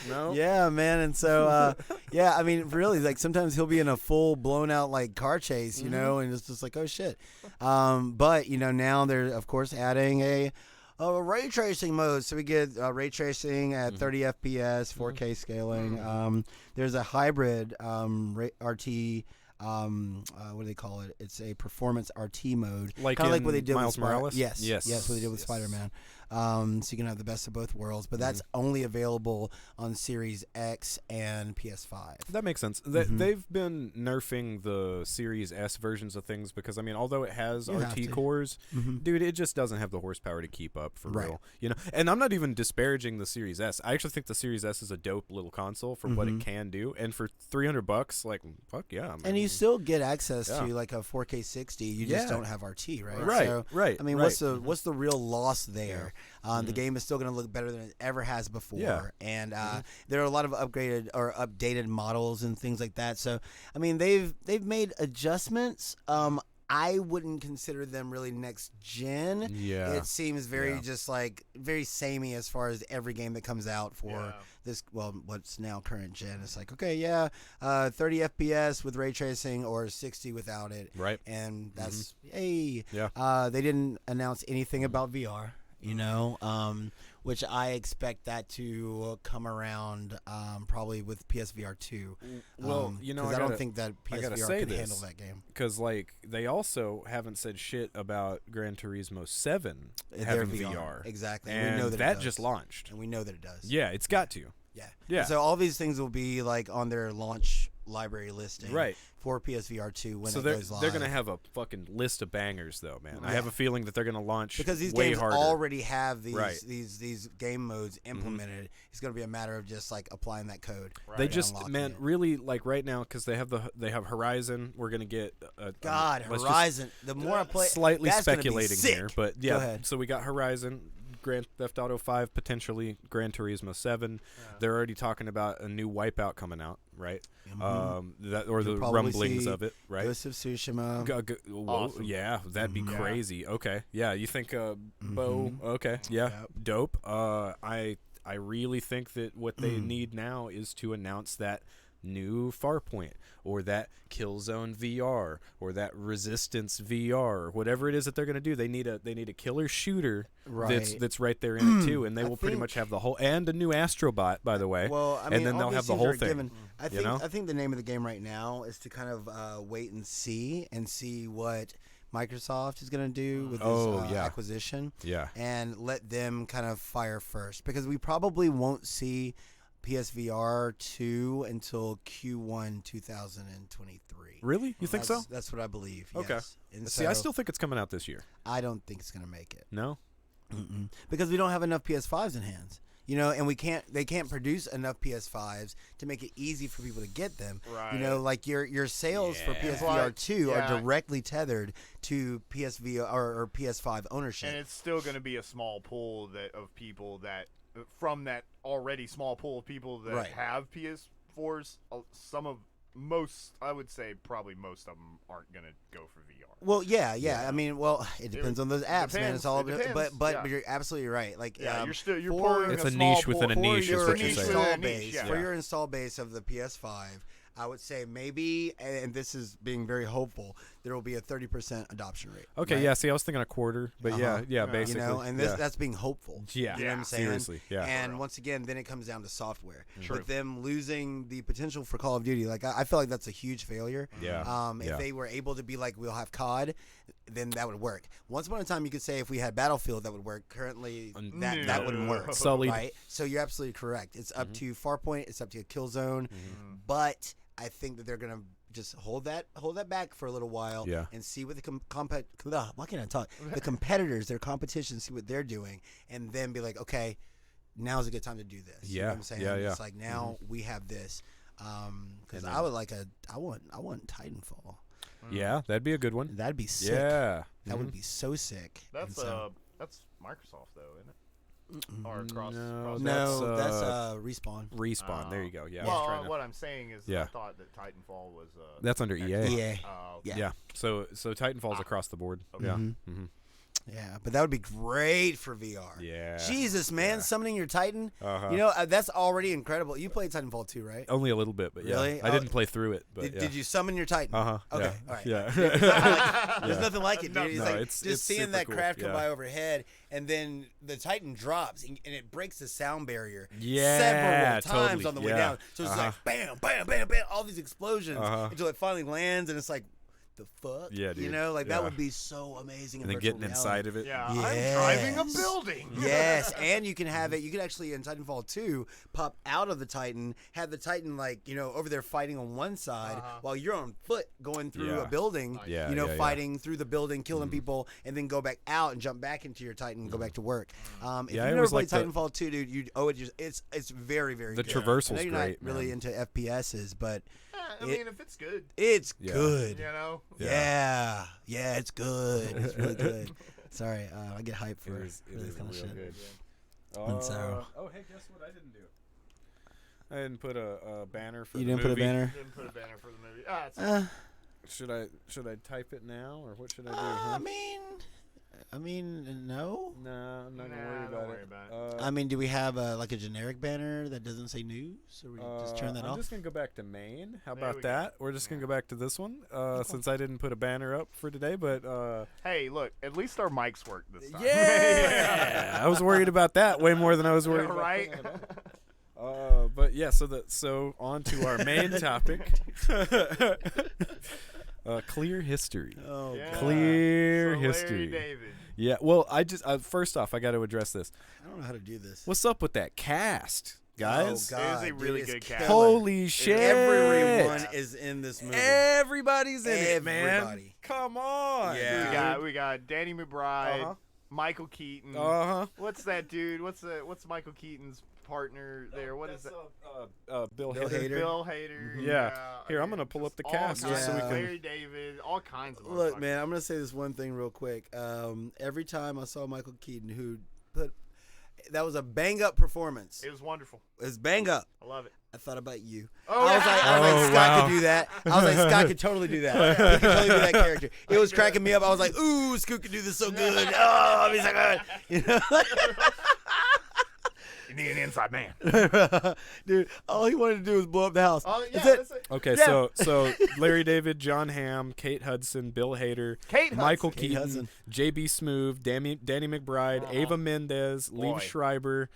no. Yeah, man. And so, yeah, I mean, really, like sometimes he'll be in a full blown out like car chase, you know, and it's just like, oh shit. But you know, now they're of course adding a ray tracing mode, so we get ray tracing at 30 FPS, 4K scaling. There's a hybrid RT. What do they call it? It's a performance RT mode, Like kind of like in what they did Miles with Morales? Yes, Yes. what they did with Yes. Spider-Man. So you can have the best of both worlds, but that's only available on Series X and PS5. That makes sense. They've been nerfing the Series S versions of things because, I mean, although it has You have RT to. cores, dude, it just doesn't have the horsepower to keep up for Right. real. You know, and I'm not even disparaging the Series S. I actually think the Series S is a dope little console for what it can do, and for $300, like, fuck yeah, man. And you still get access Yeah. to like a 4K 60. You Yeah. just don't have RT, right? Right, So, right, I mean, right. what's the real loss there? The game is still going to look better than it ever has before, Yeah. and there are a lot of upgraded or updated models and things like that. So, I mean, they've made adjustments. I wouldn't consider them really next gen. Yeah. It seems very Yeah. just like very samey as far as every game that comes out for Yeah. this, well, what's now current gen. It's like, okay, yeah, 30 FPS with ray tracing or 60 without it. Right. And that's, hey. Yeah. They didn't announce anything about VR, you know, which I expect that to come around probably with PSVR 2. Well, you know, because I I don't gotta- think that I gotta PSVR say can this. handle that game. Because, like, they also haven't said shit about Gran Turismo 7 Their having VR. Exactly. And we know that, that it does. just launched. And we know that it does. Yeah, it's got to. Yeah. Yeah. So all these things will be like on their launch library listing Right. for PSVR 2 when So it they're goes live. they're gonna have a fucking list of bangers though, man. I Yeah. have a feeling that they're gonna launch because these way games harder. already have these Right. these game modes implemented. It's going to be a matter of just like applying that code. They and just unlocking man it. really like right now because they have Horizon. We're gonna get God, let's just- Horizon. The more I play, slightly that's gonna be speculating sick. here, but Go yeah. ahead. So we got Horizon, Grand Theft Auto 5, potentially Gran Turismo 7. They're already talking about a new Wipeout coming out, right? That or You'll the probably rumblings see of it, right? Ghost of Tsushima. Whoa, Awesome. yeah, that'd be Mhm. crazy. Okay, yeah, you think Bo? Mhm. Okay, yeah, Yep. dope. I really think that what they need now is to announce that new Farpoint or that Killzone VR or that Resistance VR or whatever it is that they're going to do. They need a killer shooter Right. that's right there in it too, and they I will pretty think- much have the whole and a new Astrobot, by the way. Well, I mean, and then all they'll these have the things whole are thing. given. I think know? I think the name of the game right now is to kind of wait and see what Microsoft is going to do with this yeah. acquisition. Yeah. And let them kind of fire first, because we probably won't see PSVR 2 until Q1 2023. Really? You think so? That's what I believe. Okay. Yes. And See, I so still think it's coming out this year. I don't think it's going to make it. No. Because we don't have enough PS5s in hands. You know, and they can't produce enough PS5s to make it easy for people to get them. Right. You know, like your sales for Yeah. PSVR 2 Yeah. are directly tethered to PSVR or PS5 ownership. And it's still going to be a small pool of people that from that already small pool of people that Right. have PS4s. I would say probably most of them aren't going to go for VR. Well, yeah. I mean, well, it depends on those apps, man. depends. It's all, It depends. but Yeah. you're absolutely right. Like, Yeah, you're for- pouring It's a a small niche pool within a for niche is your what you're niche saying. within a install niche, base yeah. for your install base of the PS5. I would say maybe, and this is being very hopeful, there will be a 30% adoption rate. Okay, right? yeah. See, I was thinking a quarter, but yeah, Yeah. basically. You know, and that's being hopeful. Yeah. You know what I'm saying? Seriously, yeah. And once again, then it comes down to software. True. With them losing the potential for Call of Duty, like I feel like that's a huge failure. Yeah. If they were able to be like, we'll have COD, then that would work. Once upon a time, you could say if we had Battlefield, that would work. Currently, that wouldn't work. Sullied. Right? So you're absolutely correct. It's up to Farpoint. It's up to Killzone. But I think that they're gonna just hold that back for a little while, Yeah. and see what the why can't I talk? The competitors, their competition, see what they're doing, and then be like, okay, now's a good time to do this. You know Yeah. what I'm saying? Yeah, yeah. It's like now we have this. Because And I would I want Titanfall. Yeah, that'd be a good one. That'd be sick. Yeah. That would be so sick. That's And so- that's Microsoft though, isn't it? Or cross. No, cross- no, that's, that's Respawn. Respawn. There you go. Yeah. I was Well, trying to- what I'm saying is, Yeah. I thought that Titanfall was. that's under EA. Xbox. EA. Oh, Yeah. Yeah. So Titanfall's across the board. Okay. Yeah. Mhm. Mm-hmm. Yeah, but that would be great for VR. Yeah. Jesus, man, summoning your Titan. Uh-huh. You know, that's already incredible. You played Titanfall 2, right? Only a little bit, but yeah. Really? I didn't play through it, but Did you summon your Titan? Uh huh. Okay, Yeah. all right. Yeah. There's nothing like it, dude. It's No, like it's just seeing super that cool. craft come Yeah. by overhead, and then the Titan drops, and it breaks the sound barrier Yeah, several times totally. on the way Yeah. down. So it's like bam, bam, bam, bam, all these explosions until it finally lands, and it's like, the fuck? Yeah, You dude. know, like that Yeah. would be so amazing. And in then virtual getting reality. inside of it. Yeah, Yes. I'm driving a building. Yes, and you can have it. You can actually in Titanfall 2 pop out of the Titan, have the Titan like over there fighting on one side while you're on foot going through Yeah. a building. Yeah, yeah. fighting through the building, killing people, and then go back out and jump back into your Titan and go back to work. If Yeah, you've it never was played like the- Titanfall 2, dude, you owe it. It's very very The good. traversal's I know you're great, not really man. into FPSs, but I mean, if it's good, it's Yeah. good. you know. Yeah, it's good. It's really good. Sorry, I get hyped for, It is for this kind of real shit. good. And so- oh, hey, guess what I didn't do? I didn't put a banner for You the didn't put a movie. banner. Didn't put a banner for the movie. It's Should I type it now, or what should I do? I mean, no. No, I'm not gonna Nah, worry don't about worry it. about it. I mean, do we have like a generic banner that doesn't say news, or we just turn that I'm off? just gonna go back to main. How There about we go. that? We're just gonna go back to this one, since I didn't put a banner up for today. But hey, look, at least our mics work this time. yeah, I was worried about that way more than I was worried about right. But yeah, so on to our main topic. Clear history. Oh, Yeah. Clear So history. Larry David. Yeah, well, I just first off, I got to address this. I don't know how to do this. What's up with that cast, guys? Oh, God, It is a dude, really it's good killer. cast. Holy shit! Everyone is in this movie. Everybody's in it, man. Everybody. Come on. Yeah. We got Danny McBride, Uh-huh. Michael Keaton. Uh-huh. What's that dude? What's Michael Keaton's partner there? What is that? Bill Bill Hader. Hader. Bill Hader. Yeah. Here, I'm gonna pull up the all cast just so we kinds- can- Larry David, all kinds of. Look, motherfuckers. man, I'm gonna say this one thing real quick. Every time I saw Michael Keaton, that was a bang up performance. It was wonderful. It's bang up. I love it. I thought about you. Oh, I was like, Oh, Scott wow. could do that. I was like, Scott could totally do that. He could totally do that character. It was cracking me up. I was like, ooh, Scoot could do this so good. Oh, he's so good. You know? You need an inside man. Dude, all he wanted to do was blow up the house. Oh yeah, That's it. that's it. Okay, Yeah. so Larry David, John Hamm, Kate Hudson, Bill Hader, Kate Michael Hudson. Kate Keaton, Hudson. J.B. Smoove, Danny McBride, Ava Mendez, Boy. Liev Schreiber,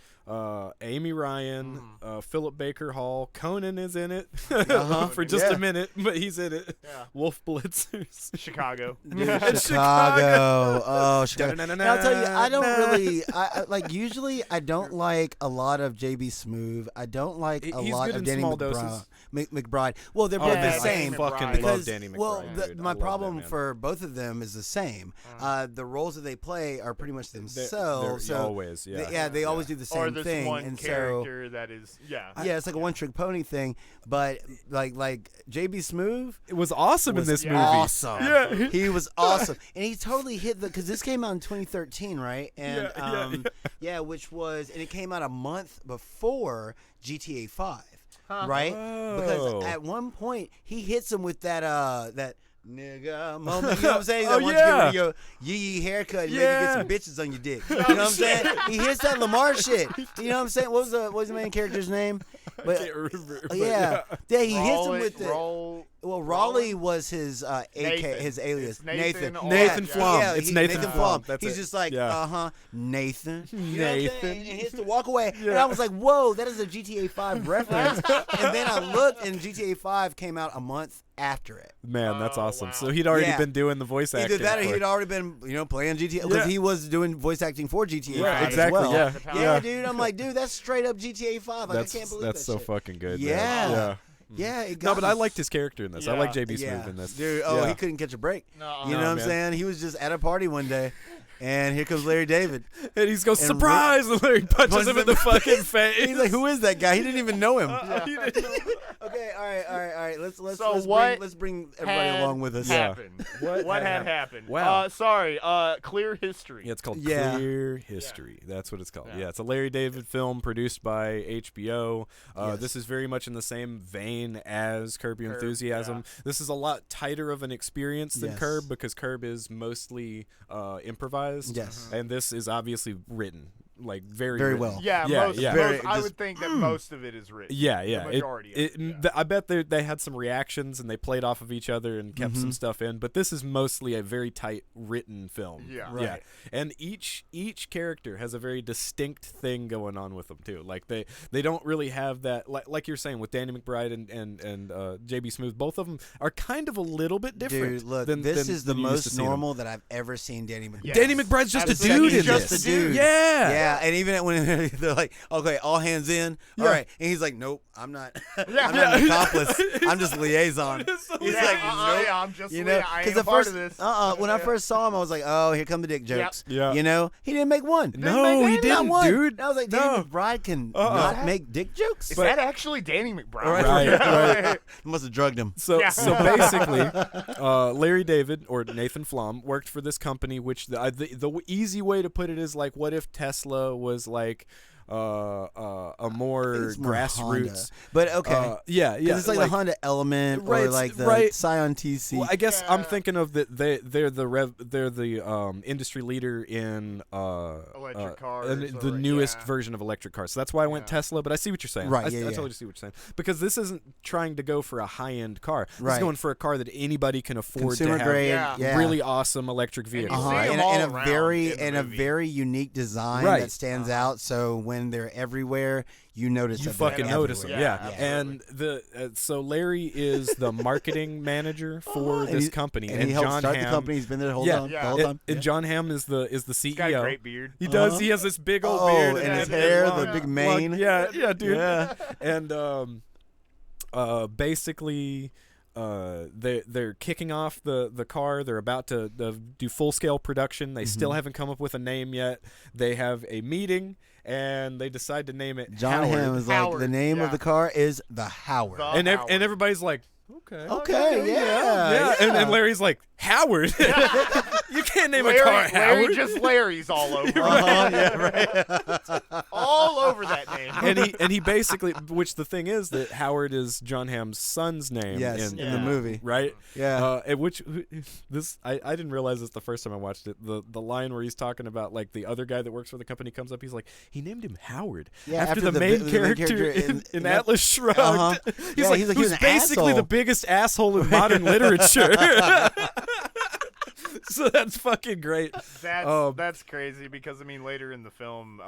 Amy Ryan, Philip Baker Hall. Conan is in it for just Yeah. a minute, but he's in it. Yeah. Wolf Blitzers. Chicago. Chicago. Oh, Chicago. Da-da-da-da-da. And I'll tell you, I don't really. I like usually. I don't like a lot of JB Smoove. I don't like a He's lot good of in Danny small McBride. doses. McBride. Well, they're Oh, both Yeah, the Danny same. McBride. fucking Because, love Danny McBride. well, dude. I my love problem that man. for both of them is the same. The roles that they play are pretty much They're themselves. so always, yeah. they always do the same Or this thing. one and character that is, yeah. yeah, it's like a one-trick pony thing. But like JB Smoove It was awesome was in this movie. awesome. Yeah. He was awesome, and he totally hit because this came out in 2013, right? And Yeah. which was, and it came out a month before GTA 5, right? Because Oh. at one point he hits him with that nigga moment. You know what I'm saying? Oh, Once you get rid of your yee haircut and maybe get some bitches on your dick. You know what I'm saying? He hits that Lamar shit. You know what I'm saying? What was the main character's name? But, can't remember, but yeah, he hits him with it. Roll. Well, Raleigh was his Nathan. his alias. It's Nathan or- Nathan Yeah. Flom. Yeah, It's he- Nathan Flom. That's He's it. just like, Yeah. Nathan. You know what I'm Nathan. saying? And he hits to walk away. And I was like, whoa, that is a GTA 5 reference. And then I looked, and GTA 5 came out a month after it. Man, that's Oh, awesome. wow. So he'd already Yeah. been doing the voice acting. Either that or for- he'd already been, playing GTA. Because Yeah. he was doing voice acting for GTA 5 Right, exactly. as well. Yeah. Yeah, dude. I'm like, dude, that's straight up GTA 5. Like, That's I can't believe that's that so shit. fucking good. man. Yeah. Yeah. Yeah, it No, got but me. I liked his character in this. I like Yeah. JB Smooth in this. Dude, Yeah. he couldn't catch a break. No, You know what I'm man. saying? He was just at a party one day, and here comes Larry David. And he's goes, And surprise! And Larry punches him in the fucking face. He's like, who is that guy? He didn't even know him. He didn't know. Okay, all right. Let's So let's what bring everybody had along with us. Yeah. happened? What What had had happened? Wow. Sorry. Clear History. Yeah, it's called Yeah. Clear History. That's what it's called. Yeah. Yeah, it's a Larry David film produced by HBO. Yes. This is very much in the same vein as Curb Your Curb, Enthusiasm. yeah. This is a lot tighter of an experience than Yes. Curb because Curb is mostly improvised. Yes. And this is obviously written, like very Very written. well. Yeah, Yeah, most, yeah. Very- most, I just- would think that most of it is written. Yeah, yeah. The majority of it. Yeah. I bet they had some reactions and they played off of each other and kept some stuff in, but this is mostly a very tight written film. Yeah. Yeah. Right. And each character has a very distinct thing going on with them too. Like they don't really have that like you're saying with Danny McBride and JB Smooth. Both of them are kind of a little bit different. Dude, look, than, this than- is the than you used to most see them. normal that I've ever seen Danny McBride. Yeah. Danny McBride's just a Absolutely. dude He's in just this. a dude. Yeah. Yeah, and even when they're like, okay, all hands in, all Yeah. right, and he's like, nope, I'm not, Yeah. I'm not an accomplice, I'm just liaison. He's Yeah, like, nope. yeah, I'm just You know, I ain't because a the part first, of this. when I first saw him, I was like, oh, here come the dick jokes. Yeah. You know, he didn't make one. No, he Not didn't, one. dude. And I was like, No. Danny McBride can not make dick jokes. Is that actually Danny McBride? Right. Must have drugged him. So Yeah. so basically, Larry David or Nathan Flom worked for this company, which the easy way to put it is like, what if Tesla was like a more It's more Honda. grassroots? But okay, Yeah. it's like, the Honda Element or Right, like the right. Scion TC. Well, I guess I'm Yeah. thinking of that they're the industry leader in Electric cars and the or- newest yeah. version of electric cars. So that's why I went Yeah. Tesla. But I see what you're saying. Right, I, yeah, I yeah. totally see what you're saying because this isn't trying to go for a high end car. This Right. is going for a car that anybody can afford Consumer to have. grade, Yeah. yeah. Really awesome electric vehicle. you Uh-huh. see 'em And, all and a around very in the and a movie. very unique design Right. that stands out. So when they're everywhere, you notice. You that they're fucking notice them, everywhere. yeah. Yeah, And the so Larry is the marketing manager for And this he- company, and he helped John start Hamm, the company. He's been there the whole yeah, time. Yeah. The whole and, time. and Yeah. John Hamm is the He's CEO. got a great beard. He does. Uh-huh. He has this big old Oh, beard and his and hair, long- the big long- mane. Yeah, yeah, dude. Yeah. And basically, they're kicking off the car. They're about to do full scale production. They still Mm-hmm. haven't come up with a name yet. They have a meeting and they decide to name it John Howard. Hamm is like, Howard, the name yeah. of the car is the Howard. The- and Howard. and everybody's like, okay, Okay, yeah, yeah. And yeah. Larry's like, Howard. You can't name Larry, a car Howard. Larry just Larry's all over. Uh-huh, yeah, right. all over that name. and he basically, which the thing is that Howard is John Hamm's son's name Yes, in in the movie. right? Yeah. And which this I didn't realize this the first time I watched it. The line where he's talking about like the other guy that works for the company comes up. He's like, he named him Howard Yeah, after, after the, the main main character character in in Atlas Shrugged. Uh-huh. He's Yeah, like, he's like, he who's was an basically the asshole. biggest asshole in modern literature. So that's fucking great. That's crazy because I mean later in the film,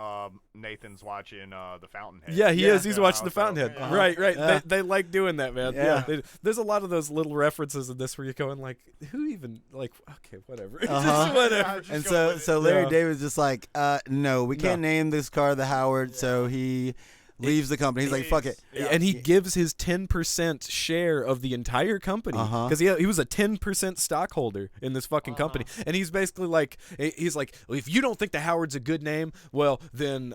Nathan's watching the Fountainhead. Yeah, he Yeah. is. He's watching the Fountainhead. yeah. Right. Yeah. They like doing that, man. Yeah. There's a lot of those little references in this where you're going like, who even like? Okay, whatever. Uh-huh. Just whatever. Just And go so with it. so Larry Yeah. David's just like, no, we can't name this car the Howard. So he leaves the company. He's like, fuck it. Yeah. And he gives his 10% share of the entire company because he was a 10% stockholder in this fucking company, and he's basically like, he's like, well, if you don't think the Howard's a good name, well then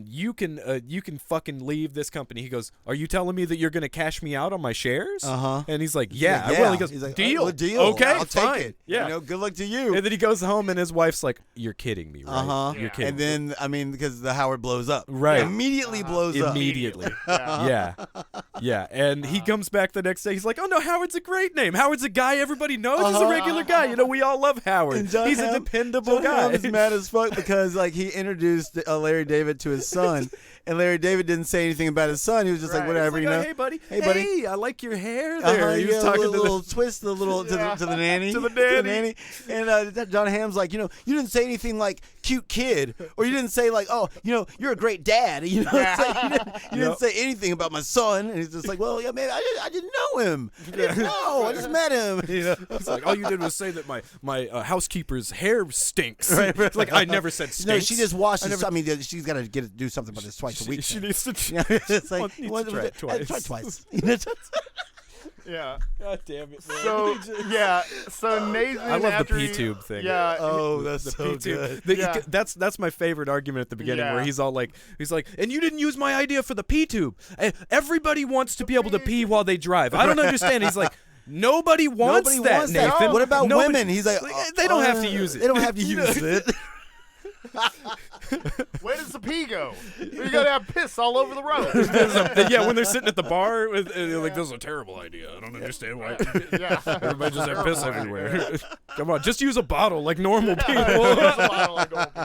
you can fucking leave this company. He goes, are you telling me that you're gonna cash me out on my shares? And he's like, yeah, I will. He goes, He's like, deal, well, deal. okay, I'll take fine. it. Yeah. You know, good luck to you. And then he goes home, and his wife's like, "You're kidding me, right? Uh-huh. You're Yeah. kidding." And then, I mean, because the Howard blows up. Right. Immediately blows blows up. immediately. Yeah. Yeah, and he comes back the next day. He's like, "Oh no, Howard's a great name. Howard's a guy everybody knows. He's a regular guy. You know, we all love Howard. And John He's a Hamm- dependable John guy." Hamm is mad as fuck because like he introduced Larry David to his son, and Larry David didn't say anything about his son. He was just like, Right. whatever, He's you like, know. "Oh, hey buddy, Hey, buddy. hey, I like your hair there." He was Yeah, talking a to little the. twist, the little to the nanny, To the nanny. and John Hamm's like, you know, you didn't say anything like cute kid, or you didn't say like, oh, you know, you're a great dad, you know, it's like, you didn't say anything about my son, and he's just like, well, yeah, man, I didn't know him, I didn't know, I just met him, you know. It's like, all you did was say that my housekeeper's hair stinks. Right, right. It's like, I never said stinks. No, she just washes. never- I mean, she's got to do something about this twice a week. She then. needs to. Yeah, it's like Well, needs to try it twice. Try twice. You know, Yeah. God damn it, man. So yeah. So Nathan. I love the after P-tube thing. Yeah. oh, that's The so P-tube. good. Yeah. That's my favorite argument at the beginning where Yeah. he's like, and you didn't use my idea for the P-tube. Everybody wants to be able to pee while they drive. I don't understand. He's like, nobody wants Nobody that, wants Nathan. that. What about Nobody- women? He's like, they don't have to use it. They don't have to use it. Where does the pee go? You gotta have piss all over the road. Yeah, when they're sitting at the bar, they're like, this is a terrible idea. I don't understand why. Yeah. Everybody just have piss Terrible idea. everywhere. Come on, just use a bottle like normal people. There's a lot of,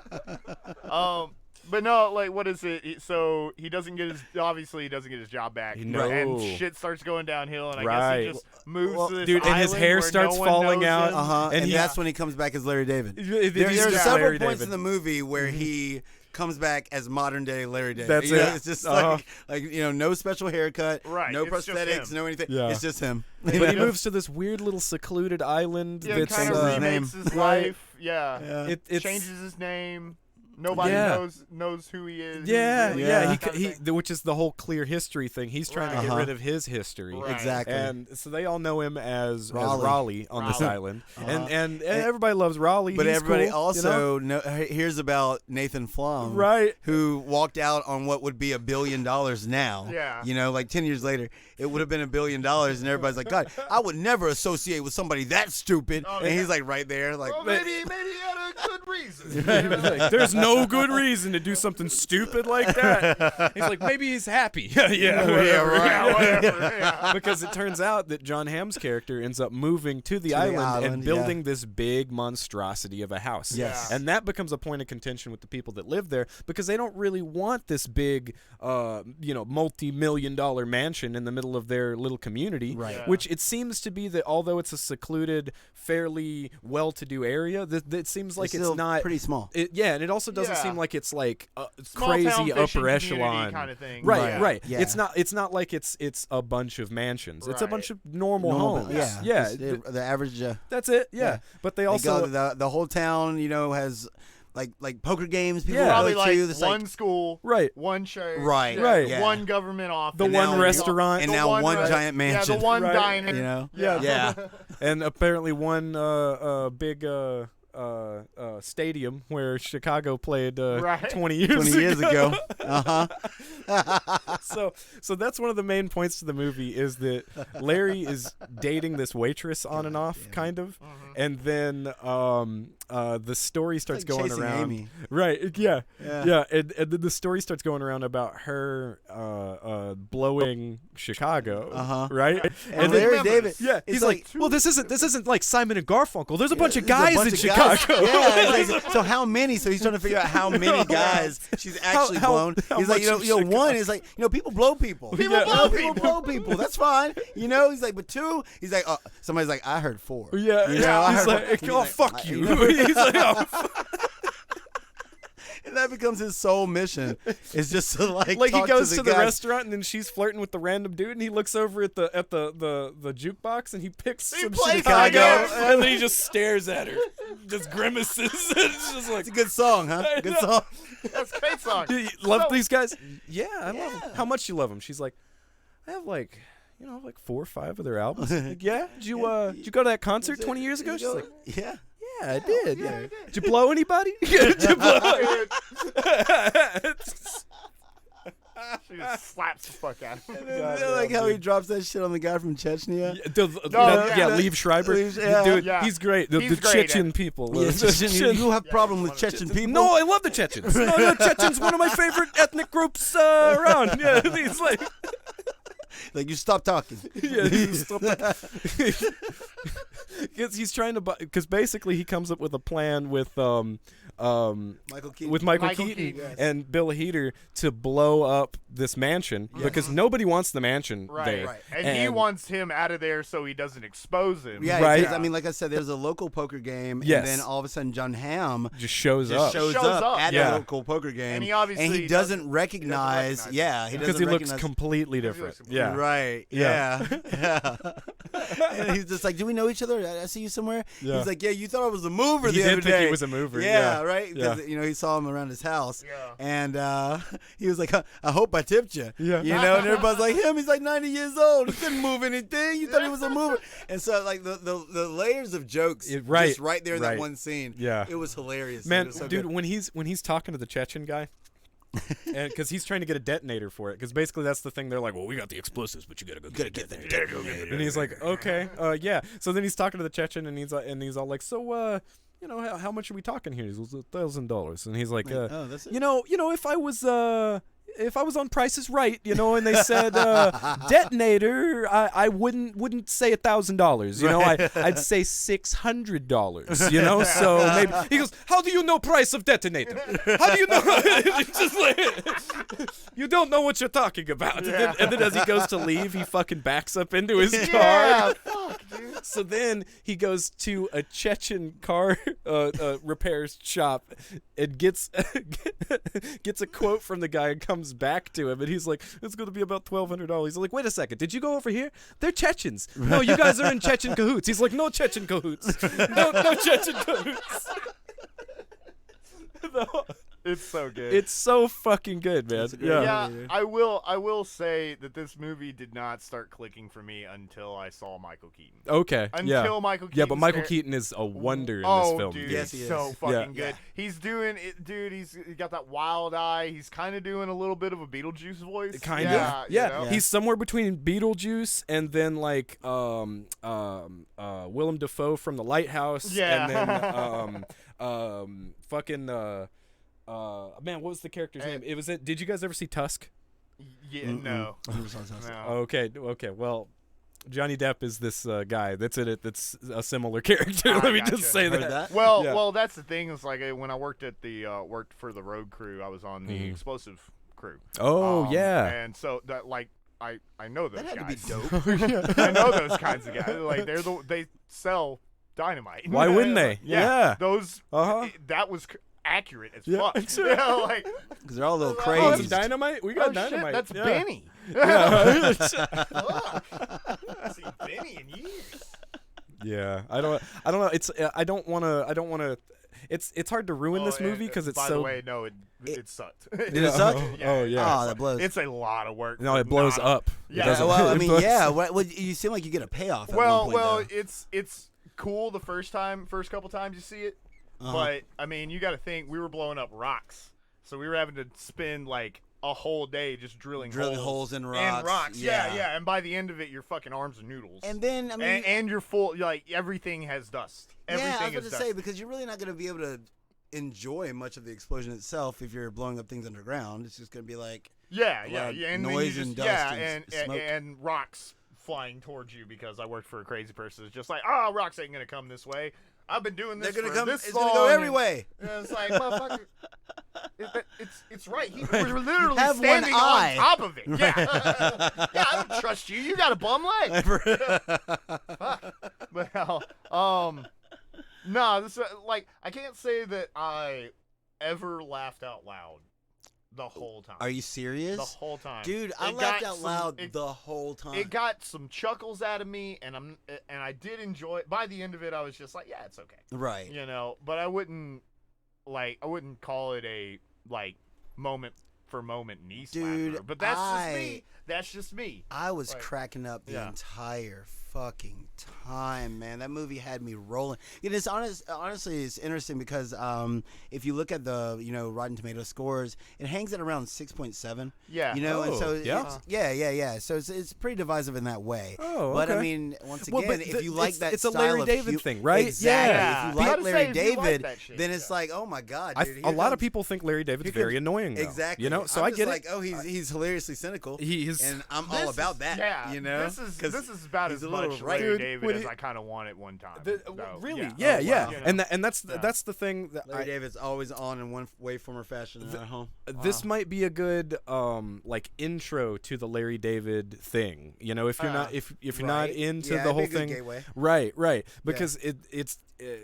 like, but no, like, what is it? So he doesn't get his. Obviously, he doesn't get his job back. No. And shit starts going downhill, and I Right. guess he just moves Well, to this dude, and his island hair where starts no one falling knows out. him. And he- that's when he comes back as Larry David. He's There's got several Larry points David. in the movie where he comes back as modern day Larry David. That's You know, it. It's just Uh-huh. like you know, no special haircut, Right, no it's just prosthetics, him. no anything. Yeah. It's just him. But he moves to this weird little secluded island Yeah, that's kind of his name. remakes his Right. life. Yeah. Yeah. It's Changes his name. Nobody Yeah. knows who he is. Yeah, Who he Yeah. is, He, kind of he, thing. which is the whole clear history thing. He's trying to Right. get Uh-huh. rid of his history. Right. Exactly. And so they all know him as Raleigh. Raleigh on this Raleigh. island, Uh-huh. and everybody loves Raleigh. But He's everybody cool, you know? also hears about Nathan Flom, Right. who walked out on what would be $1 billion now. Yeah. You know, like 10 years later, it would have been $1 billion, and everybody's like, God, I would never associate with somebody that stupid. Oh, and yeah. he's like right there, like, Well, maybe he had a good reason. Like, there's no good reason to do something stupid like that. He's like, maybe he's happy. Yeah, whatever. right. Yeah, whatever. Yeah. Because it turns out that John Hamm's character ends up moving to the the island island, and building this big monstrosity of a house. Yes. And that becomes a point of contention with the people that live there because they don't really want this big, multi-million-dollar mansion in the middle of their little community. Right. Yeah. Which it seems to be that although it's a secluded, fairly well-to-do area, that it seems like still it's not pretty small. and it also doesn't Yeah. seem like it's like Small town crazy fishing upper community echelon kind of thing. Right, right. Yeah. It's not like it's a bunch of mansions. It's a Right. bunch of normal Normal, homes. yeah. yeah. Just the average. That's it. Yeah, Yeah. but they They also go, the whole town, you know, has like poker games. People Yeah. go Probably to. like That's one school, right. one church, Right, right. yeah. one government office, The And one now- restaurant. and the now one re- giant mansion. Yeah, the one Right. diner. You know. Yeah. Yeah. And apparently one big stadium where Chicago played Right. 20 years 20 years ago. Uh huh. So that's one of the main points to the movie is that Larry is dating this waitress on and off, kind of, and then the story starts like going chasing around. Amy. Right? Yeah, Yeah. and then the story starts going around about her blowing Chicago. Right? And then- Larry David. yeah, it's he's like, well, this isn't like Simon and Garfunkel. There's a bunch of guys in Chicago. Yeah. it's like, so how many? So he's trying to figure out how many guys she's actually How- blown. how He's like, much of one is like, people blow people. People You blow know, people blow people. That's fine. You know, he's like, but two, he's like, somebody's like, I heard 4. Yeah, You know, I he's heard like, he's oh, like, fuck you. know? He's like, oh, And that becomes his sole mission. Is just to like he talk goes to to the the guys. restaurant and then she's flirting with the random dude and he looks over at the jukebox and he picks some plays Chicago Chicago. and then he just stares at her, just grimaces. It's just like, It's a good song, huh? I Good know. song. That's a great song. do you love So- these guys? Yeah, I love them. Yeah. How much you love them? She's like, I have like 4 or 5 of their albums. Like, yeah, did you go to that concert 20 years ago? She's like, Yeah. yeah, I did. Yeah, did you blow anybody? Did you blow? She just slaps the fuck out of him. Like how he drops that shit on the guy from Chechnya. yeah. Liev Schreiber. Yeah. Dude, Yeah. he's great. The He's great Chechen at- people. Yeah, you have problem with Chechen people? No, I love the Chechens. No, Chechens one of my favorite ethnic groups around. Yeah, he's like, Like, you stop talking. yeah, he's trying to buy, because basically he comes up with a plan with Michael Keaton. Michael Keaton Keaton, yes. and Bill Hader to blow up this mansion because nobody wants the mansion Right. there. Right. And he wants him out of there so he doesn't expose him. Yeah, Right. because, I mean, like I said, there's a local poker game, Yes. and then all of a sudden John Hamm Just shows just up. shows Shows up up. at Yeah. the local poker game, And he obviously doesn't recognize. recognize Yeah, he Because doesn't he looks recognize. completely looks different. completely Yeah. Right. Yeah. Yeah. And he's just like, "Do we know each other? I see you somewhere." Yeah. He's like, "Yeah, you thought I was a mover He the did other think day." he was a mover. Yeah, Yeah. right. Yeah. Because he saw him around his house, Yeah. and he was like, "I hope I tipped you." Yeah. You know, and everybody's like, "Him? He's like 90 years old. He couldn't move anything. You thought he was a mover." And so, like the layers of jokes, Right. just right there in Right. that one scene. Yeah. It was hilarious. Man, It was so dude, good. when he's talking to the Chechen guy, and because he's trying to get a detonator for it, because basically that's the thing. They're like, well, we got the explosives, but you gotta go get there. And he's like, okay, yeah. So then he's talking to the Chechen, and he's all like, so how much are we talking here? He's like, $1,000, and he's like, oh, that's it. you know, if I was on Price is Right, and they said detonator, I wouldn't say $1,000. I'd say $600. So maybe he goes, how do you know price of detonator? How do you know? It's just like, you don't know what you're talking about. And then as he goes to leave, he fucking backs up into his car. Yeah, fuck, dude. So then he goes to a Chechen car repair shop and gets a quote from the guy and comes back to him, and he's like, it's going to be about $1,200. He's like, wait a second, did you go over here? They're Chechens. No, you guys are in Chechen cahoots. He's like, no Chechen cahoots. No Chechen cahoots. No. It's so good. It's so fucking good, man. It's a great Yeah. movie. I will say that this movie did not start clicking for me until I saw Michael Keaton. Okay. Until Michael Keaton. Yeah, but Michael Keaton is a wonder in this film. Dude, Yes, he's he so is. fucking Yeah. good. He's doing it, dude. He's got that wild eye. He's kind of doing a little bit of a Beetlejuice voice. Kind yeah, of. Yeah. you know? He's somewhere between Beetlejuice and then like Willem Dafoe from The Lighthouse. Yeah. And then fucking man, what was the character's name? It was it. Did you guys ever see Tusk? Yeah, no. No. Okay. Well, Johnny Depp is this guy that's in it. That's a similar character. Ah, Let me gotcha. just say Heard that. that? Well, Yeah. well, that's the thing. Is like when I worked at the worked for the road crew, I was on the explosive crew. Oh yeah. And so that like I know those That had guys. to be dope. I know those kinds of guys. Like they sell dynamite. Why wouldn't they? Yeah. Yeah. Those. Uh-huh. That was accurate as Yeah. fuck. You know, like Because they're all a little Oh, Oh, that's crazy. dynamite. We got oh shit, dynamite. that's yeah. Benny. Yeah. Fuck. I haven't seen Benny in years. Yeah, I don't know. It's I don't want to. It's hard to ruin this Oh, and, movie because it's by so. the way, no, it sucked. Did it suck? Oh yeah. Oh, that blows. It's a lot of work. No, it blows Nah. up. It Yeah. doesn't- well, I it mean, blows- yeah. You seem like you get a payoff. At Well, one point, though. it's cool the first couple times you see it, Uh-huh. but I mean, you got to think we were blowing up rocks, so we were having to spend like a whole day just drilling holes in rocks. And rocks, Yeah. yeah. And by the end of it, your fucking arms are noodles. And then I mean, and you're full. Like everything has dust. Everything yeah, I is was about to dust. say because you're really not going to be able to enjoy much of the explosion itself if you're blowing up things underground. It's just going to be like Yeah, loud and then noise you and just, dust yeah, and smoke. and rocks flying towards you because I worked for a crazy person. It's just like, rocks ain't gonna come this way. I've been doing this they're going to for come. this It's long. going to go every and- way. and it's like, motherfucker, it's right. We're literally Have one standing eye. on top of it. Yeah, yeah. I don't trust you. You got a bum leg. Well, no, this like I can't say that I ever laughed out loud the whole time. Are you serious? The whole time, Dude, I It laughed got out some- loud it- the whole time. It got some chuckles out of me, and I did enjoy it. By the end of it, I was just like, yeah, it's okay, right. you know. But I wouldn't call it a like moment for moment knee Dude, slapper. But that's just me. That's just me. I was Like, cracking up the yeah. entire fucking time, man. That movie had me rolling. Honestly, it's interesting because if you look at the Rotten Tomato scores, it hangs at around 6.7. Yeah. and so yeah? yeah. So it's pretty divisive in that way. Oh, But I okay. mean, once Well, again, but if you like that, it's a style Larry of David thing, right? Exactly. Yeah. If you like Gotta Larry say, if you like David, that shit, then it's yeah. like, oh my god, I, dude, a here lot of comes- people think Larry David's here very comes- annoying, though. Exactly. So I'm I just get like, it. oh, he's hilariously cynical. He is, and I'm This all about is- that. Yeah, This this is about he's as a little much right. Larry Dude, David when as it- I kind of want at one time. So, really? yeah. Yeah. wow. You know. And that's Yeah. that's the thing that Larry David's always on in one way, form, or fashion at home. this might be a good like intro to the Larry David thing. If you're not if you're not Right. into Yeah, the it'd be whole a good thing, gateway. right, because it's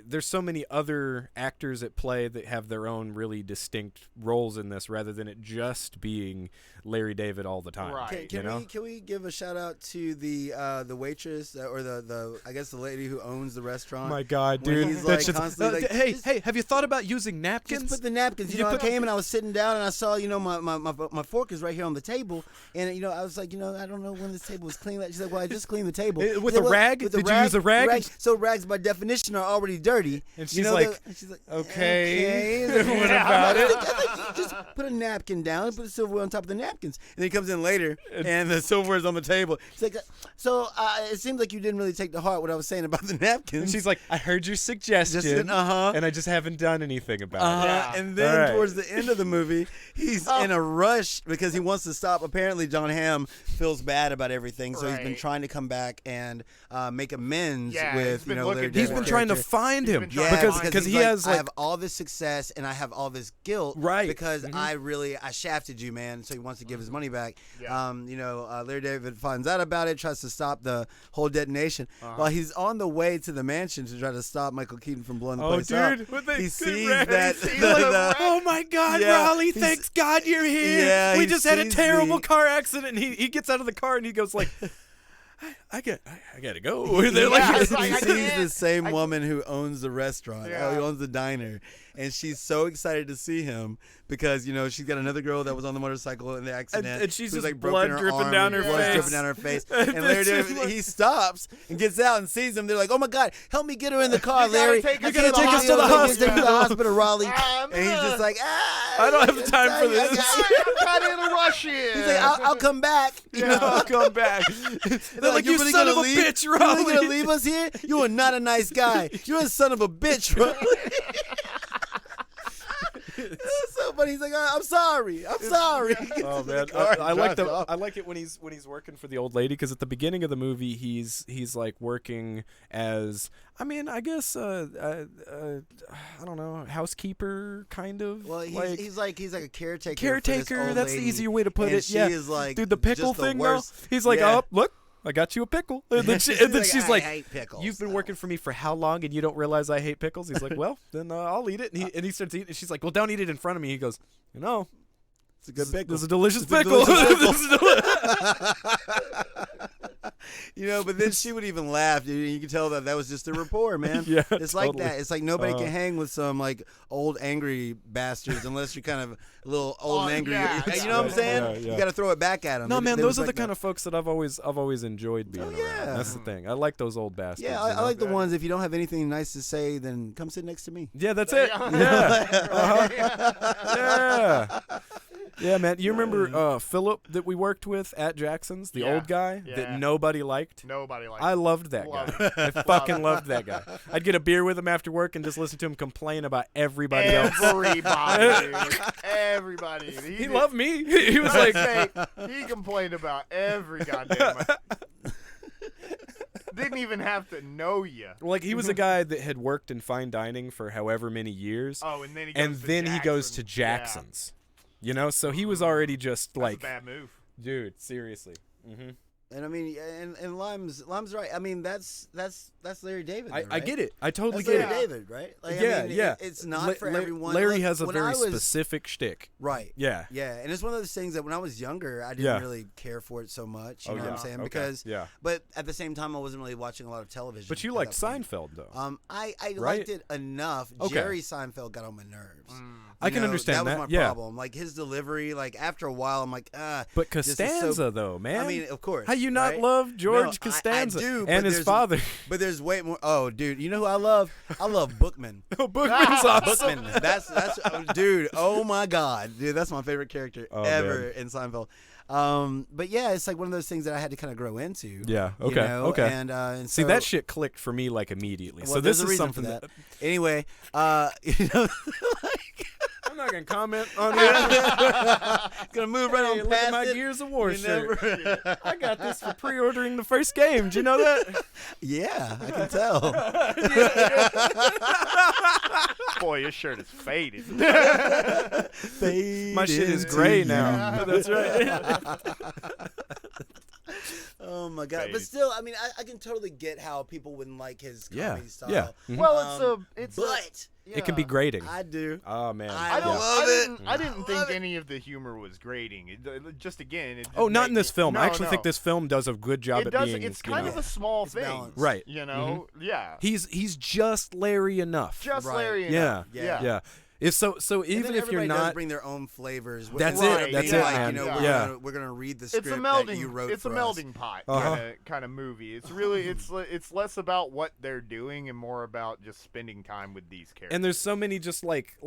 there's so many other actors at play that have their own really distinct roles in this, rather than it just being Larry David all the time. Right. Can we give a shout out to the waitress or the I guess the lady who owns the restaurant? My God, When dude! he's, That's like, constantly like, hey, just- hey, have you thought about using Just napkins? put the napkins. You I put- came and I was sitting down and I saw, my fork is right here on the table, and I was like, I don't know when this table was clean. She's like, well, I just cleaned the table With She's like, a rag? With Did you use a rag? So rags by definition are already dirty. And she's like, she's like, okay. What about it? Just put a napkin down, put the silverware on top of the napkins, and he comes in later, and the silverware's on the table. She's like, so it seems like you didn't really take to heart what I was saying about the napkins. And she's like, I heard your suggestion, uh-huh. and I just haven't done anything about it. Yeah. And then All right. towards the end of the movie, he's in a rush because he wants to stop. Apparently, John Hamm feels bad about everything, so he's been Right. trying to come back and make amends Yeah, with he's been Larry looking David's He's for been it. trying to character. find He's him been trying to because find because he's he like, has I like have all this success and I have all this guilt, Right. Because I shafted you, man. So he wants to give his money back. Yeah. Larry David finds out about it, tries to stop the whole detonation. While he's on the way to the mansion to try to stop Michael Keaton from blowing the oh place dude, up, what they he did, sees right? that He sees the- the- the- oh my God, Yeah, Raleigh! he's- Thanks God you're here. Yeah, we he just had a sees terrible the- car accident. And he gets out of the car and he goes like, I gotta go. They're Yeah, like, it's like, he I sees can't- the same woman who owns the restaurant, Yeah. who owns the diner, and she's so excited to see him because she's got another girl that was on the motorcycle in the accident, and she's who's, just like blood broken her dripping arm down and her blood's face. dripping down her face. And Larry This is David, like- he stops and gets out and sees them. They're like, "Oh my God, help me get her in the car, You gotta Larry! take us You to gotta the take us to the hospital. hospital, take me to the hospital, Raleigh." I'm And he's just like, I don't have time for this. I'm kind of in a rush here. He's like, "I'll come back." I'll come back. They're like, you really son gonna of a leave? bitch, You really Raleigh. gonna leave us here? You are not a nice guy. You're a son of a bitch, Raleigh. It's so funny. He's like, I'm sorry. I'm sorry. Oh man, car and I like drives off. I like it when he's working for the old lady, because at the beginning of the movie he's like working as, I guess I don't know, housekeeper kind of. Well, he's like a caretaker. Caretaker, For this old that's the lady, easier way to put and it. She Yeah, is like, dude, the pickle just the thing though. worst. He's like, Yeah. oh look, I got you a pickle. And then, she's I like, hate pickles. you've been working for me for how long and you don't realize I hate pickles? He's like, well, then I'll eat it. And he starts eating it. She's like, well, don't eat it in front of me. He goes, It's a good pickle. this is a delicious It's a pickle. delicious This is But then she would even laugh, dude. And you could tell that was just a rapport, man. Yeah, it's like totally. that. It's like nobody can hang with some like old angry bastards unless you're kind of a little old and angry. yeah, You know what I'm yeah, saying? yeah. You got to throw it back at them. No, man, those are the kind of folks that I've always enjoyed being yeah. around. That's the thing. I like those old bastards. Yeah, you I know? like the ones. If you don't have anything nice to say, then come sit next to me. Yeah, that's it. Yeah. Yeah, man. You remember Philip that we worked with at Jackson's, the Yeah. old guy Yeah. that nobody liked? Nobody likes I loved that Love guy. I fucking loved that guy. I'd get a beer with him after work and just listen to him complain about everybody else. everybody. Dude. Everybody. He loved me. He was like, he complained about every goddamn. Didn't even have to know you. like he was a guy that had worked in fine dining for however many years, Oh, and then he goes to Jackson's. Jackson. You know, so he was already just That's like, a bad move. dude, seriously. Mm-hmm. And I mean, and Lime's right. I mean, that's Larry David. I right? get it. I totally That's get Larry it. David, right? Like, Yeah, I mean, yeah. It's not for everyone. Larry Like, has a when very I was- specific shtick. Right. Yeah. Yeah, and it's one of those things that when I was younger, I didn't Yeah. really care for it so much. You Oh, know yeah. what I'm saying? Okay. Because, Yeah. but at the same time, I wasn't really watching a lot of television. But you at like that point. Seinfeld, though. I Right? liked it enough. Okay. Jerry Seinfeld got on my nerves. I You can know, understand that. that. was my yeah. problem. Like his delivery. Like after a while, I'm like, But this is Costanza, so- though, man. I mean, of course. How you not right? love George No, I Costanza do, but and his there's- father? But there's way more. Oh, dude, you know who I love? I love Bookman. Bookman's awesome. Bookman. That's dude. Oh my God, dude, that's my favorite character Oh, ever man. in Seinfeld. But yeah, it's like one of those things that I had to kind of grow into. Yeah. you Okay. know? Okay. And See, so, that shit clicked for me like immediately. Well, so there's this a is reason something for that. Anyway, you know, like, I'm not gonna comment on it. gonna move right Hey, on look at past my it. Gears of War You shirt. never- I got this for pre-ordering the first game. Do you know that? Yeah, I can tell. Boy, your shirt is faded. My shit is gray now. That's right. Oh my God! But Faded. still, I mean, I can totally get how people wouldn't like his Yeah. comedy style. Yeah. Mhm. Well, it's but It can be grating. I do. Oh man. I don't. love I it. didn't, I didn't love think it. any of the humor was grating. Just again. It Oh, just not made in this me- film. No, I actually think no. this film does a good job It at does. being. It's you kind know, of a small It's thing, balanced. Right. You know. Yeah. He's just Larry enough. Just Right. Larry. Yeah. enough. Yeah. If so And even then if you're everybody does not. bring their own flavors. That's instead it, of that's being it, like, man. You know, Yeah. we're gonna read the It's a script melding. that you wrote It's a for us. melding pot Uh-huh. kind of movie. It's really it's less about what they're doing and more about just spending time with these characters. And there's so many just like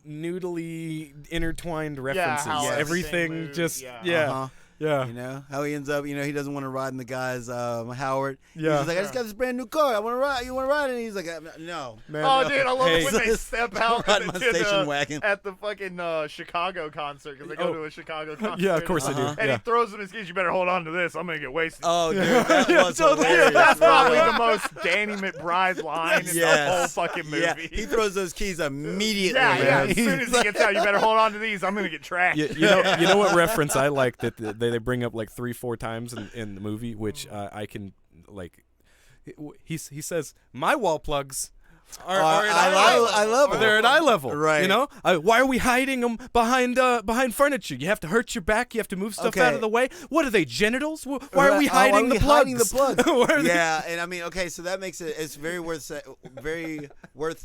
noodly intertwined references. how everything moves, just yeah. Uh-huh. yeah. You know how he ends up. You know he doesn't want to ride in the guy's Howard. Yeah. He's like, I just got this brand new car. I want to ride. You want to ride? And he's like, no. Man, Oh, dude, I love hey, it when they step out Ride my station wagon. at the fucking Chicago concert because they go Oh. to a Chicago concert. Yeah, of course Uh-huh. I do. And Yeah. he throws him his keys. You better hold on to this. I'm gonna get wasted. Oh, dude, that Yeah, was totally. hilarious. That's probably bro. the most Danny McBride line in the Yes. whole fucking movie. Yeah, he throws those keys immediately. Yeah, yeah. man. As soon as he gets out, you better hold on to these. I'm gonna get trashed. You know what reference I like that they bring up like 3-4 times in the movie, which I can like. He says my wall plugs are at eye level. They're at eye level, Right. You know, why are we hiding them behind furniture? You have to hurt your back. You have to move stuff out Okay. of the way. What are they, genitals? Why are we Why hiding the plugs? hiding the plugs? Why are they- Yeah, and I mean, okay, so that makes it. It's very worth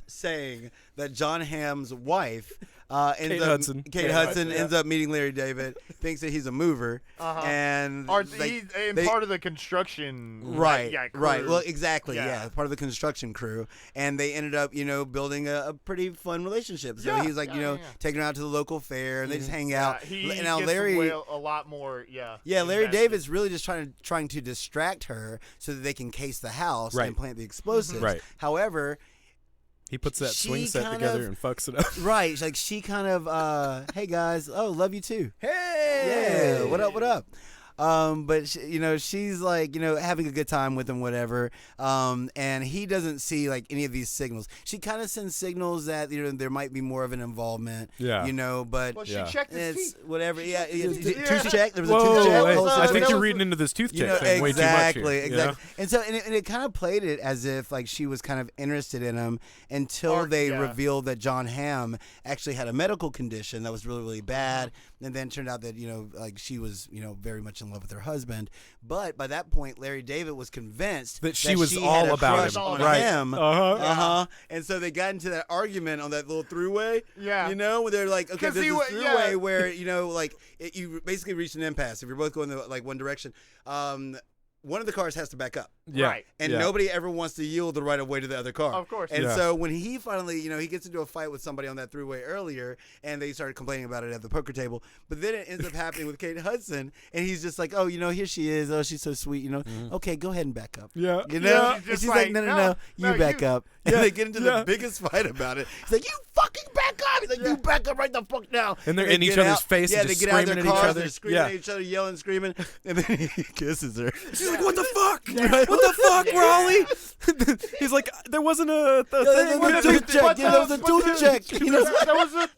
saying that John Hamm's wife. Kate Hudson. Kate Hudson ends up meeting Larry David, thinks that he's a mover, and Or like, he's part of the construction. right, yeah, right. crew. Well, exactly. Yeah. Yeah, part of the construction crew, and they ended up, building a pretty fun relationship. So Yeah, he's like, yeah. taking her out to the local fair, and they just hang out. He Now gets Larry. a lot more. Yeah. Yeah, Larry invested. David's really just trying to distract her so that they can case the house Right. and plant the explosives. Right. However, He puts that She swing set kind together of- and fucks it up. right, like she kind of, hey guys, oh, love you too. Hey, Yeah, what up, what up? But she's like, having a good time with him, whatever. And he doesn't see like any of these signals. She kind of sends signals that there might be more of an involvement. Yeah. But Well, she Yeah. checked his it's teeth. whatever. Yeah, teeth. tooth check. There was a Whoa, tooth check. That hey, was, I think that you're was reading into this tooth check exactly, thing way too much here. exactly. And so, and it kind of played it as if like she was kind of interested in him until Or- they yeah. revealed that John Hamm actually had a medical condition that was really, really bad, and then turned out that like she was very much in love with her husband. But by that point, Larry David was convinced That she was had all a about crush him. on Right. him. Uh-huh. And so they got into that argument on that little throughway. Yeah. Where they're like, okay, 'Cause there's he this wa- throughway yeah. where like you basically reach an impasse if you're both going like one direction. One of the cars has to back up. Yeah. Right. And Yeah. nobody ever wants to yield the right of way to the other car. Of course. And Yeah. so when he finally, he gets into a fight with somebody on that throughway earlier, and they started complaining about it at the poker table. But then it ends up happening with Kate Hudson, and he's just like, oh, here she is. Oh, she's so sweet. Okay, go ahead and back up. Yeah. Yeah. And She's just she's like, like, no, no, you back you- up. Yeah, And they get into yeah. the biggest fight about it. He's like, you fucking back up. He's like, you back up right the fuck now. And they're they in each get other's out- face Yeah, and they just get out of screaming their at each cars. other. They're screaming Yeah. at each other, yelling, screaming. And then he kisses her. She's like, what the fuck? What the fuck, Raleigh? He's like, there wasn't a There thing. was a tooth check. Yeah, there was a But tooth check.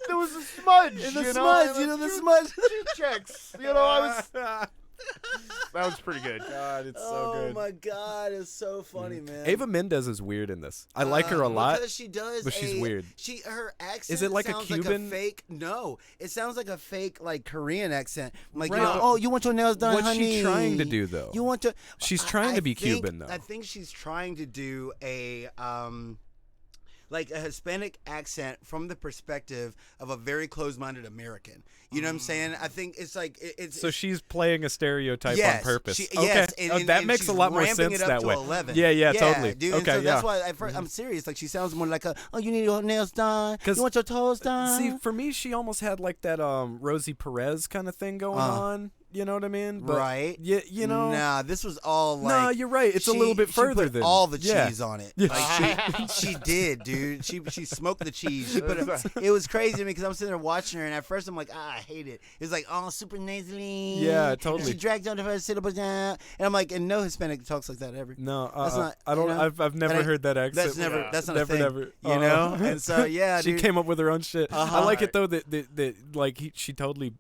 there was a smudge. And the you know? smudge, the Tooth- smudge. Tooth checks. That was pretty good. God, it's Oh my God, it's so funny, man. Ava Mendez is weird in this. I like her a lot. because she does. but she's weird. Her accent. Is it like a sounds Cuban? Like a fake? No, it sounds like a fake like Korean accent. Like Right, but oh, you want your nails done, what's honey? she trying to do, though? You want to? She's trying to be think- Cuban, though. I think she's trying to do a like a Hispanic accent from the perspective of a very closed-minded American. You know what I'm saying? I think it's like it's. So she's playing a stereotype Yes, on purpose. she- okay, yes, and that makes she's a lot more ramping sense it up that to way. 11. Yeah, totally. Dude, okay, and so that's yeah. why at first, I'm serious. Like she sounds more like oh, you need your nails done. 'Cause- You want your toes done. See, for me, she almost had like that Rosie Perez kind of thing going on. You know what I mean? But, right? Yeah, you know. Nah, this was all like. No, you're right. It's a little bit she further put than all the yeah. cheese on it. Yeah. Like she did, dude. She smoked the cheese. She put it was crazy to me because I'm sitting there watching her, and at first I'm like, I hate it. It's like super nasally. Yeah, and totally. She dragged down to her sit up down, and I'm like, and no Hispanic talks like that ever. No, That's not. I don't. you know, I've never that ain't- heard that accent. That's never. Yeah. That's not never, a thing. never. You know. And so yeah, she dude. came up with her own shit. I Uh-huh. like it though that like she totally,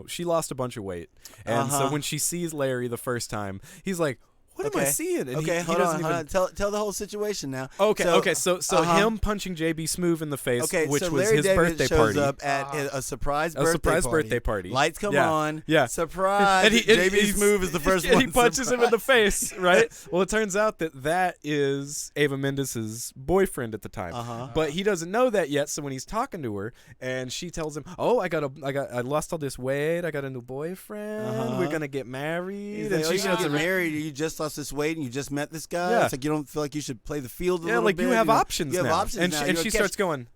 she lost a bunch of weight, and so Uh-huh. when she sees Larry the first time, he's like, "What am I Okay. seeing?" And Okay, he hold doesn't on, even. hold on. Tell the whole situation now. Okay, so uh-huh. him punching JB Smoove in the face, Okay, which so was Larry his David birthday shows party. up at a surprise A birthday surprise party. birthday party. Lights come Yeah, on. yeah. Surprise. And JB he's- Smoove is the first and one. he punches him in the face, right? Well, it turns out that is Ava Mendes's boyfriend at the time, Uh-huh. but he doesn't know that yet. So when he's talking to her, and she tells him, "Oh, I lost all this weight. I got a new boyfriend. Uh-huh. We're gonna get married." He's and like, oh, she you starts get to- married. You just lost this weight, and you just met this guy. Yeah. It's like you don't feel like you should play the field a Yeah, little like bit. you have know? options You have now. options and now. she, and You'll she catch- starts going,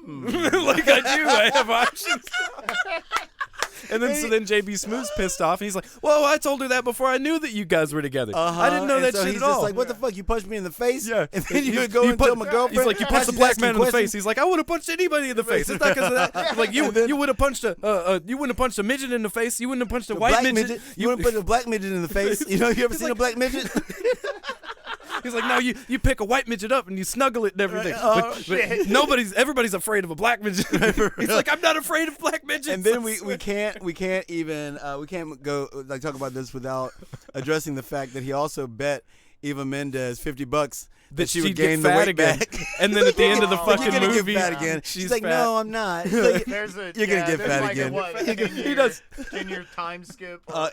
like I do. I have options. And then so then JB Smooth's pissed off, and he's like, "Whoa, I told her that before I knew that you guys were together. Uh-huh. I didn't know And that so shit he's at just all." like, what the fuck? You punched me in the face? Yeah. And then you He's- would go he and put- tell my girlfriend. He's like, you punched a she's black asking man in the questions. face. He's like, I would have punched anybody in the face. It's not because of that. He's like, you would have punched a midget in the face. You wouldn't have punched a white Black midget. You wouldn't put a black midget in the face. You know, you ever He's seen like- a black midget? He's like, no, you pick a white midget up and you snuggle it and everything. Oh, But everybody's afraid of a black midget. He's like, I'm not afraid of black midgets. And then we can't even we can't go like talk about this without addressing the fact that he also bet Eva Mendes $50 that she would she'd get gain the fat weight again. back. And then at the end of the Oh, fucking You're gonna movie, get fat again. she's She's like, fat. no, I'm not. He's like, There's a, You're gonna get there's fat like again. A, what, 10-year, does. 10-year time skip. Yeah.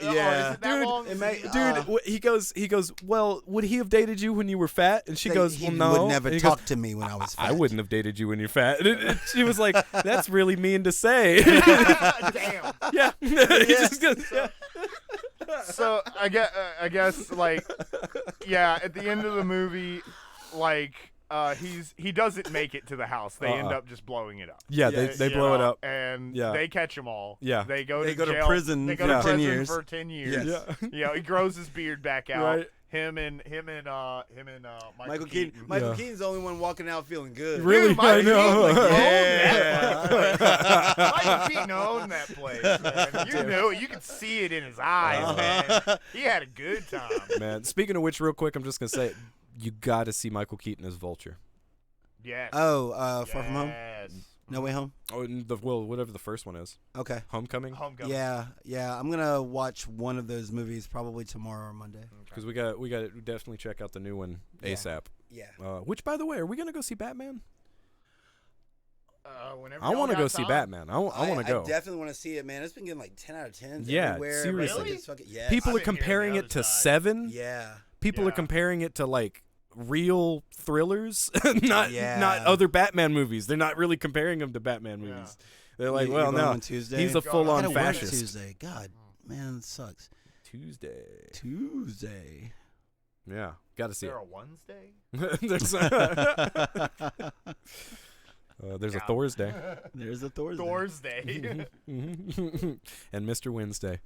Is it that Dude, long? it may- Dude, he goes, well, would he have dated you when you were fat? And she goes, he well, no. would never And he talk goes, to me when I was fat. I wouldn't have dated you when you're fat. And she was like, that's really mean to say. Damn. Yeah. He just goes, yeah. So I guess like, yeah. At the end of the movie, like, he doesn't make it to the house. They end up just blowing it up. Yeah, Yes. they You blow it know, up. and Yeah. they catch them all. Yeah. they go They to go to jail. prison They go for to 10 prison years. for 10 years. Yes. Yeah. You know, he grows his beard back out. Right. Him and Michael Keaton. Keaton. Michael Yeah. Keaton's the only one walking out feeling good. Really? Dude, Michael I know. Keaton, like, Yeah. Michael Keaton owned that place, man. You knew it. You could see it in his eyes, man. He had a good time. Man, speaking of which, real quick, I'm just going to say, you got to see Michael Keaton as Vulture. Yes. Oh, Far From Home? Yes. No Way Home? Oh, and whatever the first one is. Okay. Homecoming? Homecoming. Yeah. I'm gonna watch one of those movies probably tomorrow or Monday. Because we got to definitely check out the new one Yeah. ASAP. Yeah. Which, by the way, are we going to go see Batman? Whenever I y'all want to got go see time. Batman. I want to go. I definitely want to see it, man. It's been getting like 10 out of 10. Yeah, everywhere. seriously. Everybody fucking- yes. People I've are been hearing comparing the it to other side. 7. Yeah. People are Yeah. comparing it to like real thrillers, not Yeah. other Batman movies. They're not really comparing them to Batman movies. They're like, You- well, you're going no, on Tuesday? he's a Going on full-on I gotta work fascist. Tuesday. God, man, it sucks. Tuesday. Yeah, got to Is see there it. a Wednesday? There's a Yeah. Thursday There's a Thursday. Thursday. and Mr. Wednesday.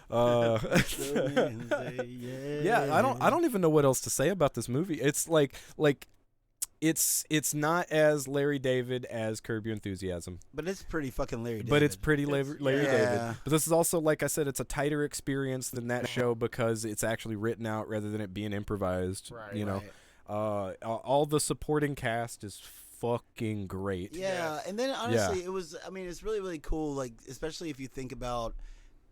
Wednesday, Yeah, I don't even know what else to say about this movie. It's like it's not as Larry David as Curb Your Enthusiasm, But it's pretty fucking Larry David. but it's pretty Larry yeah. David. But this is also, like I said, it's a tighter experience than that show because it's actually written out rather than it being improvised. Right. You know, Right. all the supporting cast is fucking great. Yeah, and then honestly, it was. I mean, it's really really cool. Like especially if you think about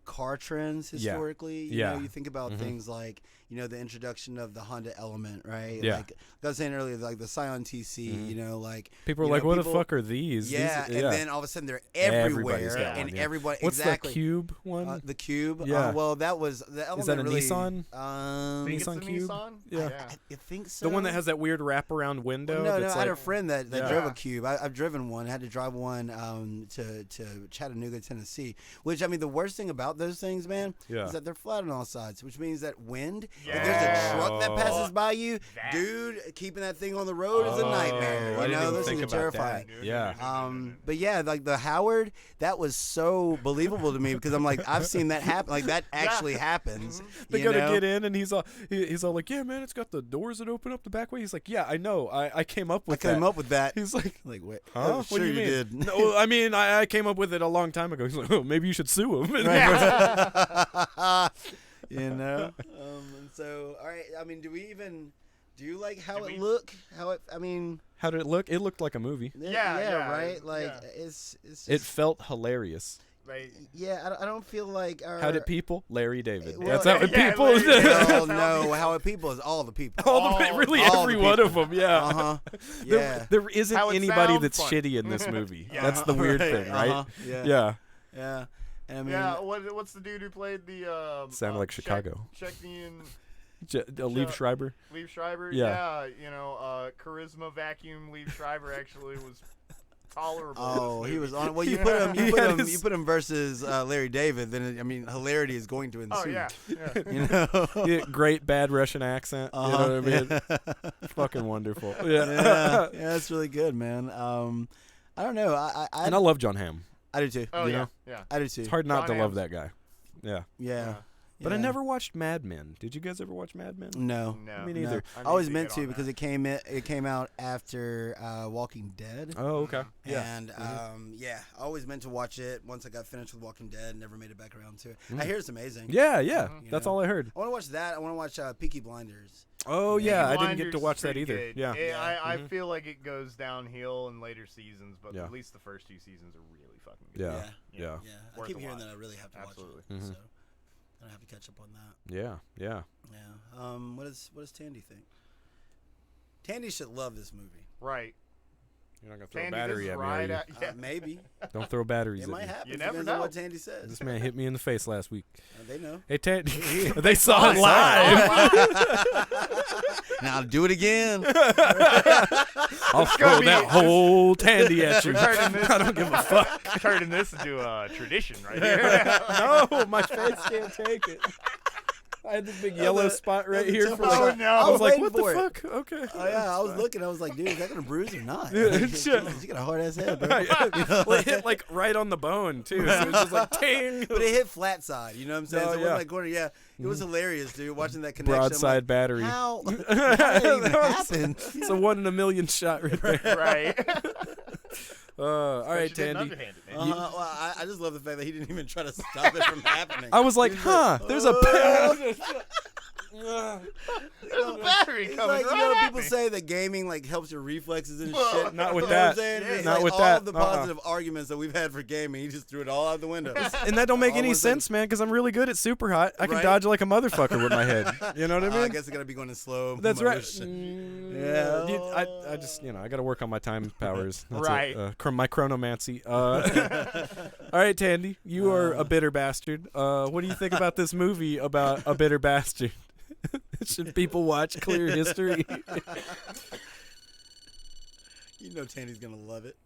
car trends historically. You Yeah. know, you think about Mhm. things like the introduction of the Honda Element, right? Yeah. Like I was saying earlier, like the Scion TC, you know, like People are you like, know, "What people- the fuck are these?" Yeah, These, and then all of a sudden they're Everybody's everywhere, got and one, yeah. everybody. What's exactly. the Cube one? The Cube. Yeah. Well, that was the element. Is that a really, Nissan? Think it's Nissan the Cube? Nissan? Yeah. I think so. The one that has that weird wraparound window. No, that's I had like, a friend that Yeah. drove a Cube. I've driven one. I had to drive one to Chattanooga, Tennessee. Which, I mean, the worst thing about those things, man, Yeah. is that they're flat on all sides, which means that wind, if Yeah. there's a truck that passes by you, That. dude, keeping that thing on the road is a nightmare. I You didn't know, even those think things are about terrifying. that. Yeah. But yeah, like the Howard, that was so believable to me because I'm like, I've seen that happen. Like that actually happens. They you gotta know? get in, and he's all like, "Yeah, man, it's got the doors that open up the back way." He's like, "Yeah, I know. I came up I with that." came up with that. He's like, Like, wait, "Huh? oh, What sure do you you mean?" did. No, I mean, I came up with it a long time ago. He's like, "Oh, maybe you should sue him." You know. And so, all right. I mean, do you like how Did it we- look? How it? I mean, How did it look? It looked like a movie. Yeah, right. Like yeah. it's It just, felt hilarious. Right. yeah. I don't feel like our, How did people? Larry David. Well, That's how it yeah, people. Larry David. Well, no, how it people is all the people. All the, really, all every the one people. of them. Yeah. Uh huh. Yeah. There isn't How it anybody sounds that's fun. shitty in this movie. Yeah. That's the weird Right, thing, right? Yeah. Yeah. Yeah. And I mean, Yeah, what's the dude who played the Sounded like Chicago. Czechnian Liev Schreiber. Liev Schreiber? Yeah. You know, charisma vacuum Liev Schreiber actually was tolerable. oh, in he this was movie. on. Well, you Yeah. put him. You put him. Yes. You put him versus Larry David. Then I mean, hilarity is going to ensue. Oh yeah. Yeah. You know. Yeah, great bad Russian accent. You know what I mean? Uh-huh. Fucking wonderful. yeah, Yeah. yeah, that's really good, man. I don't know. And I love John Hamm. I do too. Oh You yeah. know? Yeah. I do too. It's hard not John to love Hamm's- that guy. Yeah. Yeah. But I yeah. never watched Mad Men. Did you guys ever watch Mad Men? No. No. Me No. neither. I I need always to meant get to on because that. it came out after Walking Dead. Oh, okay. Yeah. And yeah, I always meant to watch it once I got finished with Walking Dead. Never made it back around to it. I hear it's amazing. Yeah, yeah. You That's know? all I heard. I want to watch that. I want to watch Peaky Blinders. Oh, Peaky yeah. I didn't get Blinders to is watch that pretty either. good. Yeah. I Mhm. feel like it goes downhill in later seasons, but Yeah. at least the first two seasons are really fucking good. Yeah. Yeah. Yeah. Yeah, I Worth keep a hearing watch. that I really have to Absolutely. watch it. Mhm. So I have to catch up on that. Yeah. Yeah. Yeah. What does Tandy think? Tandy should love this movie. Right. You're not going to throw Tandy, a battery this is at me, right are you? at, yeah. Maybe Don't throw batteries it at might me. happen. You never Depends on know. what Tandy says. This man hit me in the face last week. They know. Hey, Tandy. They saw it live. Now do it again. I'll gonna throw be- that whole Tandy at you. We're turning this, I don't give a fuck. turning this into a tradition right here. No, my face can't take it. I had this big yellow spot right that's a here tough for one. like. Oh, no. I I was was like, waiting what the for it. fuck? Okay. Oh yeah, I was looking. I was like, dude, is that gonna bruise or not? Yeah, Like, shit. Jesus, you got a hard ass head, bro. Well, it hit like right on the bone too. So it was just like ting. But it hit flat side. You know what I'm saying? Oh, so it yeah. wasn't like corner. Yeah, it was hilarious, dude. Watching that connection. I'm Broadside like, battery. How? How did that even That was- happen? It's a 1 in a million shot right there. right. All right, She did Tandy. underhanded, man. Well, I just love the fact that he didn't even try to stop it from happening. I was like, huh? There's a. There's a battery It's coming like, right you know, at people me. say that gaming like helps your reflexes and Well, shit. Not with You know what I'm that. saying? It's Not like with all that. of the Uh-uh. positive arguments that we've had for gaming, he just threw it all out the window. And that don't make All any of a sudden- sense, man, because I'm really good at super hot. I can Right? dodge like a motherfucker with my head. You know what I mean? I guess I gotta be going in slow. That's right. motion. Yeah. Yeah. I just, I got to work on my time powers. That's Right. It. My chronomancy. All right, Tandy, you are a bitter bastard. What do you think about this movie about a bitter bastard? Should people watch Clear History? You know Tandy's gonna love it.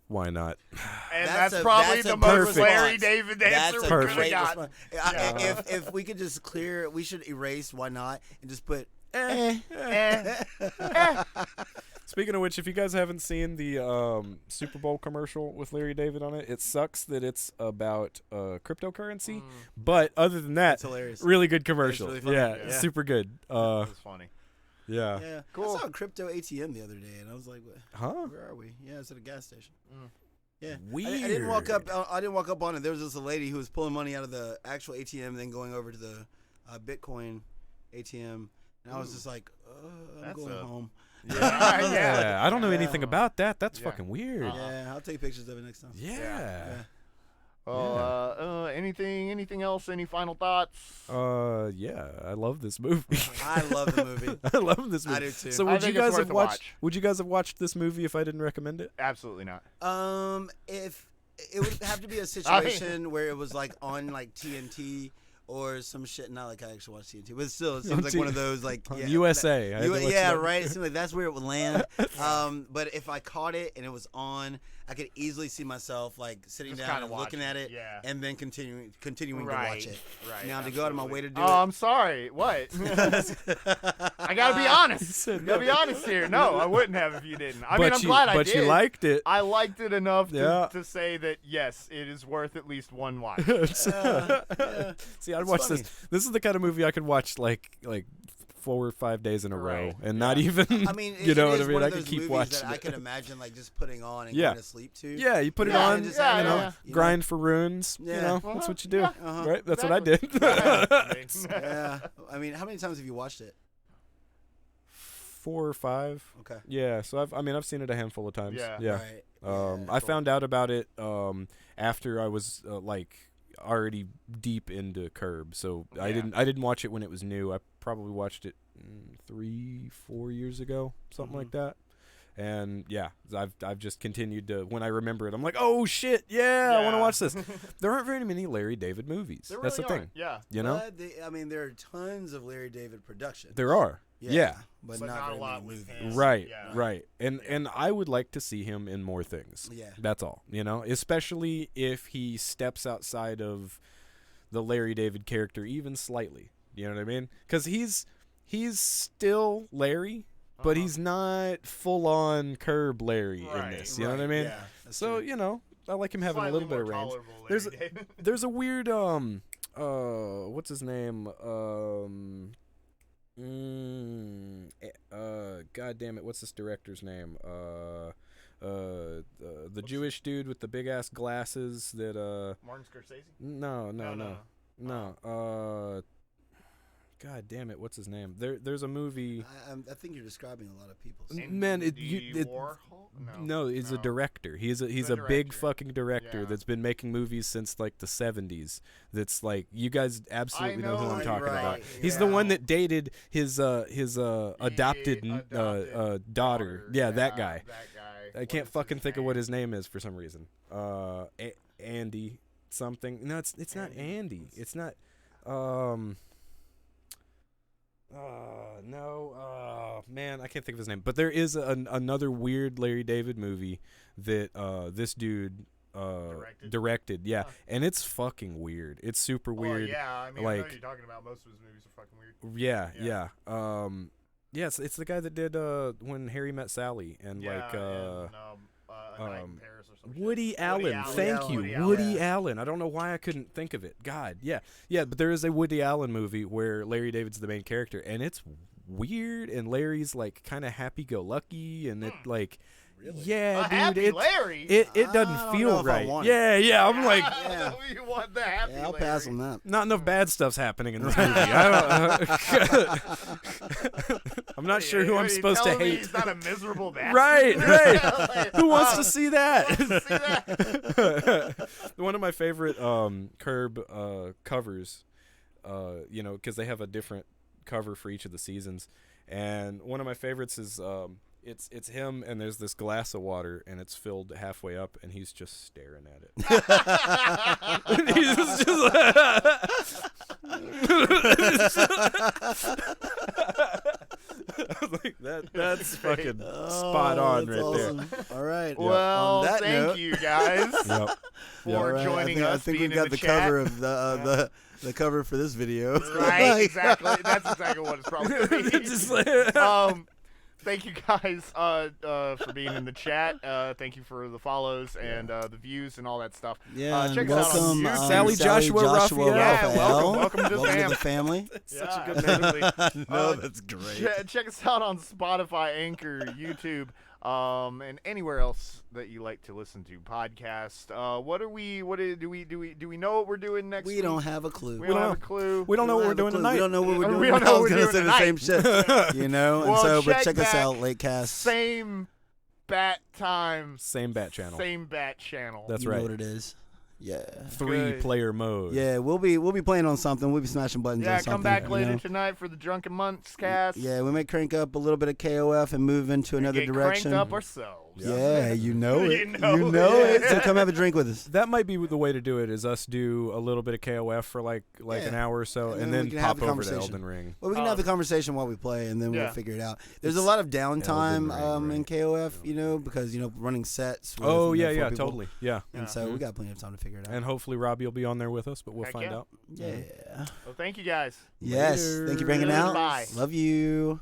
Why not? And That's that's, a- probably that's the a most perfect Larry response. David That's answer a we could have great gotten. response. Yeah. If we could just clear, we should erase why not and just put. Speaking of which, if you guys haven't seen the Super Bowl commercial with Larry David on it, it sucks that it's about cryptocurrency. But other than that, It's hilarious. really good commercial. really funny. Yeah, Yeah. super good. That's funny. Yeah. Yeah, Cool. I saw a crypto ATM the other day, and I was like, Huh? "Where are we?" Yeah, it's at a gas station. Yeah, Weird. I didn't walk up. I didn't walk up on it. There was just a lady who was pulling money out of the actual ATM, then going over to the Bitcoin ATM, and I was just like, "I'm That's going a- home." Yeah. Yeah, I don't know anything Yeah. about that. That's Yeah. fucking weird. Yeah, I'll take pictures of it next time. Yeah. Yeah. Anything else? Any final thoughts? Yeah, I love this movie. I love the movie. I love this movie. I do too. So I would you think it's guys worth have a watched? watch. Would you guys have watched this movie if I didn't recommend it? Absolutely not. If it would have to be a situation where it was like on like TNT or some shit. Not like I actually watch TNT, but still, it seems like one of those like On USA. I had to watch yeah, that. right. It seems like that's where it would land. But if I caught it and it was on, I could easily see myself like sitting Just down kinda and looking watching at it, it, yeah. and then continuing Right, to watch it. right, Now to go out of my way to do Oh, it. I'm sorry. What? I gotta be honest. Gotta be honest here. No, I wouldn't have if you didn't. I mean, I'm glad I did. But you liked it. I liked it enough Yeah. to say that yes, it is worth at least one watch. Yeah. See, I'd It's watch funny. this. This is the kind of movie I could watch like 4 or 5 days in a row, Right. and not even. I mean, you know it what I is mean? one I of could those keep movies watching that I it. could imagine like just putting on and Yeah. going to sleep to. Yeah, you put it Yeah, on. and just yeah, you know, yeah. grind for runes. Yeah. You know, Uh-huh. that's what you do, Yeah. Uh-huh. right? That's what I did. Yeah. I mean, how many times have you watched it? 4 or 5. Okay. Yeah, so I've seen it a handful of times. Yeah. Right. I found out about it after I was already deep into Curb, so I Yeah. didn't watch it when it was new. I probably watched it 3-4 years ago, something like that. And yeah, I've just continued to, when I remember it, I'm like, oh shit, yeah. I want to Yeah. watch this. There aren't very many Larry David movies. There That's the really thing. aren't. Yeah. You know, But I mean, there are tons of Larry David productions. there are. Yeah. But, But not, not a very lot many with movies. him. Right, Yeah. right. And I would like to see him in more things. Yeah. That's all, you know, especially if he steps outside of the Larry David character even slightly. You know what I mean? Cuz he's still Larry, but Uh-huh. he's not full on Curb Larry in Right, this. You know what I mean? Yeah. That's So, true. you know, I like him having Slightly a little bit more of range. tolerable There's Larry David. There's a weird what's his name? God damn it, what's this director's name? The Jewish dude with the big ass glasses that Martin Scorsese? no. God damn it, what's his name? There's a movie. I think you're describing a lot of people. Man, Andy Warhol? No, he's a No. director. He's a a big director. fucking director Yeah. that's been making movies since like the 70s. That's like, you guys absolutely know who know I'm who talking you're about. right, He's the yeah. one that dated his adopted daughter. Yeah, that guy. That guy. I What can't is fucking his think of what name? his name is for some reason. Andy something. No, it's not Andy. It's not. No. Man, I can't think of his name. But there is another weird Larry David movie that this dude directed. Yeah, Huh. and it's fucking weird. It's super weird. Yeah, I mean, I know like- what you're talking about. Most of his movies are fucking weird. Yeah. Yeah. Yeah, it's the guy that did When Harry Met Sally and Yeah, like and, A Night in Paris or something. Woody Allen. Allen. Thank you, Woody Woody Allen. Allen. I don't know why I couldn't think of it. God, yeah. But there is a Woody Allen movie where Larry David's the main character, and it's weird. And Larry's like kind of happy-go-lucky, and it like, yeah, dude, Happy Larry. it I doesn't don't know feel if I right. want it. Yeah. I'm like, Yeah. You want the happy Yeah, I'll Larry. pass on that. not enough bad stuff's happening in this movie. I don't. I'm not sure who Are I'm you supposed to telling me hate. He's not a miserable bastard. Right. Like, Who wants oh, to see that? see that? One of my favorite Curb covers, you know, because they have a different cover for each of the seasons, and one of my favorites is it's him, and there's this glass of water, and it's filled halfway up, and he's just staring at it. He's I was like, that's fucking spot on that's right there. awesome. All right. Well, on that thank note, you guys Yep. for all right, joining I us. think being we've got in the chat. cover of the cover for this video. Right, exactly. That's exactly what it's probably going to be. Just like- Thank you guys for being in the chat. Thank you for the follows and the views and all that stuff. Yeah, and check us out on welcome, YouTube. Sally Joshua Raphael. Yeah, Raphael. welcome to the Welcome fam. to the family. Such a good name. No, that's great. Check us out on Spotify, Anchor, YouTube, and anywhere else that you like to listen to podcast. Do we know what we're doing next We week? don't have a clue. We don't have a clue. We don't know what we're doing tonight. We don't know what we're doing. We don't know I what was we're gonna doing say the same shit. You know, and Well, so but check check us back. out, Latecast. Same bat time. Same bat channel. Same bat channel. That's You know right. what it is. Yeah. 3-player mode. Yeah, we'll be playing on something. We'll be smashing buttons on Yeah, something. come back you later know? tonight for the Drunken Monks cast. Yeah, we may crank up a little bit of KOF and move into another Get direction. cranked up ourselves. Yeah, you know it. You know it. it. So come have a drink with us. That might be the way to do it. Is us do a little bit of KOF for like an hour or so, And and then then we can have pop the over to conversation. Elden Ring. Well, we can have the conversation while we play, and then we'll Yeah. figure it out. There's a lot of downtime Elden Ring, in KOF, you know, because running sets. With, Oh you know, yeah, 4 people. totally, yeah. And so we got plenty of time to figure it out. And hopefully Robbie will be on there with us, but we'll Heck find yeah. out. Yeah. Well, thank you guys. Yes. Thank you for hanging out. Bye. Love you.